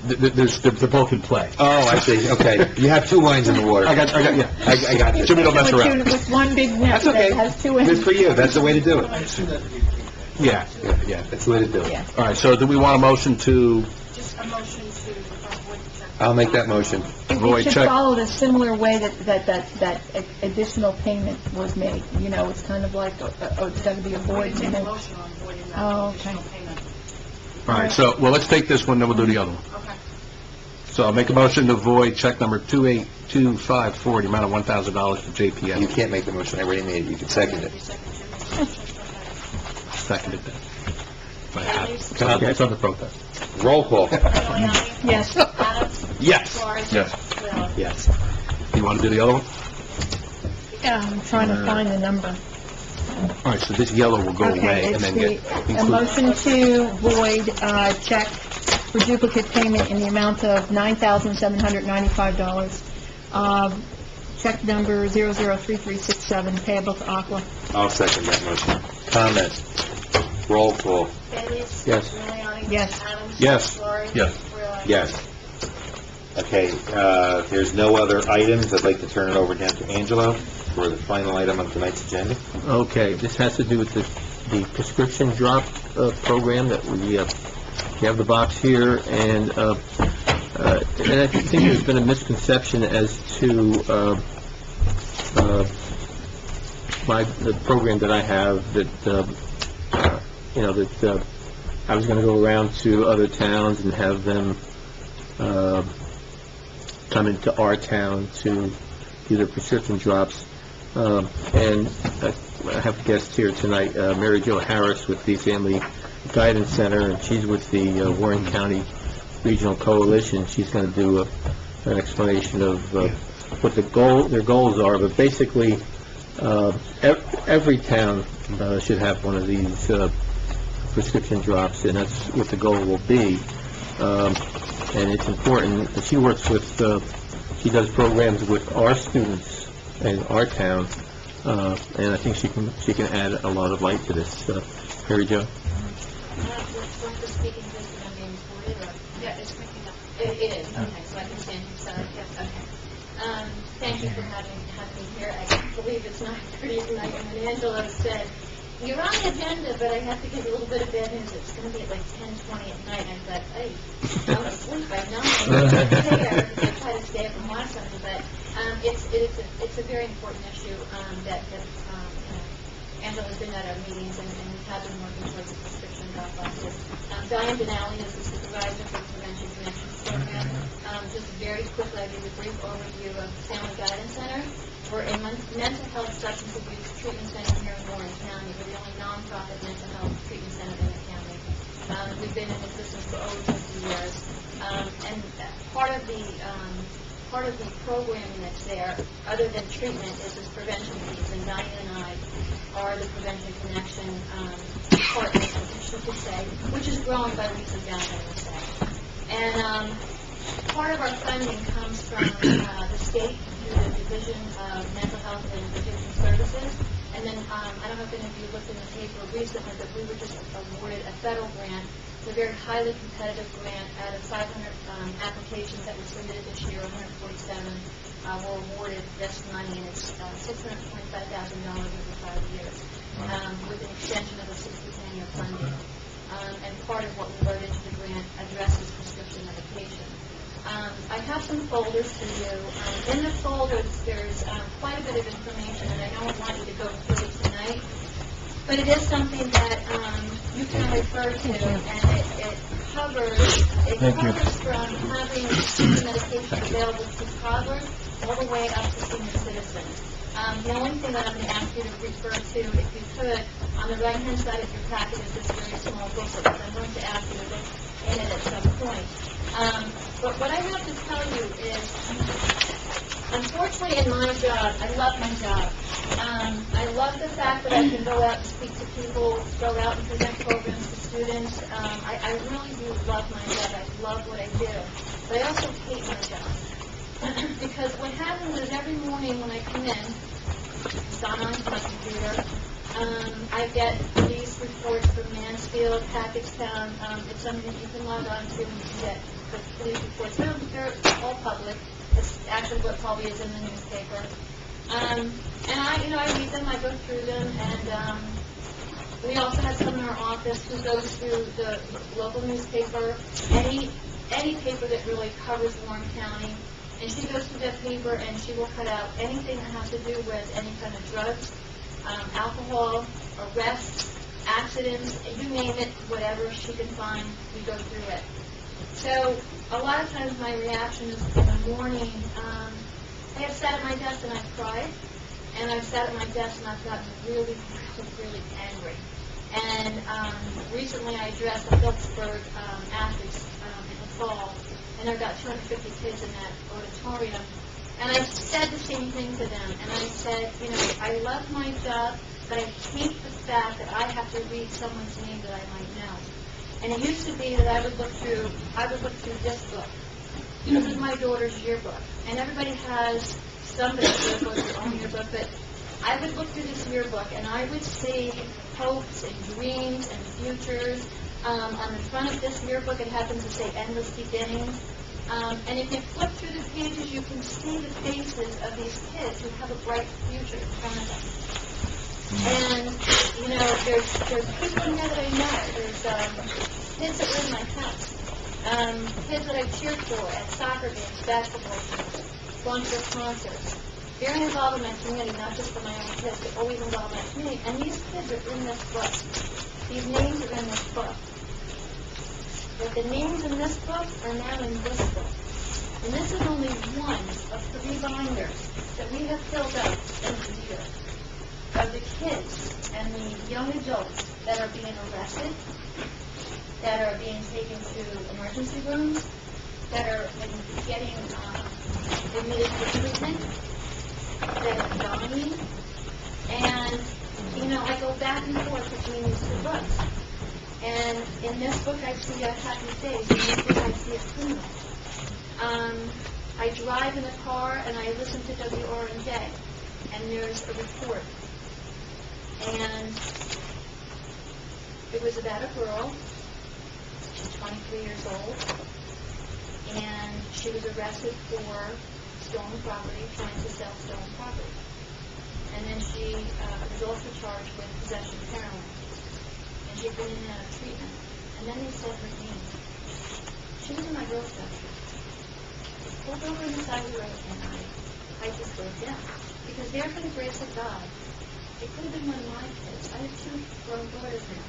they're both in play. Oh, I see, okay. You have 2 lines in the water. I got, yeah. I got you. Jimmy, don't mess around. With one big net That's okay. that has 2 Good ends. for you, that's the way to do I it. assume that to be... Yeah. That's the way to do it. Yeah. All right, so do we want a motion to just a motion to void the check. I'll make that motion. void It should check? follow the similar way that additional payment was made. You know, it's kind of like, it's got to be a We void. didn't take a motion on voiding that Oh, okay. additional payment. All right, so, well, let's take this one, then we'll do the other one. Okay. So I'll make a motion to void check number 282540, amount of $1,000 to You JPM. can't make the motion, I already made it, you can second it. Seconded that. Davies? Okay, it's under protest. Roll call. Giuliani? Yes. Adams? Yes. Flores? Yes. Wheeler? Yes. You want to do the other one? Yeah, I'm trying to find the number. All right, so this yellow will go away Okay, and it's then get a included. motion to void check for duplicate payment in the amount of $9,795. Check number 003367 payable to Aqua. I'll second that motion. Comments? Roll call. Bailey's? Yes. Miliani? Yes. Adams? Yes. Lori? Yes. Gurley? Yes. Okay, if there's no other items, I'd like to turn it over down to Angelo for the final item on tonight's agenda. Okay, this has to do with the prescription drop program that we have the box here, and I think there's been a misconception as to the program that I have, that I was going to go around to other towns and have them come into our town to do their prescription drops. And I have a guest here tonight, Mary Jo Harris with the Family Guidance Center, and she's with the Warren County Regional Coalition. She's going to do an explanation of what their goals are. But basically, every town should have one of these prescription drops, and that's what the goal will be. And it's important. She works with, she does programs with our students in our town, and I think she can add a lot of light to this. Mary Jo? Yeah, it's picking up. It is, okay, so I can stand here, sorry, yes, okay. Thank you for having me here. I believe it's 9:30 at night, and when Angela said, "You're on the agenda, but I have to give you a little bit of bad news. It's going to be at like 10:20 at night." And I thought, hey, I'm asleep. I know. I'm there. I try to stay up and watch something, but it's a very important issue that Angela's been at our meetings, and we have been working towards a prescription drop boxes. Diane Denali is the supervisor for the Prevention Connections Program. Just very quickly, I'll give you a brief overview of the Family Guidance Center. We're a mental health substance abuse treatment center here in Warren County. We're the only nonprofit mental health treatment center in the county. We've been in existence for over 50 years. And part of the programming that's there, other than treatment, is this prevention piece. And Diane and I are the Prevention Connection partners, I should say, which is growing by leaps and bounds, I would say. And part of our funding comes from the state through the Division of Mental Health and Addiction Services. And then, I don't know if any of you looked in the paper recently, but we were just awarded a federal grant. It's a very highly competitive grant. Out of 500 applications that were submitted this year, 147 were awarded this money, and it's $625,000 over 5 years, with an extension of a 60-10-year funding. And part of what we wrote into the grant addresses prescription medication. I have some folders for you. In the folders, there's quite a bit of information, and I don't want you to go through it tonight, but it is something that you can refer to, and it covers from having the medication available to toddlers all the way up to senior citizens. The only thing that I'm going to ask you to refer to, if you could, on the right-hand side of your packet is this very small booklet, because I'm going to ask you to look in it at some point. But what I have to tell you is, unfortunately in my job, I love my job. I love the fact that I can go out and speak to people, go out and present programs to students. I really do love my job. I love what I do. But I also hate my job. Because what happens is every morning when I come in, sign on to my computer, I get police reports from Mansfield, Hackettstown. It's something that you can log on to and you can get the police reports. They're all public. It's actually what probably is in the newspaper. And I read them, I go through them, and we also have someone in our office who goes through the local newspaper, any paper that really covers Warren County, and she goes through that paper and she will cut out anything that has to do with any kind of drugs, alcohol, arrests, accidents, you name it, whatever she can find, we go through it. So a lot of times my reaction is in the morning, I have sat at my desk and I've cried, and I've sat at my desk and I've gotten really, really, really angry. And recently I addressed the Phillipsburg athletes in the fall, and there are about 250 kids in that auditorium. And I said the same thing to them, and I said, I love my job, but I hate the fact that I have to read someone's name that I might know. And it used to be that I would look through this book. This is my daughter's yearbook. And everybody has somebody's yearbook, their own yearbook, but I would look through this yearbook and I would see hopes and dreams and futures. On the front of this yearbook, it happens to say endless beginnings. And if you flip through the pages, you can see the faces of these kids who have a bright future in front of them. And, you know, there's people in here that I know. There's kids that live in my house, kids that I cheered for at soccer games, basketball games, gone to their concerts. Very involved in my community, not just for my own kids, but always involved in my community. And these kids are in this book. These names are in this book. But the names in this book are now in this book. And this is only one of 3 binders that we have filled up in the year of the kids and the young adults that are being arrested, that are being taken to emergency rooms, that are getting admitted to treatment, that are dying. And, you know, I go back and forth between these 2 books. And in this book, I see a happy face. In this book, I see a criminal. I drive in the car and I listen to WRNJ, and there's a report. And it was about a girl. She's 23 years old. And she was arrested for stolen property, trying to sell stolen property. And then she was also charged with possession of heroin. And she'd been in and out of treatment. And then they said her name. She was in my Girl Scout troop. Pulled over on the side of the road, and I just broke down. Because there, for the grace of God, it could have been one of my kids. I have 2 grown daughters now.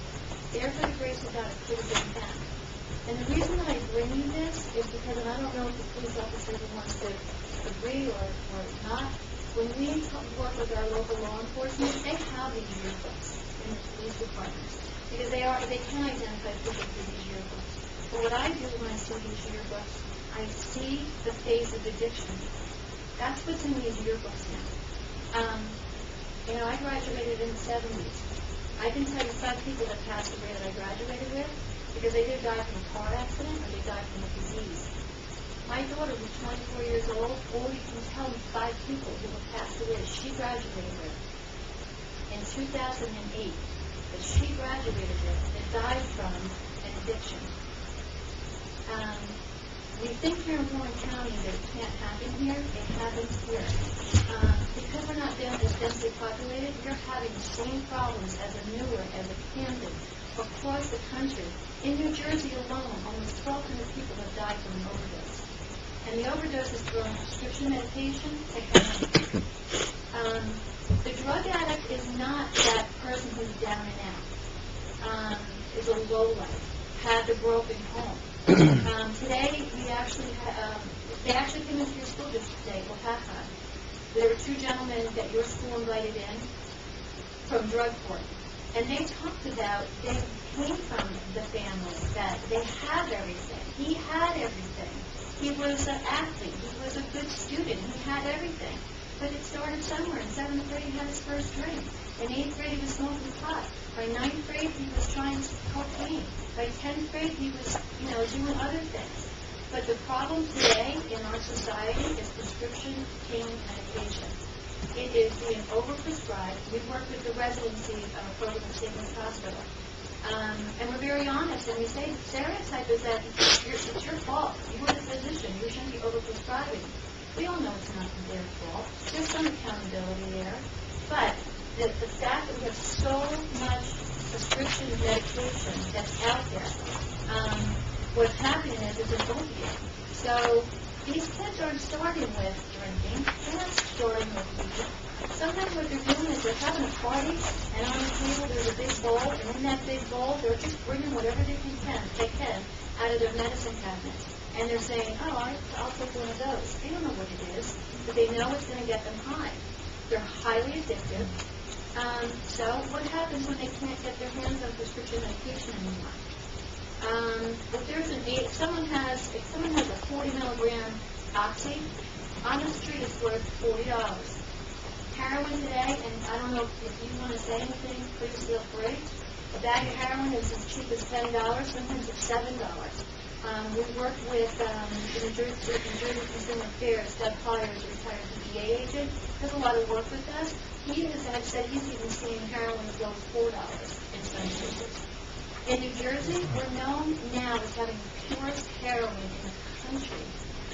There, for the grace of God, it could have been them. And the reason that I bring you this is because, and I don't know if the police officer wants to agree or not, when we work with our local law enforcement, they have these yearbooks in the police departments. Because they can identify people through these yearbooks. But what I do when I see these yearbooks, I see the face of addiction. That's what's in these yearbooks now. You know, I graduated in the 70s. I can tell you 5 people that passed away that I graduated with because they either died from a car accident or they died from a disease. My daughter, who's 24 years old, only can tell me 5 people who have passed away that she graduated with in 2008, that she graduated with, that died from an addiction. We think here in Warren County that it can't happen here. It happens here. Because we're not as densely populated, we're having the same problems as a Newark, as a Camden, across the country. In New Jersey alone, almost 1,200 people have died from an overdose. And the overdose is from prescription medication to heroin. The drug addict is not that person who's down and out, is a lowlife, had a broken home. Today, they actually came into your school district today, well, half-time. There were 2 gentlemen that your school invited in from drug court. And they talked about, they came from the family, that they have everything. He had everything. He was an athlete. He was a good student. He had everything. But it started somewhere. In 7th grade, he had his first drink. In 8th grade, he was smoking pot. By 9th grade, he was trying cocaine. By 10th grade, he was, doing other things. But the problem today in our society is prescription pain medication. It is being overprescribed. We work with the residency program at St. Louis Hospital. And we're very honest, and we say the stereotype is that it's your fault. You are the physician. You shouldn't be overprescribing. We all know it's not their fault. There's some accountability there. But the fact that we have so much prescription medication that's out there, what's happening is it's an opiate. So these kids aren't starting with drinking. They're not starting with weed. Sometimes what they're doing is they're having a party, and on the table there's a big bowl, and in that big bowl they're just bringing whatever they can out of their medicine cabinets. And they're saying, oh, I'll take one of those. They don't know what it is, but they know it's going to get them high. They're highly addictive. So what happens when they can't get their hands on prescription medication anymore? If someone has a 40 milligram oxy, on the street it's worth $40. Heroin today, and I don't know if you want to say anything, please feel free. A bag of heroin is as cheap as $10, sometimes it's $7. We work with the New Jersey Consumer Affairs. Doug Collier is a retired DEA agent. Does a lot of work with us. He has said he's even seen heroin as low as $4 in some cases. In New Jersey, we're known now as having the purest heroin in the country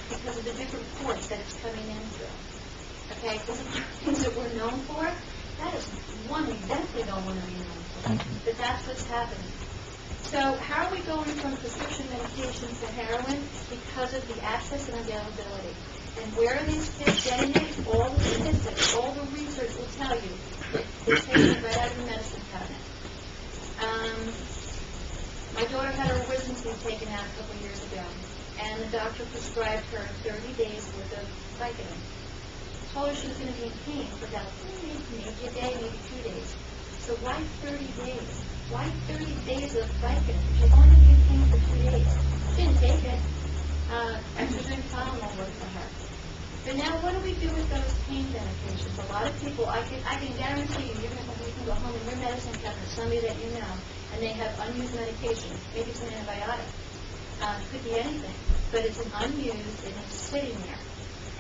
because of the different ports that it's coming in through. Okay, those are things that we're known for. That is one we definitely don't want to be known for. But that's what's happening. So how are we going from prescription medication to heroin? Because of the access and availability. And where are these kids getting it? All the statistics, all the research will tell you. They're taking it right out of the medicine cabinet. My daughter had her wisdom teeth taken out a couple years ago, and the doctor prescribed her 30 days worth of Vicodin. Told her she was going to be in pain for about 3 days, maybe a day, maybe 2 days. So why 30 days? Why 30 days of Vicodin? She's only going to be in pain for 2 days. She didn't take it. Exergen Tylenol worked for her. But now what do we do with those pain medications? A lot of people, I can guarantee you, you can go home in your medicine cabinet, somebody that you know, and they have unused medication. Maybe it's an antibiotic. Could be anything. But it's an unused and it's sitting there.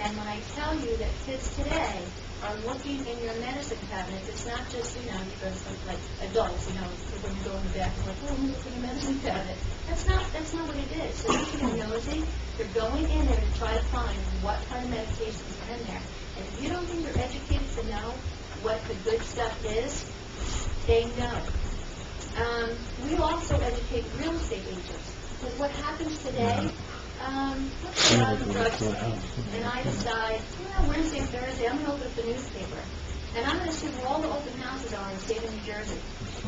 And when I tell you that kids today are looking in your medicine cabinet, it's not just, you go like adults, when you go in the back and like, oh, let me look in the medicine cabinet. That's not what it is. So they're nosy. They're going in there to try to find what kind of medications are in there. And if you don't think they're educated to know what the good stuff is, they know. We also educate real estate agents. Because what happens today, let's go out on drugs and I decide, Wednesday and Thursday, I'm going to open up the newspaper. And I'm going to see where all the open houses are in the state of New Jersey.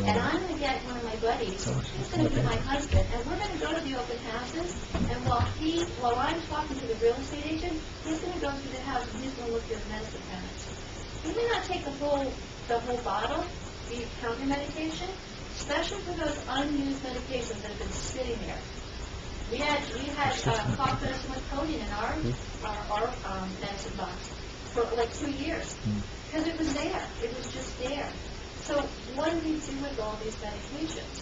And I'm going to get one of my buddies, he's going to be my husband, and we're going to go to the open houses, and while I'm talking to the real estate agent, he's going to go through the house and he's going to look through the medicine cabinets. He may not take the whole bottle, the counter medication, especially for those unused medications that have been sitting there. We had cough medicine with codeine in our medicine box for like 2 years because it was there. It was just there. So what do we do with all these medications?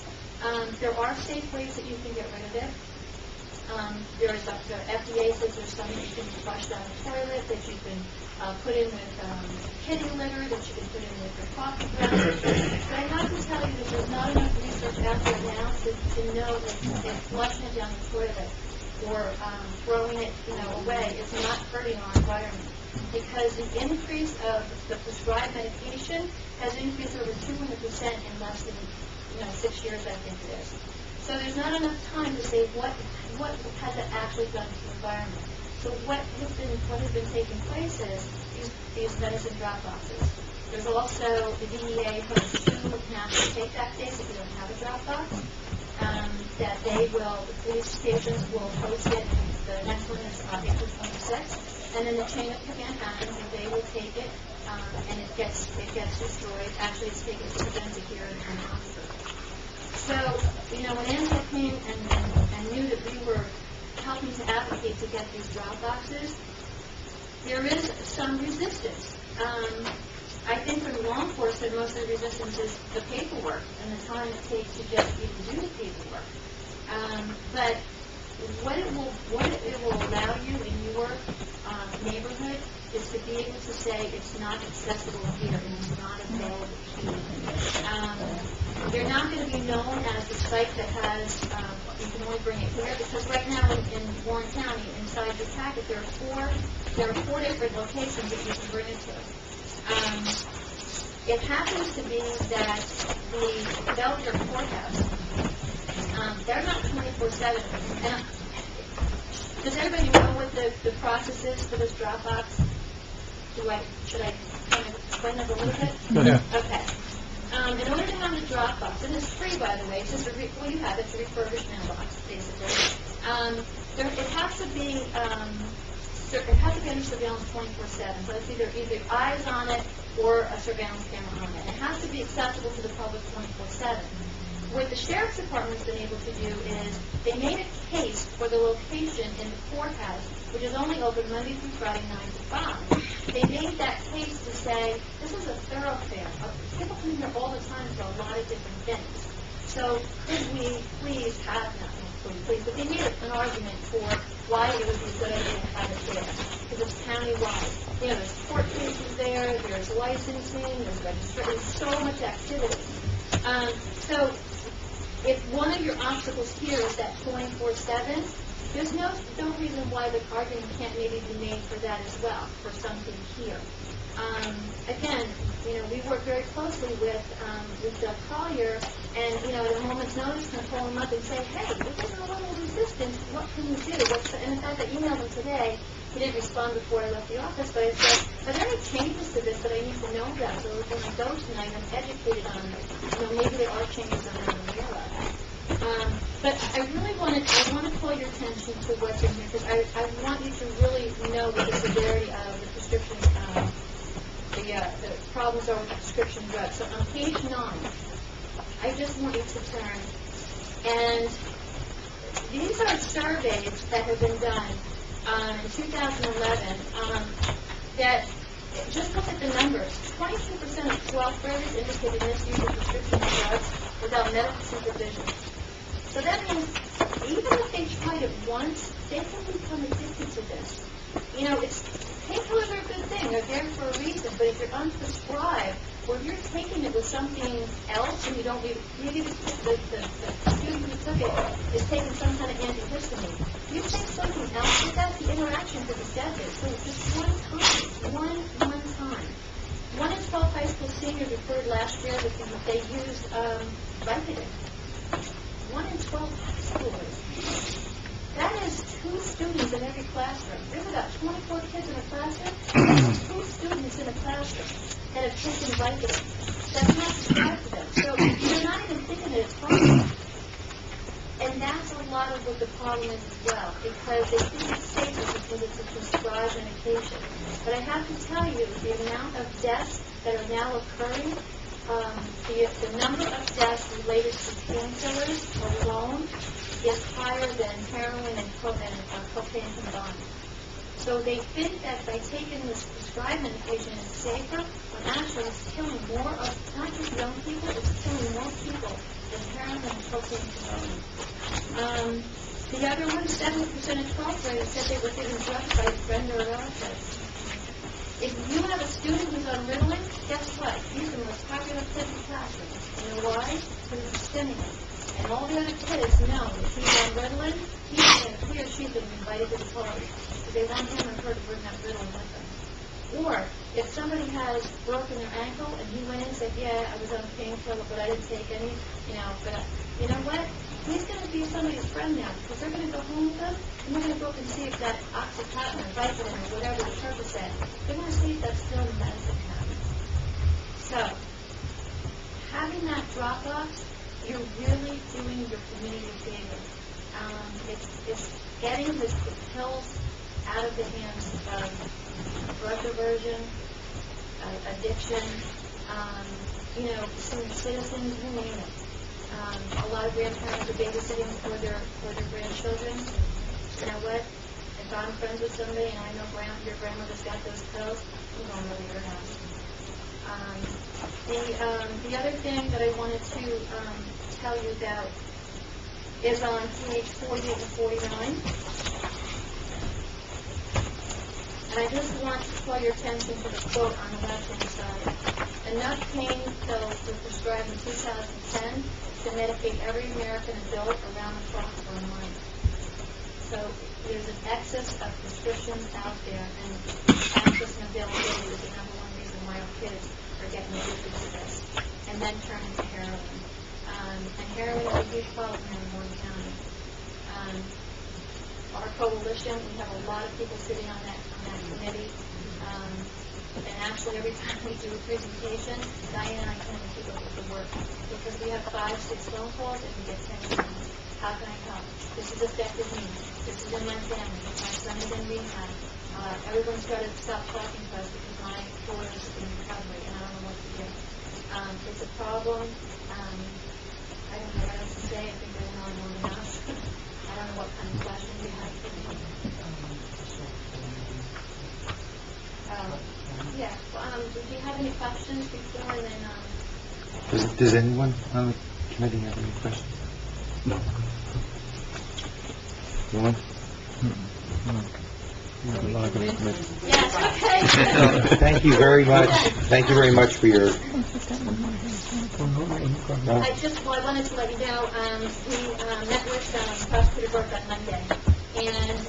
There are safe ways that you can get rid of it. There is the FDA says there's some that you can flush down the toilet, that you can put in with kitty litter, that you can put in with your coffee grounds. But I have to tell you that there's not enough research out there now to know that flushing it down the toilet or throwing it away is not hurting our environment. Because the increase of the prescribed medication has increased over 200% in less than 6 years, I think it is. So there's not enough time to say what has it actually done to the environment. So what has been taking place is these medicine drop boxes. There's also the DEA hosts 2 national take back days if you don't have a drop box. That the police stations will host it. The next one is April 26th. And then the chain of command happens, and they will take it, and it gets destroyed. Actually, it's taken to Preventa here in Oxford. So, when Angela came and knew that we were helping to advocate to get these drop boxes, there is some resistance. I think for the law enforcement, most of the resistance is the paperwork and the time it takes to just even do the paperwork. But what it will allow you in your neighborhood is to be able to say it's not accessible here and it's not available here. They're not going to be known as the site that has, you can only bring it here, because right now in Warren County, inside your packet, there are four different locations that you can bring it to. It happens to be that the Belvedere Courthouse, they're not 24/7. And does everybody know what the process is for this drop box? Should I kind of explain that a little bit? Yeah. Okay. In order to have the drop box, and it's free, by the way, it's just you have it's a refurbished mailbox, basically. It has to be under surveillance 24/7. So it's either eyes on it or a surveillance camera on it. It has to be accessible to the public 24/7. What the Sheriff's Department's been able to do is they made a case for the location in the courthouse, which is only open Monday through Friday, 9 to 5. They made that case to say, this is a thoroughfare. People come here all the time for a lot of different things. So could we please have, not please, but they need an argument for why it would be a good idea to have it there, because it's countywide. There's court cases there's licensing, there's registration, there's so much activity. So if one of your obstacles here is that 24/7, there's no reason why the argument can't maybe be made for that as well, for something here. Again, we work very closely with Doug Collier, and, at a moment's notice, can call him up and say, hey, we're getting a little resistance, what can you do? And in fact, I emailed him today. He didn't respond before I left the office, but I said, are there any changes to this that I need to know about? So when I go tonight, I'm educated on it. Maybe there are changes I'm not aware of. But I really want to call your attention to what's in here, because I want you to really know the severity of the prescription, the problems are with prescription drugs. So on page 9, I just want you to turn, and these are surveys that have been done in 2011 that just look at the numbers. 22% of 12th graders indicated misuse of prescription drugs without medical supervision. So that means even if they tried it once, they can become addicted to this. Painkillers are a good thing. They're there for a reason. But if you're unprescribed, or if you're taking it with something else and you don't maybe the student who took it is taking some kind of antihistamine. You take something else with that, the interaction could be deadly. So just one time. 1 in 12 high school seniors reported last year that they used Vicodin. 1 in 12 high schoolers. That is 2 students in every classroom. There's about 24 kids in a classroom. That's 2 students in a classroom that have taken Vicodin. That's not prescribed to them. So you're not even thinking that it's harmful. And that's a lot of what the problem is as well, because they think it's safer because it's a prescribed medication. But I have to tell you, the amount of deaths that are now occurring, the number of deaths related to painkillers alone is higher than heroin and cocaine combined. So they think that by taking this prescribed medication it's safer, when actually it's killing more of, not just young people, it's killing more people than heroin and cocaine combined. The other one, 70% of 12th graders said they were given drugs by a friend or a relative. If you have a student who's on Ritalin, guess what? He's the most popular kid in the classroom. You know why? Because it's a stimulant. And all the other kids know if he's on Ritalin, he or she's going to be invited to the party. Because they want him or her to bring that Ritalin with them. Or if somebody has broken their ankle and he went in and said, yeah, I was on a painkiller, but I didn't take any, but you know what? He's going to be somebody's friend now, because they're going to go home with them, and they're going to go and see if that Oxycontin or Vicodin or whatever the Percocet, they're going to see if that's still in the medicine cabinet. So, having that drop-off, you're really doing your community a favor. It's getting the pills out of the hands of drug diversion, addiction, senior citizens, you name it. A lot of grandparents are babysitting for their grandchildren. You know what? If I'm friends with somebody and I know your grandmother's got those pills, I'm going over to your house. The other thing that I wanted to tell you about is on page 48 and 49. And I just want to call your attention to the quote on the left-hand side. Enough pain pills were prescribed in 2010 to medicate every American adult around the clock for a month. So there's an excess of prescriptions out there, and access and availability is the number one reason why our kids are getting addicted to this, and then turn into heroin. And heroin is a huge problem here in Warren County. Our coalition, we have a lot of people sitting on that committee. And actually, every time we do a presentation, Diane and I tend to keep up with the work, because we have 5-6 phone calls and we get 10 emails. How can I help? This has affected me. This is in my family. My son is in rehab. Everyone's got to stop talking to us because my daughter is in recovery and I don't know what to do. It's a problem. I don't know what else to say. I think I know more than us. I don't know what kind of questions you have for me. Do you have any questions before and then... Does anyone on the committee have any questions? No. One? Yes, okay. Thank you very much. Thank you very much for your, I wanted to let you know, we met with Prosecutor Burke on Monday, and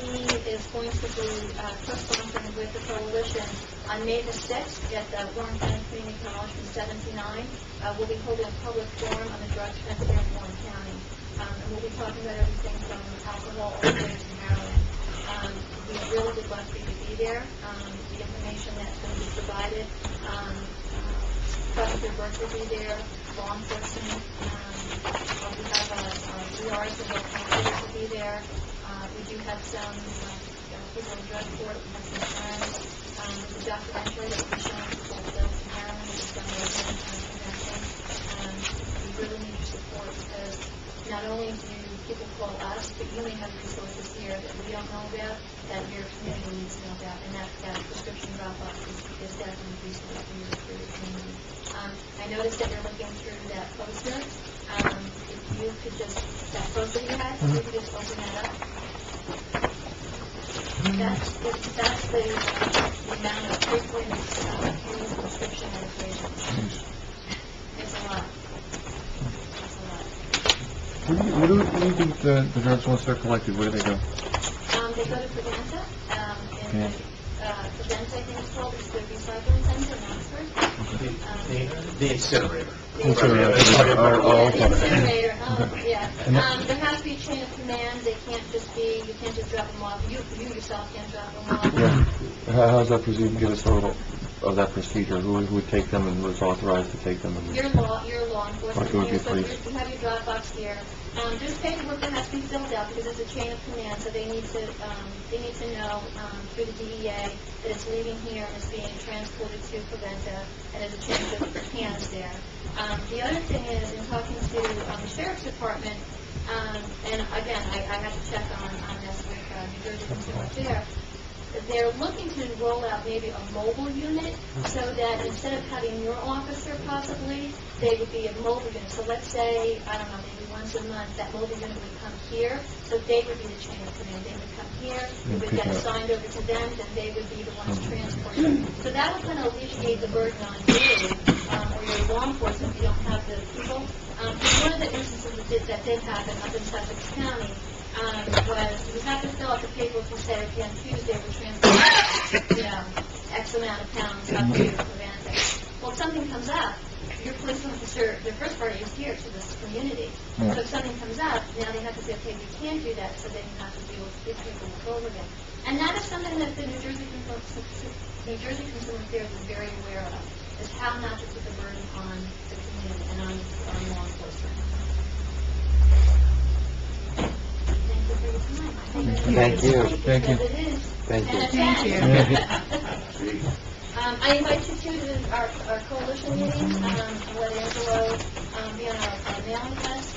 he is going to be co-sponsoring with the coalition on May the 6th at the Warren County Community College from 7 to 9. We'll be holding a public forum on the drug trend here in Warren County, and we'll be talking about everything from alcohol all the way to heroin. We really would love for you to be there. The information that's going to be provided, Prosecutor Burke will be there, law enforcement, we have ERs and local counselors will be there. We do have some people in drug court, we have some friends. There's a documentary that will be shown called Adults and Heroin, which is done by the Convention. We really need your support because not only do people call us, but you may have resources here that we don't know about, that your community needs to know about, and that prescription drop-off is definitely a resource for your community. I noticed that you're looking through that poster. If you could just, that poster you had, if you could just open that up. That's the amount of frequent use prescription medications. It's a lot. Where do you think the drugs, once they're collected, where do they go? They go to Preventa, and Preventa, I think it's called, it's the recycling center in Oxford. The incinerator. Oh, The incinerator, yeah. There has to be a chain of command, you can't just drop them off, you yourself can't drop them off. Yeah. How's that procedure? Give us a little of that procedure. Who would take them and was authorized to take them? Your law enforcement Like it would be here, so police. you have your drop box here. There's paperwork that has to be filled out because it's a chain of command, so they need to know through the DEA that it's leaving here and it's being transported to Preventa, and there's a change of hands there. The other thing is, in talking to the Sheriff's Department, and again, I have to check on this with New Jersey Consumer Affairs, they're looking to roll out maybe a mobile unit so that instead of having your officer possibly, they would be a mobile unit. So let's say, I don't know, maybe once a month, that mobile unit would come here, so they would be the chain of command. They would come here, we would get assigned over to them, then they would be the ones transporting. So that would kind of alleviate the burden on you, or your law enforcement if you don't have the people. One of the instances that did happen up in Sussex County, was you have to fill out the paperwork and say, okay, on Tuesday we're transporting, X amount of pounds up to Preventa. Well, if something comes up, your police officer, their first party is here to this community. Yeah. So if something comes up, now they have to say, okay, we can't do that, so then you have to deal with these people over again. And that is something that the New Jersey Consumer Affairs is very aware of, is how not to put the burden on the community and on law enforcement. Thank you. Thank you. Thank you. Thank you. I invite you to our coalition meetings, let Angelo be on our mailing list.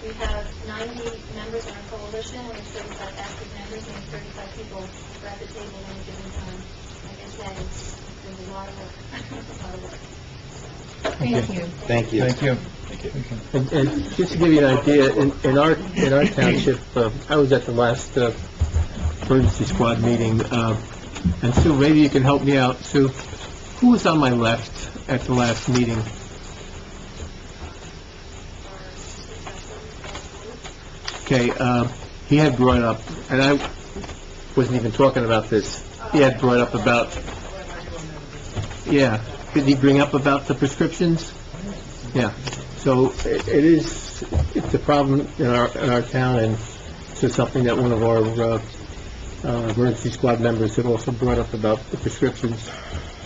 We have 90 members in our coalition, we have 35 active members, and 35 people are at the table at any given time. Like I said, there's a lot of work. Thank you. Thank you. Thank you. And just to give you an idea, in our township, I was at the last emergency squad meeting, and Sue, maybe you can help me out. Sue, who was on my left at the last meeting? Okay, he had brought up, and I wasn't even talking about this, he had brought up about, yeah, did he bring up about the prescriptions? Yeah, so it's a problem in our town, and it's something that one of our emergency squad members had also brought up about the prescriptions.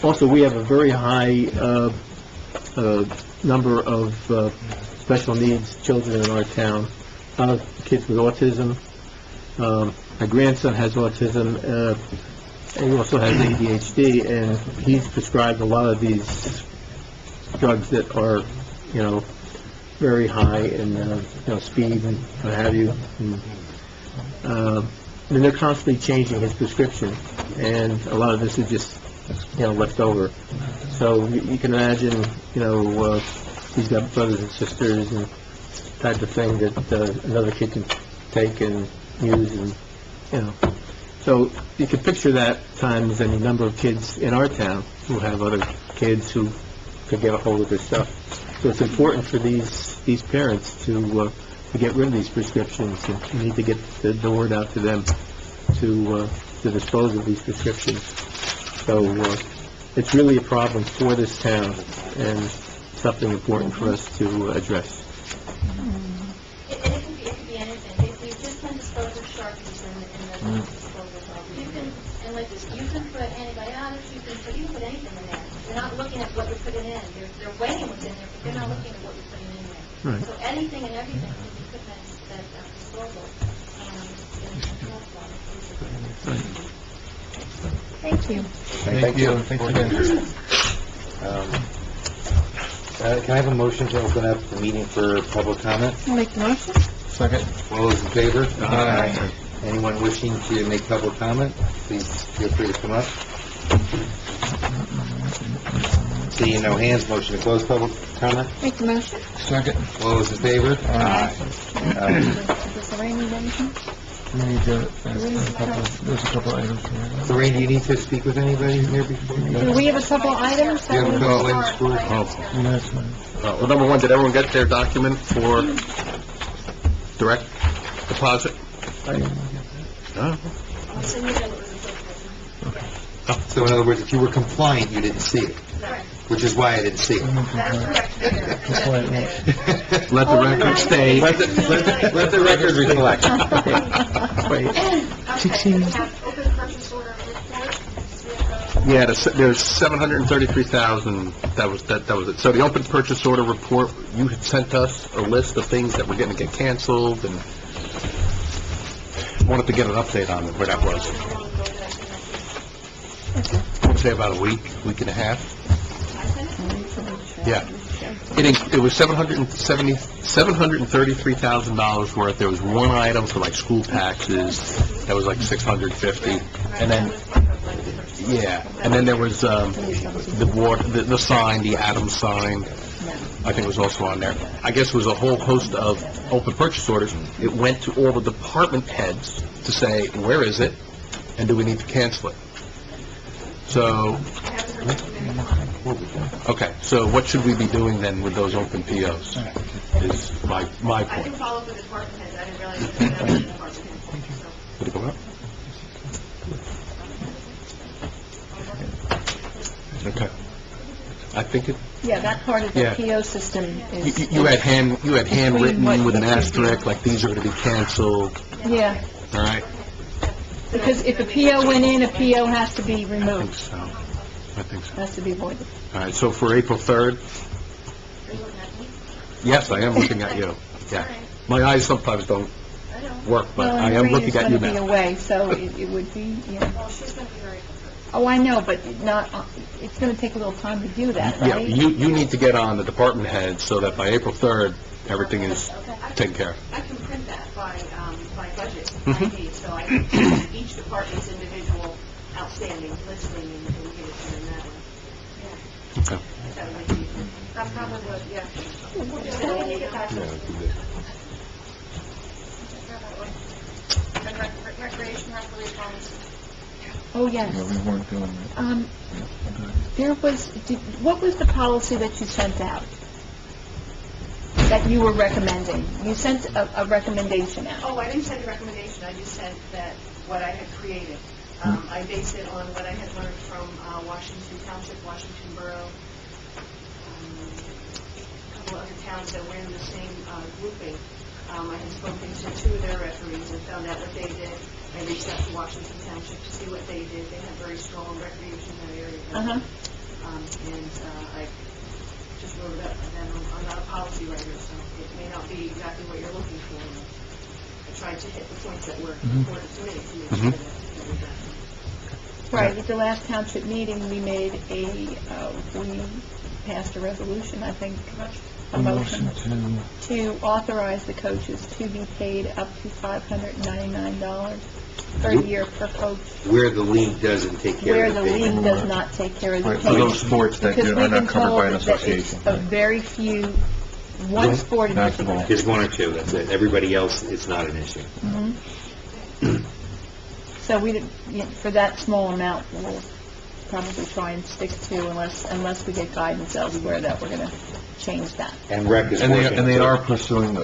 Also, we have a very high number of special needs children in our town. A lot of kids with autism. My grandson has autism, and he also has ADHD, and he's prescribed a lot of these drugs that are, very high in, speed and what have you. And they're constantly changing his prescription, and a lot of this is just, left over. So you can imagine, he's got brothers and sisters and type of thing that another kid can take and use and, you know. So you can picture that times any number of kids in our town who have other kids who could get a hold of this stuff. So it's important for these parents to get rid of these prescriptions, and we need to get the word out to them to dispose of these prescriptions. So it's really a problem for this town and something important for us to address. It could be anything. You just can dispose of Sharpies in the disposal box. You can, and like this, you can put antibiotics, you can put anything in there. They're not looking at what you're putting in. They're weighing what's in there, but they're not looking at what you're putting in there. Right. So anything and everything can be put in that disposal. Thank you. Thank you. Thanks again. Can I have a motion to open up the meeting for public comment? I'll make the motion. Second. All those in favor? Aye. Anyone wishing to make public comment, please feel free to come up. Seeing no hands, motion to close public comment? Make the motion. Second. All those in favor? Aye. Does Lorraine need anything? There's a couple items here. Lorraine, do you need to speak with anybody here before? Do we have a couple items? Do you have a call in school? Well, number one, did everyone get their document for direct deposit? No? So in other words, if you were compliant, you didn't see it, which is why I didn't see it. Let the record stay. Let the record reflect. Open purchase order report. Yeah, there's 733,000, that was it. So the open purchase order report, you had sent us a list of things that were going to get canceled, and wanted to get an update on where that was. I'd say about a week and a half. Yeah. It was $733,000 worth. There was one item for like school taxes, that was like $650, and then, yeah, and then there was, the sign, the Adams sign, I think was also on there. I guess it was a whole host of open purchase orders. It went to all the department heads to say, where is it, and do we need to cancel it? So, okay, so what should we be doing then with those open POs, is my I point. can follow up with the department heads, I didn't realize that that was the department heads. Did it go up? Okay. I think it, Yeah, that part of the Yeah. PO system is... you had handwritten with an asterisk, like these are going to be canceled, Yeah, all right? because if a PO went in, a PO has to be I think removed, so. I think so. has to be voided. All right, so for April 3rd? Yes, I am looking at you. Yeah. My eyes sometimes don't work, but Well, I and am Lorraine looking is at you going to be now. away, so it would be, you know... Well, she's going to be very Oh, I know, but not, it's going to take a little time to do that, Yeah, right? you need to get on the department head so that by April 3rd, everything is taken care of. I can print that by budget, Mhm. ID, so I can print each department's individual outstanding listing and give it to them that way. Okay. That would make it easier. That probably would, yeah. And recreation referee policy. Oh, yes. Yeah, we weren't doing that. There was, what was the policy that you sent out? That you were recommending? You sent a recommendation out. Oh, I didn't send a recommendation, I just said that what I had created. I based it on what I had learned from Washington Township, Washington Borough, a couple other towns that were in the same grouping. I had spoken to two of their referees and found out what they did. I reached out to Washington Township to see what they did. They have very strong recreation in that area. Uh-huh. And I just wrote it up. And then I'm not a policy writer, so it may not be exactly what you're looking for. I tried to hit the points that were important to me to make sure that we got them. Right, at the last township meeting, we made we passed a resolution, I think, a motion to authorize the coaches to be paid up to $599 per year per coach, Where the league doesn't take care where of the the payment. league does not take care of the Right, for those payment. sports that Because are we've been not covered by an told that it's association. a very few, one sport in Basketball. particular. Just one or two, that's it. Everybody else, it's not an issue. So we, for that small amount, we'll probably try and stick to unless we get guidance elsewhere that we're gonna change that. And rec is And working. they too. are pursuing,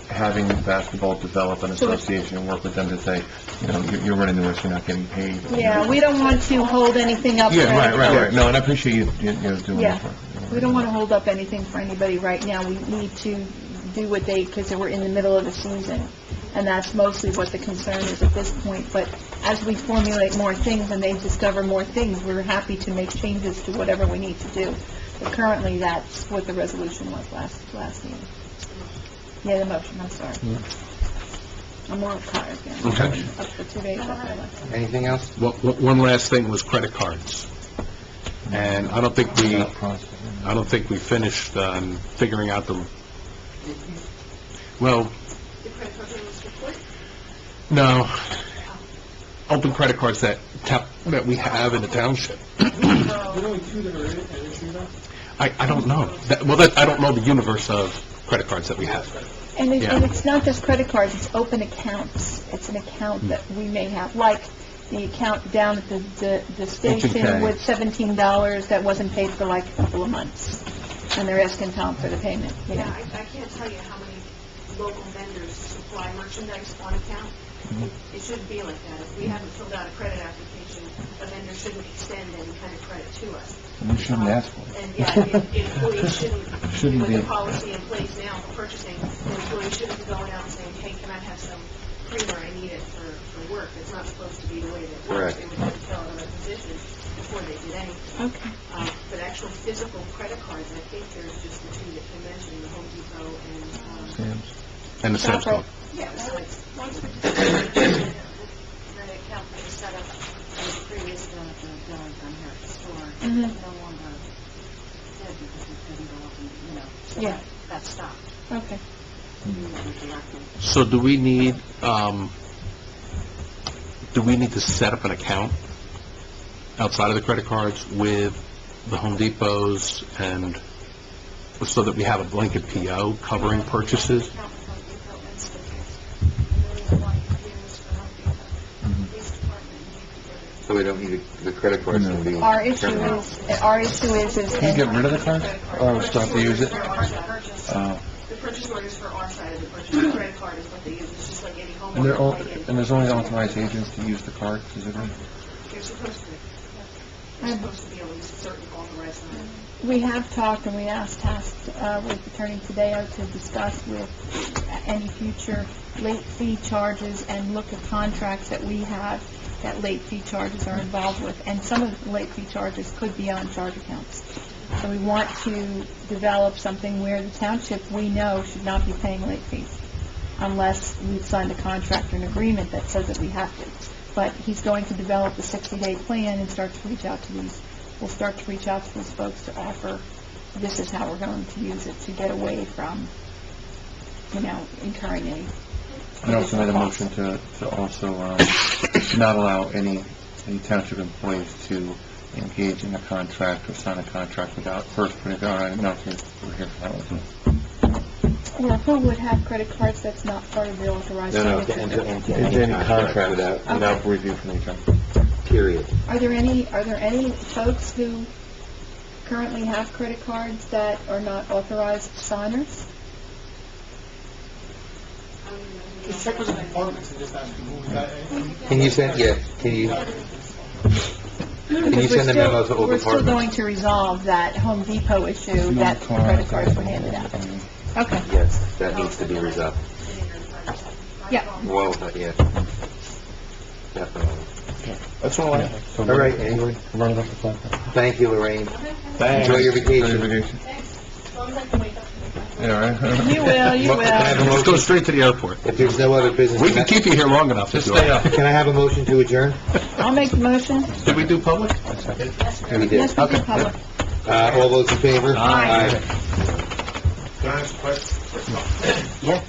having basketball develop an So- association and work with them to say, you know, you're running the risk, you're not getting paid. Yeah, we don't want to hold anything up for Yeah, right, anybody. right. No, and I appreciate you doing Yeah. that. We don't want to hold up anything for anybody right now. We need to do what because we're in the middle of the season, and that's mostly what the concern is at this point. But as we formulate more things and they discover more things, we're happy to make changes to whatever we need to do. But currently, that's what the resolution was last meeting. Yeah, the motion, I'm sorry. I'm more tired, yeah. Okay. Up for 2 days. after I left. Anything else? One last thing was credit cards. And I don't think we finished on figuring out well, The credit card payments report? no, open credit cards that we have in the township. There are only two that are an issue though. I don't know. I don't know the universe of credit cards that we have. And Yeah. it's not just credit cards, it's open accounts. It's an account that we may have, like the account down at the station HMK. with $17 that wasn't paid for like a couple of months. And they're asking Tom for the payment, you Yeah, know. I can't tell you how many local vendors supply merchandise on account. It shouldn't be like that. If we haven't filled out a credit application, a vendor shouldn't extend any kind of credit to us. We shouldn't ask for it. And, yeah, employees Shouldn't with be. the policy in place now for purchasing, the employees shouldn't be going out and saying, hey, can I have some creamer, I need it for work. It's not supposed to be the way that it works. Correct. They would have to fill out a requisition before they did anything. Okay. But actual physical credit cards, I think there's just the two that you mentioned, the Home Depot and, Sam's. And the Sam's Club. yeah, besides, Once we the account that was set up in the previous, down here at the store, Mhm. no longer did because we couldn't go up and, so Yeah. that stopped. Okay. So do we need to set up an account outside of the credit cards with the Home Depots and so that we have a blanket PO covering purchases? Account with Home Depot and Staples. And there is one used for Home Depot. Police department, So we don't need the credit cards to be... Our issue is Can you get rid of the card? Or still have to use it? For our side. The purchase order is for our side of the purchase. The credit card is what they use. It's just like any And they're all, homeowner. and there's only authorized agents to use the card physically? You're supposed to. You're supposed to be at least certain authorized number. We have talked and we tasked with Attorney Tadeo to discuss with any future late fee charges and look at contracts that we have that late fee charges are involved with. And some of the late fee charges could be on charge accounts. So we want to develop something where the township, we know, should not be paying late fees unless we've signed a contract or an agreement that says that we have to. But he's going to develop a 60-day plan and start to reach out to these folks to offer, this is how we're going to use it to get away from, incurring any. I also made a motion to also not allow any township employees to engage in a contract or sign a contract without first putting, all right, no, we're here for that one. Or who would have credit cards that's not part of the authorized No, to signature? enter Into any contract without, without review from the attorney. period. Are there any folks who currently have credit cards that are not authorized signers? Just check with the departments and just ask them who we got. Can you send a memo to all We're still departments? going to resolve that Home Depot issue that the credit cards were handed out. Okay, Yes, that needs to be resolved. yeah. Well, yeah. Definitely. That's all I have. All right, anyway. Run it up the clock. Thank you, Lorraine. Thanks. Enjoy your vacation. Enjoy your vacation. As long as I can wake up. Yeah, right? You will, you Can I have a will. Let's go motion? straight to the airport. If there's no other business... We can keep you here long enough. Just if you stay want. up. Can I have a motion to adjourn? I'll make the motion. Did we do public? We did. Yes, we did public. All those in favor? Aye. Can I ask a question? Yeah.